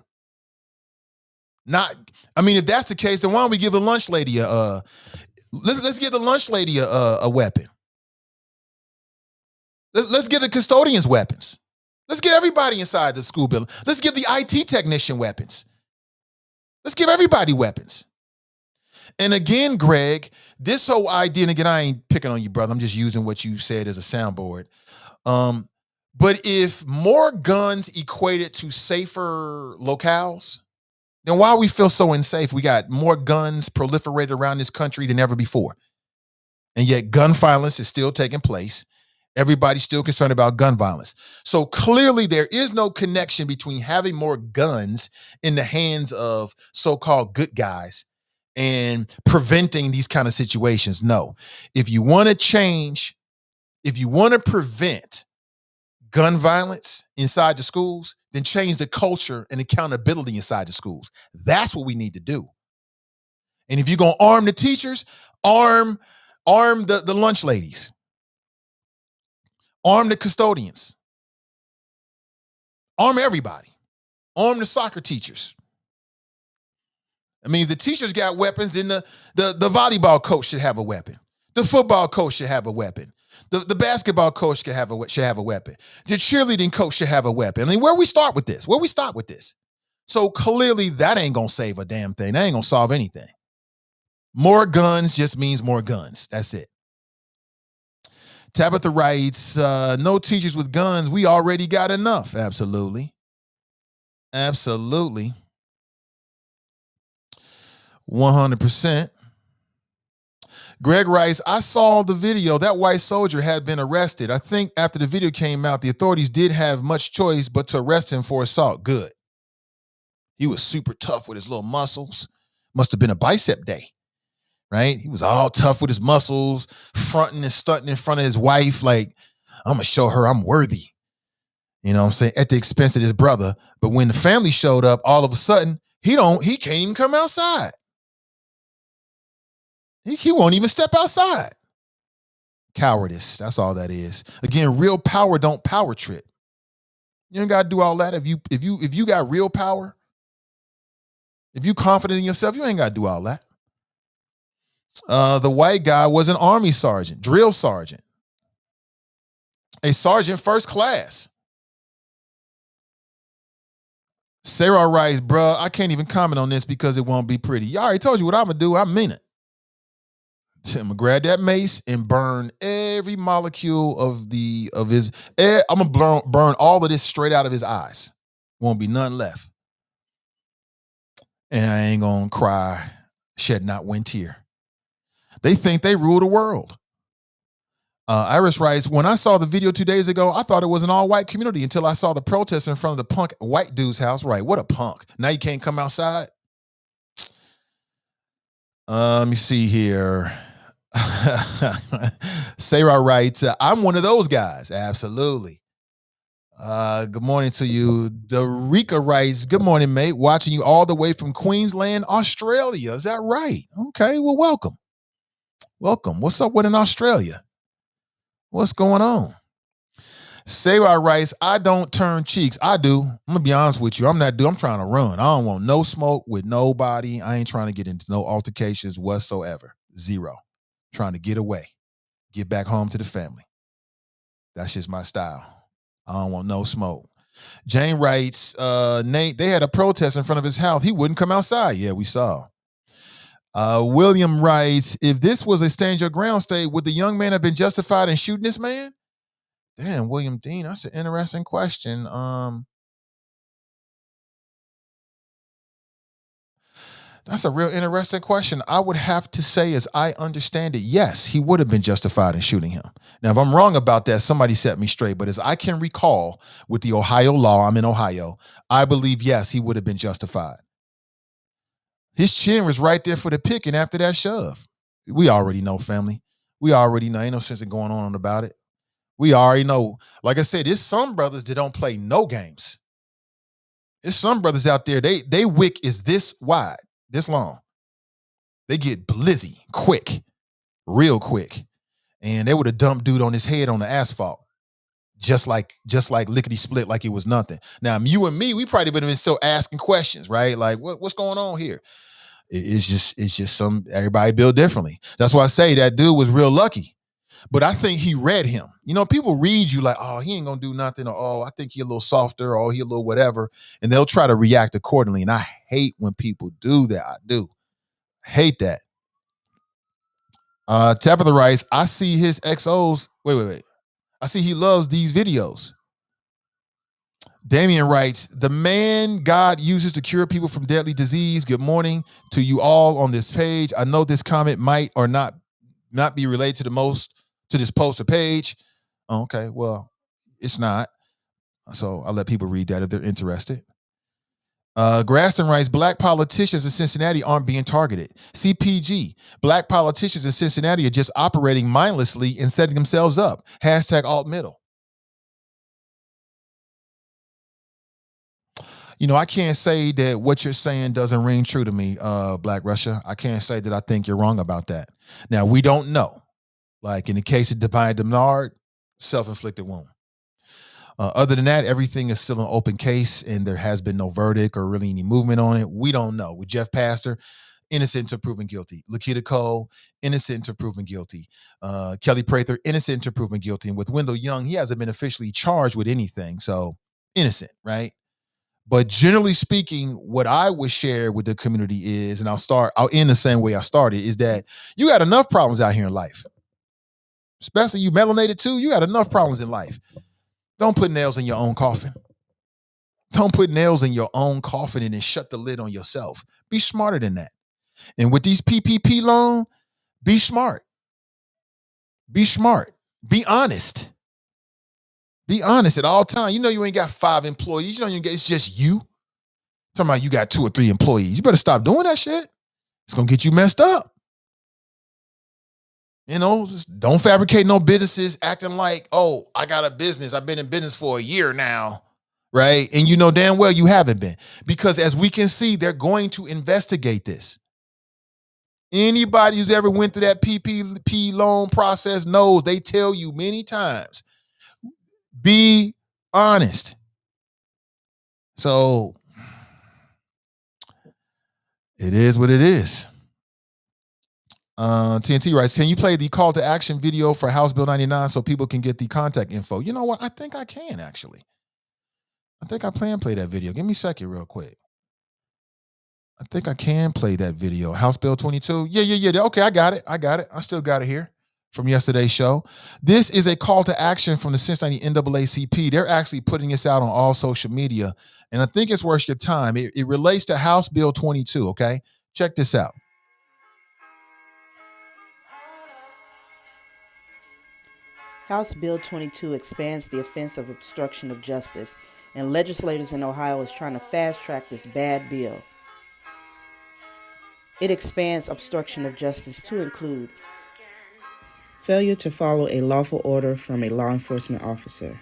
Not, I mean, if that's the case, then why don't we give the lunch lady let's give the lunch lady a weapon. Let's give the custodians weapons. Let's get everybody inside the school building. Let's give the IT technician weapons. Let's give everybody weapons. And again, Greg, this whole idea, and again, I ain't picking on you, brother. I'm just using what you said as a soundboard. But if more guns equated to safer locales, then why we feel so unsafe? We got more guns proliferated around this country than ever before. And yet gun violence is still taking place. Everybody's still concerned about gun violence. So clearly there is no connection between having more guns in the hands of so-called good guys and preventing these kind of situations. No. If you want to change, if you want to prevent gun violence inside the schools, then change the culture and accountability inside the schools. That's what we need to do. And if you're going to arm the teachers, arm the lunch ladies. Arm the custodians. Arm everybody. Arm the soccer teachers. I mean, if the teachers got weapons, then the volleyball coach should have a weapon. The football coach should have a weapon. The basketball coach should have a weapon. The cheerleading coach should have a weapon. I mean, where we start with this? Where we start with this? So clearly that ain't going to save a damn thing. That ain't going to solve anything. More guns just means more guns. That's it. Tabitha writes, no teachers with guns. We already got enough. Absolutely. Absolutely. 100%. Greg writes, I saw the video. That white soldier had been arrested. I think after the video came out, the authorities did have much choice but to arrest him for assault. Good. He was super tough with his little muscles. Must have been a bicep day, right? He was all tough with his muscles, fronting and stunting in front of his wife. Like, I'm going to show her I'm worthy. You know what I'm saying? At the expense of his brother. But when the family showed up, all of a sudden, he can't even come outside. He won't even step outside. Cowardice. That's all that is. Again, real power don't power trip. You ain't got to do all that. If you got real power, if you confident in yourself, you ain't got to do all that. The white guy was an army sergeant, drill sergeant, a sergeant first class. Sarah writes, bruh, I can't even comment on this because it won't be pretty. You already told you what I'm going to do. I mean it. I'm gonna grab that mace and burn every molecule of his. I'm gonna burn all of this straight out of his eyes. Won't be none left. And I ain't gonna cry, shed not one tear. They think they rule the world. Iris writes, when I saw the video 2 days ago, I thought it was an all-white community until I saw the protest in front of the punk white dude's house. Right, what a punk. Now you can't come outside? Let me see here. Sarah writes, I'm one of those guys. Absolutely. Good morning to you. Darika writes, good morning, mate. Watching you all the way from Queensland, Australia. Is that right? Okay, well, welcome. Welcome. What's up with in Australia? What's going on? Sarah writes, I don't turn cheeks. I do. I'm going to be honest with you. I'm trying to run. I don't want no smoke with nobody. I ain't trying to get into no altercations whatsoever. Zero. Trying to get away, get back home to the family. That's just my style. I don't want no smoke. Jane writes, Nate, they had a protest in front of his house. He wouldn't come outside. Yeah, we saw. William writes, if this was a stand your ground state, would the young man have been justified in shooting this man? Damn, William Dean, that's an interesting question. That's a real interesting question. I would have to say, as I understand it, yes, he would have been justified in shooting him. Now, if I'm wrong about that, somebody set me straight. But as I can recall with the Ohio law, I'm in Ohio, I believe, yes, he would have been justified. His chin was right there for the picking after that shove. We already know, family. We already know. Ain't no sense in going on about it. We already know. Like I said, there's some brothers that don't play no games. There's some brothers out there, they wick is this wide. This long. They get blizzy quick, real quick. And they would have dumped dude on his head on the asphalt. just like lickety split, like it was nothing. Now, you and me, we probably would have been still asking questions, right? Like, what's going on here? It's just everybody built differently. That's why I say that dude was real lucky. But I think he read him. You know, people read you like, oh, he ain't gonna do nothing, or oh, I think he a little softer, or he a little whatever, and they'll try to react accordingly. And I hate when people do that. I do. Hate that. Tabitha Rice, I see his XOs. Wait. I see he loves these videos. Damien writes, the man God uses to cure people from deadly disease. Good morning to you all on this page. I know this comment might or not be related to this post or page. Oh, okay, well, it's not. So I'll let people read that if they're interested. Graston writes, black politicians in Cincinnati aren't being targeted. CPG, black politicians in Cincinnati are just operating mindlessly and setting themselves up. Hashtag alt middle. You know, I can't say that what you're saying doesn't ring true to me, Black Russia. I can't say that I think you're wrong about that. Now, we don't know. Like in the case of Divine Denard, self-inflicted wound. Other than that, everything is still an open case, and there has been no verdict or really any movement on it. We don't know. With Jeff Pastor, innocent until proven guilty. Lakita Cole, innocent until proven guilty. Kelly Prather, innocent until proven guilty. And with Wendell Young, he hasn't been officially charged with anything, so innocent, right? But generally speaking, what I would share with the community is, and I'll end the same way I started, is that you got enough problems out here in life. Especially you melanated too, you got enough problems in life. Don't put nails in your own coffin. Don't put nails in your own coffin and then shut the lid on yourself. Be smarter than that. And with these PPP loans, be smart. Be smart. Be honest. Be honest at all times. You know you ain't got 5 employees. You know it's just you. Talking about you got 2 or 3 employees. You better stop doing that shit. It's going to get you messed up. You know, just don't fabricate no businesses acting like, oh, I got a business. I've been in business for a year now, right? And you know damn well you haven't been. Because as we can see, they're going to investigate this. Anybody who's ever went through that PPP loan process knows they tell you many times, be honest. So it is what it is. TNT writes, can you play the call to action video for House Bill 99 so people can get the contact info? You know what? I think I can, actually. I think I plan play that video. Give me a second real quick. I think I can play that video. House Bill 22. Yeah. Okay, I got it. I still got it here from yesterday's show. This is a call to action from the Cincinnati NAACP. They're actually putting this out on all social media, and I think it's worth your time. It relates to House Bill 22, okay? Check this out. House Bill 22 expands the offense of obstruction of justice, and legislators in Ohio is trying to fast-track this bad bill. It expands obstruction of justice to include failure to follow a lawful order from a law enforcement officer,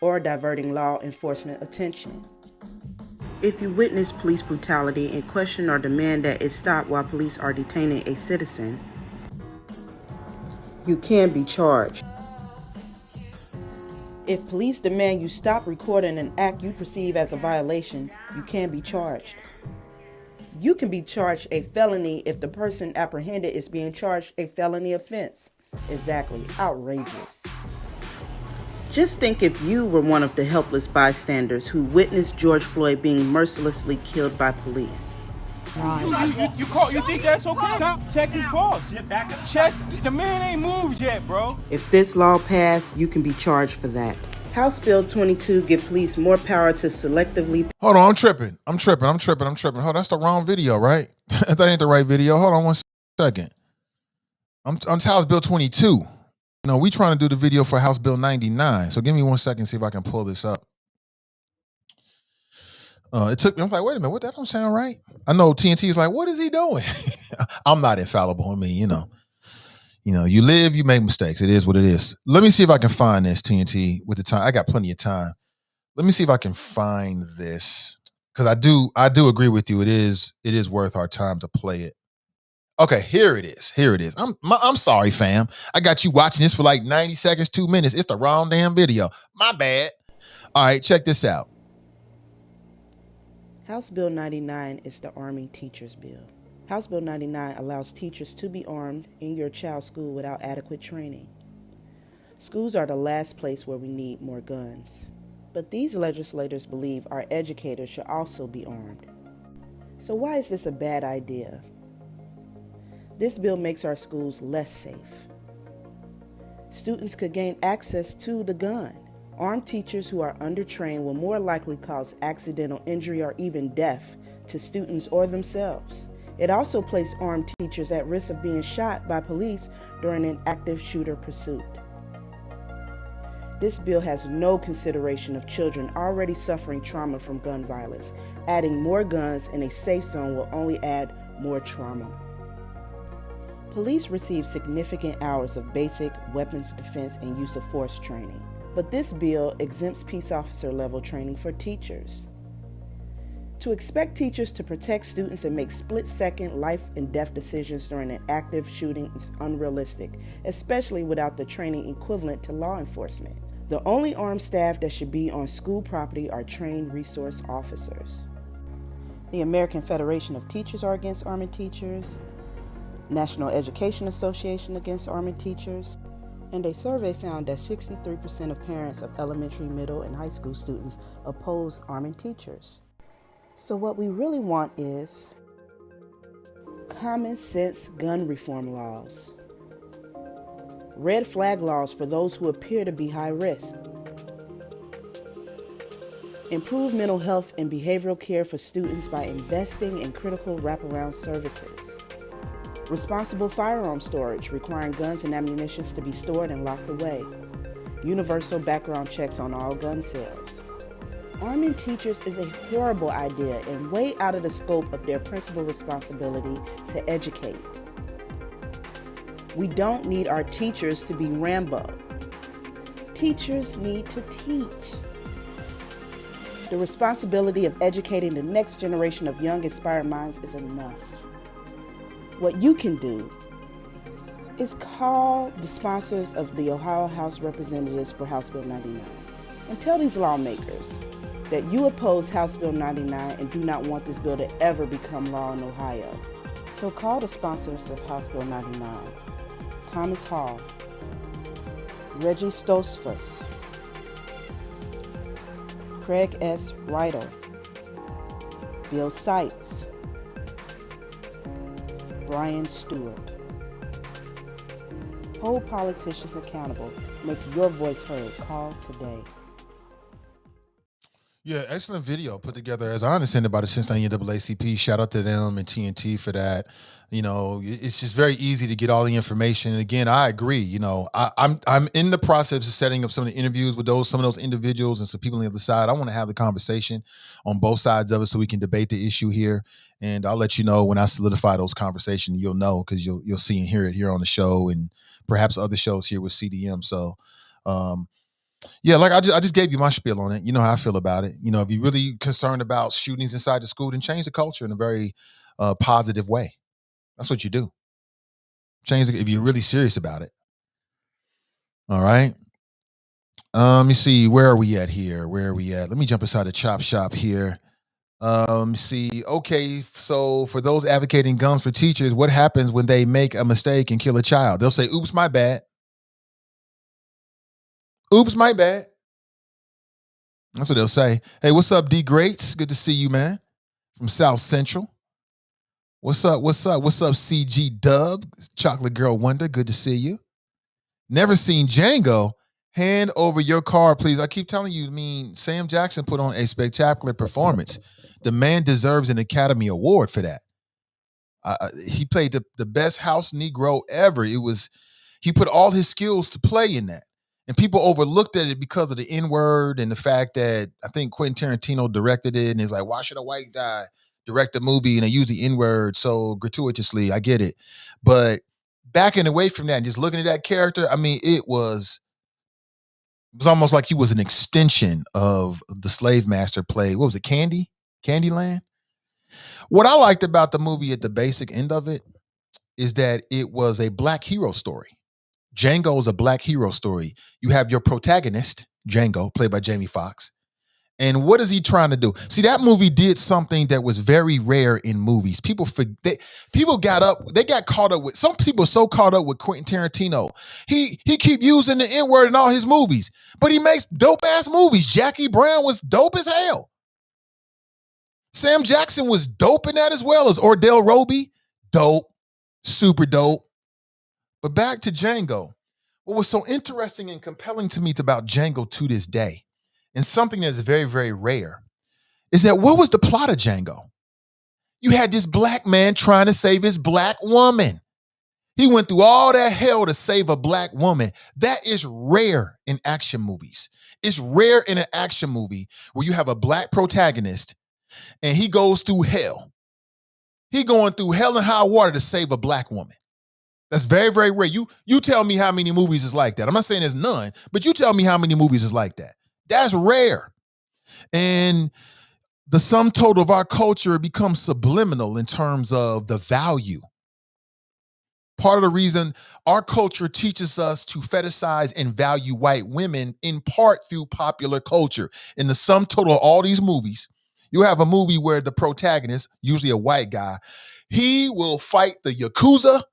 or diverting law enforcement attention. If you witness police brutality and question or demand that it stop while police are detaining a citizen, you can be charged. If police demand you stop recording an act you perceive as a violation, you can be charged. You can be charged a felony if the person apprehended is being charged a felony offense. Exactly. Outrageous. Just think if you were one of the helpless bystanders who witnessed George Floyd being mercilessly killed by police. You think that's okay? Stop. Check his pulse. Check. The man ain't moved yet, bro. If this law passed, you can be charged for that. House Bill 22 give police more power to selectively... Hold on, I'm tripping. Hold on, that's the wrong video, right? That ain't the right video. Hold on 1 second. I'm on House Bill 22. No, we trying to do the video for House Bill 99. So give me 1 second, see if I can pull this up. It took me, I'm like, wait a minute, what, that don't sound right? I know TNT is like, what is he doing? I'm not infallible. I mean, you know, you live, you make mistakes. It is what it is. Let me see if I can find this, TNT, with the time. I got plenty of time. Let me see if I can find this. Because I do agree with you. It is worth our time to play it. Okay, here it is. Here it is. I'm sorry, fam. I got you watching this for like 90 seconds, 2 minutes. It's the wrong damn video. My bad. All right, check this out. House Bill 99 is the Arming Teachers Bill. House Bill 99 allows teachers to be armed in your child's school without adequate training. Schools are the last place where we need more guns. But these legislators believe our educators should also be armed. So why is this a bad idea? This bill makes our schools less safe. Students could gain access to the gun. Armed teachers who are undertrained will more likely cause accidental injury or even death to students or themselves. It also places armed teachers at risk of being shot by police during an active shooter pursuit. This bill has no consideration of children already suffering trauma from gun violence. Adding more guns in a safe zone will only add more trauma. Police receive significant hours of basic weapons defense and use of force training. But this bill exempts peace officer level training for teachers. To expect teachers to protect students and make split-second life and death decisions during an active shooting is unrealistic, especially without the training equivalent to law enforcement. The only armed staff that should be on school property are trained resource officers. The American Federation of Teachers are against arming teachers, National Education Association against arming teachers, and a survey found that 63% of parents of elementary, middle, and high school students oppose arming teachers. So what we really want is common sense gun reform laws, red flag laws for those who appear to be high risk, improve mental health and behavioral care for students by investing in critical wraparound services, responsible firearm storage requiring guns and ammunition to be stored and locked away, universal background checks on all gun sales. Arming teachers is a horrible idea and way out of the scope of their principal responsibility to educate. We don't need our teachers to be Rambo. Teachers need to teach. The responsibility of educating the next generation of young, inspired minds is enough. What you can do is call the sponsors of the Ohio House Representatives for House Bill 99 and tell these lawmakers that you oppose House Bill 99 and do not want this bill to ever become law in Ohio. So call the sponsors of House Bill 99, Thomas Hall, Reggie Stosfus, Craig S. Ryder, Bill Seitz, Brian Stewart. Hold politicians accountable. Make your voice heard. Call today. Yeah, excellent video put together, as I understand it, by the Cincinnati NAACP. Shout out to them and TNT for that. You know, it's just very easy to get all the information. And again, I agree. You know, I'm in the process of setting up some of the interviews with some of those individuals and some people on the other side. I want to have the conversation on both sides of it so we can debate the issue here. And I'll let you know when I solidify those conversations. You'll know because you'll see and hear it here on the show and perhaps other shows here with CDM. So, yeah, like I just gave you my spiel on it. You know how I feel about it. You know, if you're really concerned about shootings inside the school, then change the culture in a very positive way. That's what you do. Change it if you're really serious about it. All right. Let me see. Where are we at here? Where are we at? Let me jump inside the chop shop here. Let me see. Okay, so for those advocating guns for teachers, what happens when they make a mistake and kill a child? They'll say, "Oops, my bad." Oops, my bad. That's what they'll say. Hey, what's up, D Greats? Good to see you, man. From South Central. What's up? What's up? What's up, CG Dub? Chocolate Girl Wonder. Good to see you. Never seen Django. Hand over your card, please. I keep telling you, Sam Jackson put on a spectacular performance. The man deserves an Academy Award for that. He played the best house Negro ever. He put all his skills to play in that. And people overlooked at it because of the N-word and the fact that I think Quentin Tarantino directed it. And it's like, why should a white guy direct a movie and they use the N-word so gratuitously? I get it. But backing away from that and just looking at that character, it was almost like he was an extension of the slave master play. What was it, Candyland? What I liked about the movie at the basic end of it is that it was a black hero story. Django is a black hero story. You have your protagonist, Django, played by Jamie Foxx. And what is he trying to do? See, that movie did something that was very rare in movies. People got caught up with, some people so caught up with Quentin Tarantino. He keep using the N-word in all his movies, but he makes dope ass movies. Jackie Brown was dope as hell. Sam Jackson was dope in that as well as Ordell Roby. Dope, super dope. But back to Django. What was so interesting and compelling to me about Django to this day, and something that's very, very rare, is that what was the plot of Django? You had this black man trying to save his black woman. He went through all that hell to save a black woman. That is rare in action movies. It's rare in an action movie where you have a black protagonist and he goes through hell. He going through hell and high water to save a black woman. That's very, very rare. You tell me how many movies is like that. I'm not saying there's none, but you tell me how many movies is like that. That's rare. And the sum total of our culture becomes subliminal in terms of the value. Part of the reason our culture teaches us to fetishize and value white women in part through popular culture. In the sum total of all these movies, you have a movie where the protagonist, usually a white guy, he will fight the Yakuza.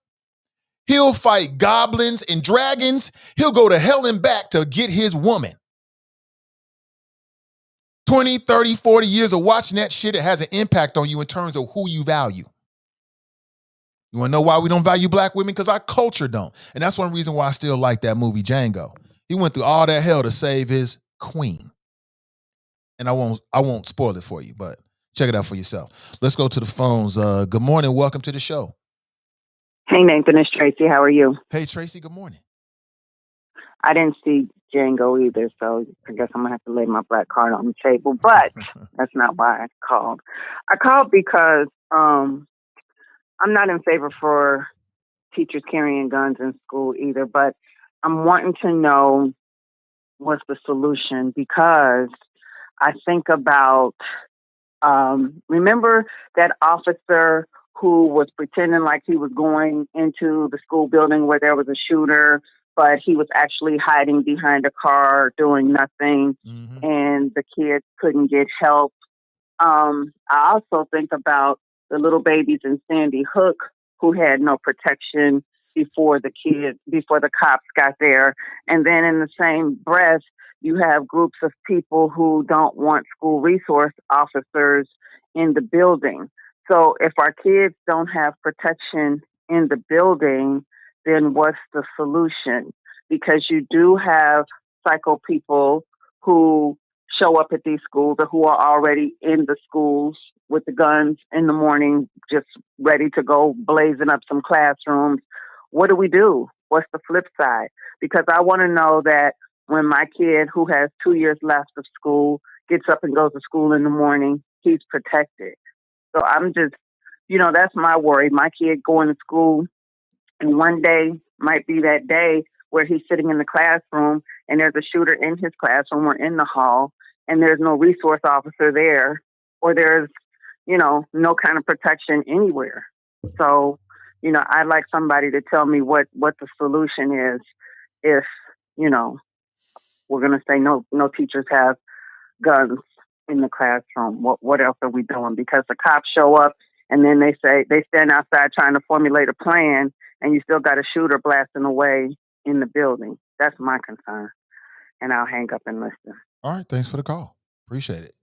He'll fight goblins and dragons. He'll go to hell and back to get his woman. 20, 30, 40 years of watching that shit, it has an impact on you in terms of who you value. You want to know why we don't value black women? Because our culture don't. And that's one reason why I still like that movie, Django. He went through all that hell to save his queen. And I won't spoil it for you, but check it out for yourself. Let's go to the phones. Good morning. Welcome to the show. Hey, Nathan, it's Tracy. How are you? Hey, Tracy. Good morning. I didn't see Django either, so I guess I'm going to have to lay my black card on the table. But that's not why I called. I called because I'm not in favor for teachers carrying guns in school either, but I'm wanting to know what's the solution, because I think about, remember that officer who was pretending like he was going into the school building where there was a shooter, but he was actually hiding behind a car doing nothing, and the kids couldn't get help. I also think about the little babies in Sandy Hook who had no protection before the cops got there. And then in the same breath, you have groups of people who don't want school resource officers in the building. So if our kids don't have protection in the building, then what's the solution? Because you do have psycho people who show up at these schools or who are already in the schools with the guns in the morning, just ready to go blazing up some classrooms. What do we do? What's the flip side? Because I want to know that when my kid, who has 2 years left of school, gets up and goes to school in the morning, he's protected. So I'm just, that's my worry. My kid going to school, and one day might be that day where he's sitting in the classroom and there's a shooter in his classroom or in the hall, and there's no resource officer there, or there's, no kind of protection anywhere. So, I'd like somebody to tell me what the solution is if, we're going to say no teachers have guns in the classroom. What else are we doing? Because the cops show up and then they stand outside trying to formulate a plan, and you still got a shooter blasting away in the building. That's my concern. And I'll hang up and listen. All right. Thanks for the call. Appreciate it.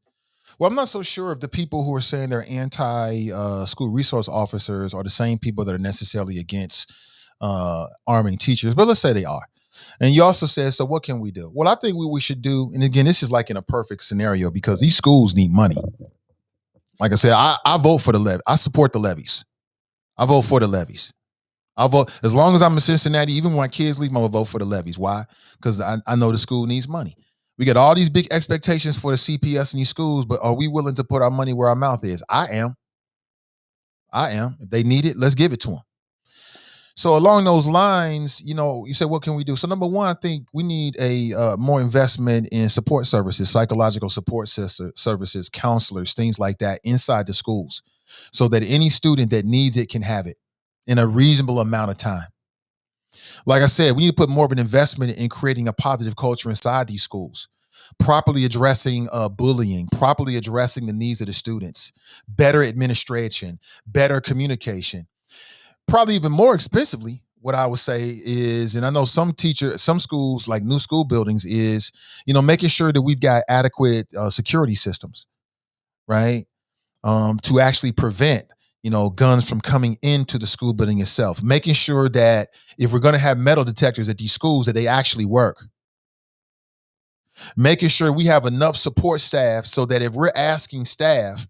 Well, I'm not so sure if the people who are saying they're anti-school resource officers are the same people that are necessarily against arming teachers, but let's say they are. And you also said, so what can we do? Well, I think what we should do, and again, this is like in a perfect scenario because these schools need money. Like I said, I vote for the levy. I support the levies. I vote for the levies. I'll vote as long as I'm in Cincinnati. Even when my kids leave, I'm gonna vote for the levies. Why? Because I know the school needs money. We get all these big expectations for the CPS in these schools, but are we willing to put our money where our mouth is? I am. If they need it, let's give it to them. So along those lines, you said, what can we do? So number one, I think we need a more investment in support services, psychological support services, counselors, things like that inside the schools, so that any student that needs it can have it. in a reasonable amount of time. Like I said, we need to put more of an investment in creating a positive culture inside these schools, properly addressing bullying, properly addressing the needs of the students, better administration, better communication. Probably even more expensively, what I would say is, and I know some schools like new school buildings is, making sure that we've got adequate security systems, right? To actually prevent, guns from coming into the school building itself, making sure that if we're going to have metal detectors at these schools, that they actually work, making sure we have enough support staff so that if we're asking staff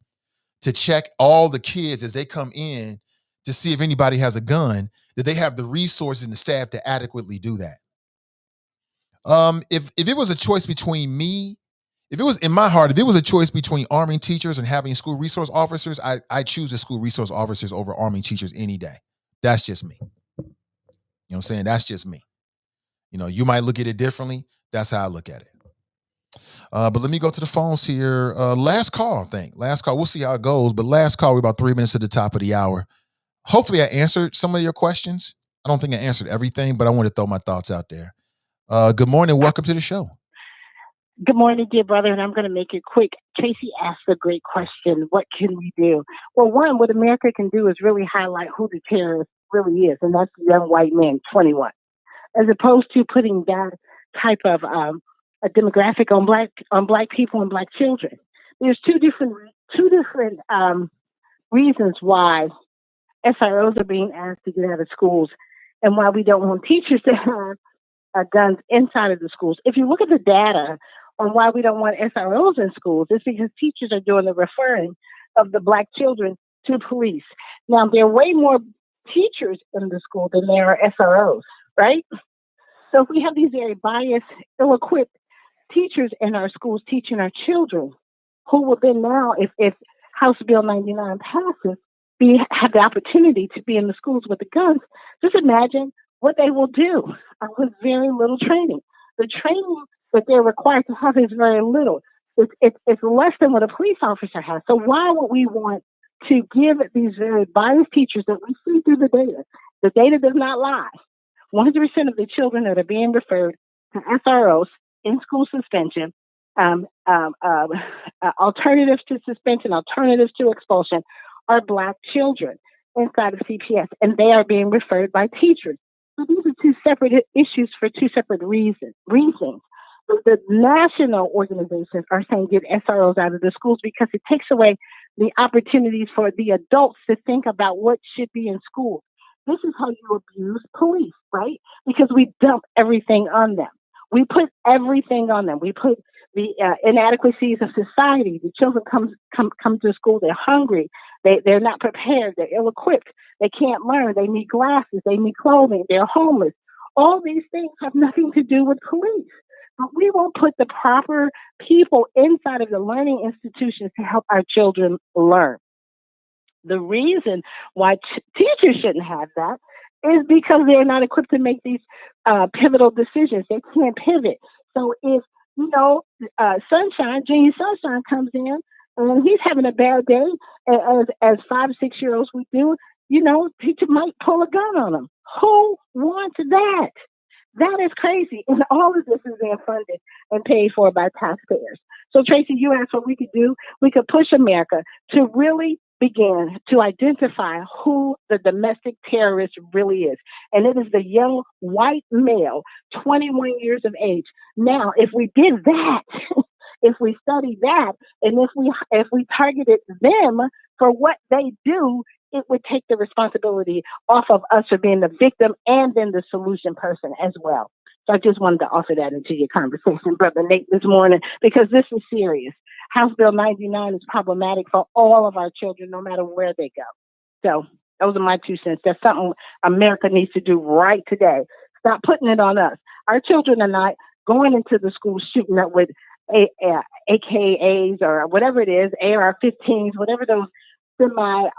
to check all the kids as they come in to see if anybody has a gun, that they have the resources and the staff to adequately do that. If it was a choice between me, if it was in my heart, if it was a choice between arming teachers and having school resource officers, I choose the school resource officers over arming teachers any day. That's just me. You know what I'm saying? That's just me. You might look at it differently. That's how I look at it. But let me go to the phones here. Last call, I think. Last call. We'll see how it goes. But last call, we're about 3 minutes at the top of the hour. Hopefully I answered some of your questions. I don't think I answered everything, but I want to throw my thoughts out there. Good morning. Welcome to the show. Good morning, dear brother, and I'm going to make it quick. Tracy asked a great question. What can we do? Well, one, what America can do is really highlight who the terrorist really is, and that's the young white man, 21, as opposed to putting that type of a demographic on black people and black children. There's two different reasons why SROs are being asked to get out of schools, and why we don't want teachers to have guns inside of the schools. If you look at the data on why we don't want SROs in schools, it's because teachers are doing the referring of the black children to police. Now, there are way more teachers in the school than there are SROs, right? So if we have these very biased, ill-equipped teachers in our schools teaching our children, who will then now, if House Bill 99 passes, have the opportunity to be in the schools with the guns, just imagine what they will do with very little training. The training that they're required to have is very little. It's less than what a police officer has. So why would we want to give these very biased teachers that we see through the data does not lie. 100% of the children that are being referred to SROs, in school suspension, alternatives to suspension, alternatives to expulsion, are black children inside of CPS, and they are being referred by teachers. So these are two separate issues for two separate reasons. The national organizations are saying get SROs out of the schools because it takes away the opportunities for the adults to think about what should be in school. This is how you abuse police, right? Because we dump everything on them. We put everything on them. We put the inadequacies of society. The children come to school. They're hungry. They're not prepared. They're ill-equipped. They can't learn. They need glasses. They need clothing. They're homeless. All these things have nothing to do with police. But we won't put the proper people inside of the learning institutions to help our children learn. The reason why teachers shouldn't have that is because they're not equipped to make these pivotal decisions. They can't pivot. So if, Junior Sunshine comes in and he's having a bad day, as 5 or 6 year olds we do, teacher might pull a gun on him. Who wants that? That is crazy. And all of this is being funded and paid for by taxpayers. So, Tracy, you asked what we could do. We could push America to really begin to identify who the domestic terrorist really is. And it is the young white male, 21 years of age. Now, if we did that, if we studied that, and if we targeted them for what they do, it would take the responsibility off of us for being the victim and then the solution person as well. So I just wanted to offer that into your conversation, Brother Nate, this morning, because this is serious. House Bill 99 is problematic for all of our children, no matter where they go. So those are my 2 cents. That's something America needs to do right today. Stop putting it on us. Our children are not going into the school shooting up with AKAs or whatever it is, AR-15s, whatever those semi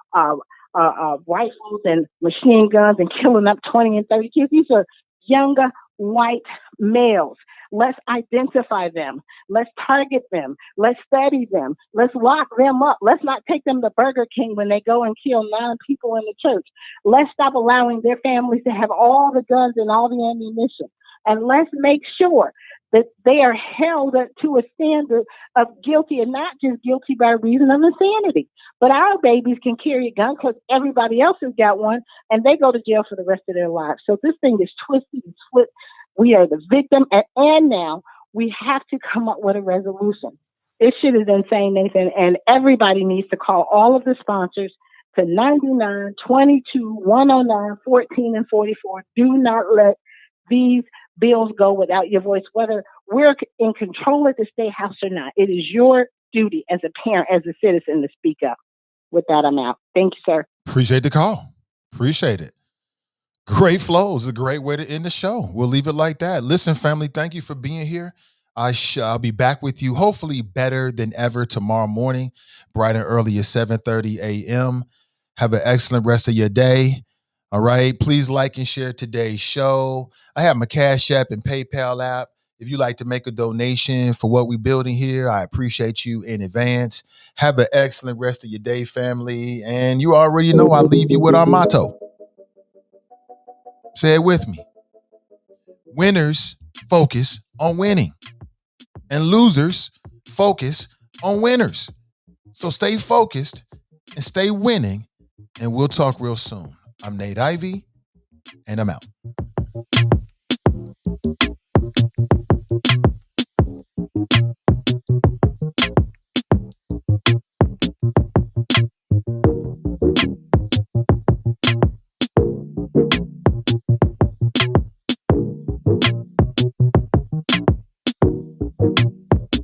rifles and machine guns and killing up 20 and 30 kids. These are younger white males. Let's identify them. Let's target them. Let's study them. Let's lock them up. Let's not take them to Burger King when they go and kill 9 people in the church. Let's stop allowing their families to have all the guns and all the ammunition. And let's make sure that they are held to a standard of guilty, and not just guilty by reason of insanity. But our babies can carry a gun because everybody else has got one, and they go to jail for the rest of their lives. So this thing is twisted and split. We are the victim, and now we have to come up with a resolution. This shit is insane, Nathan, and everybody needs to call all of the sponsors to 99 22 109 14 and 44. Do not let these bills go without your voice, whether we're in control of the state house or not. It is your duty as a parent, as a citizen, to speak up. With that, I'm out. Thank you, sir. Appreciate the call. Appreciate it. Great flows. A great way to end the show. We'll leave it like that. Listen, family, thank you for being here. I'll be back with you, hopefully better than ever tomorrow morning, bright and early at 7:30 a.m. Have an excellent rest of your day. All right. Please like and share today's show. I have my Cash App and PayPal app. If you'd like to make a donation for what we're building here, I appreciate you in advance. Have an excellent rest of your day, family. And you already know I leave you with our motto. Say it with me. Winners focus on winning, and losers focus on winners. So stay focused and stay winning, and we'll talk real soon. I'm Nate Ivy, and I'm out.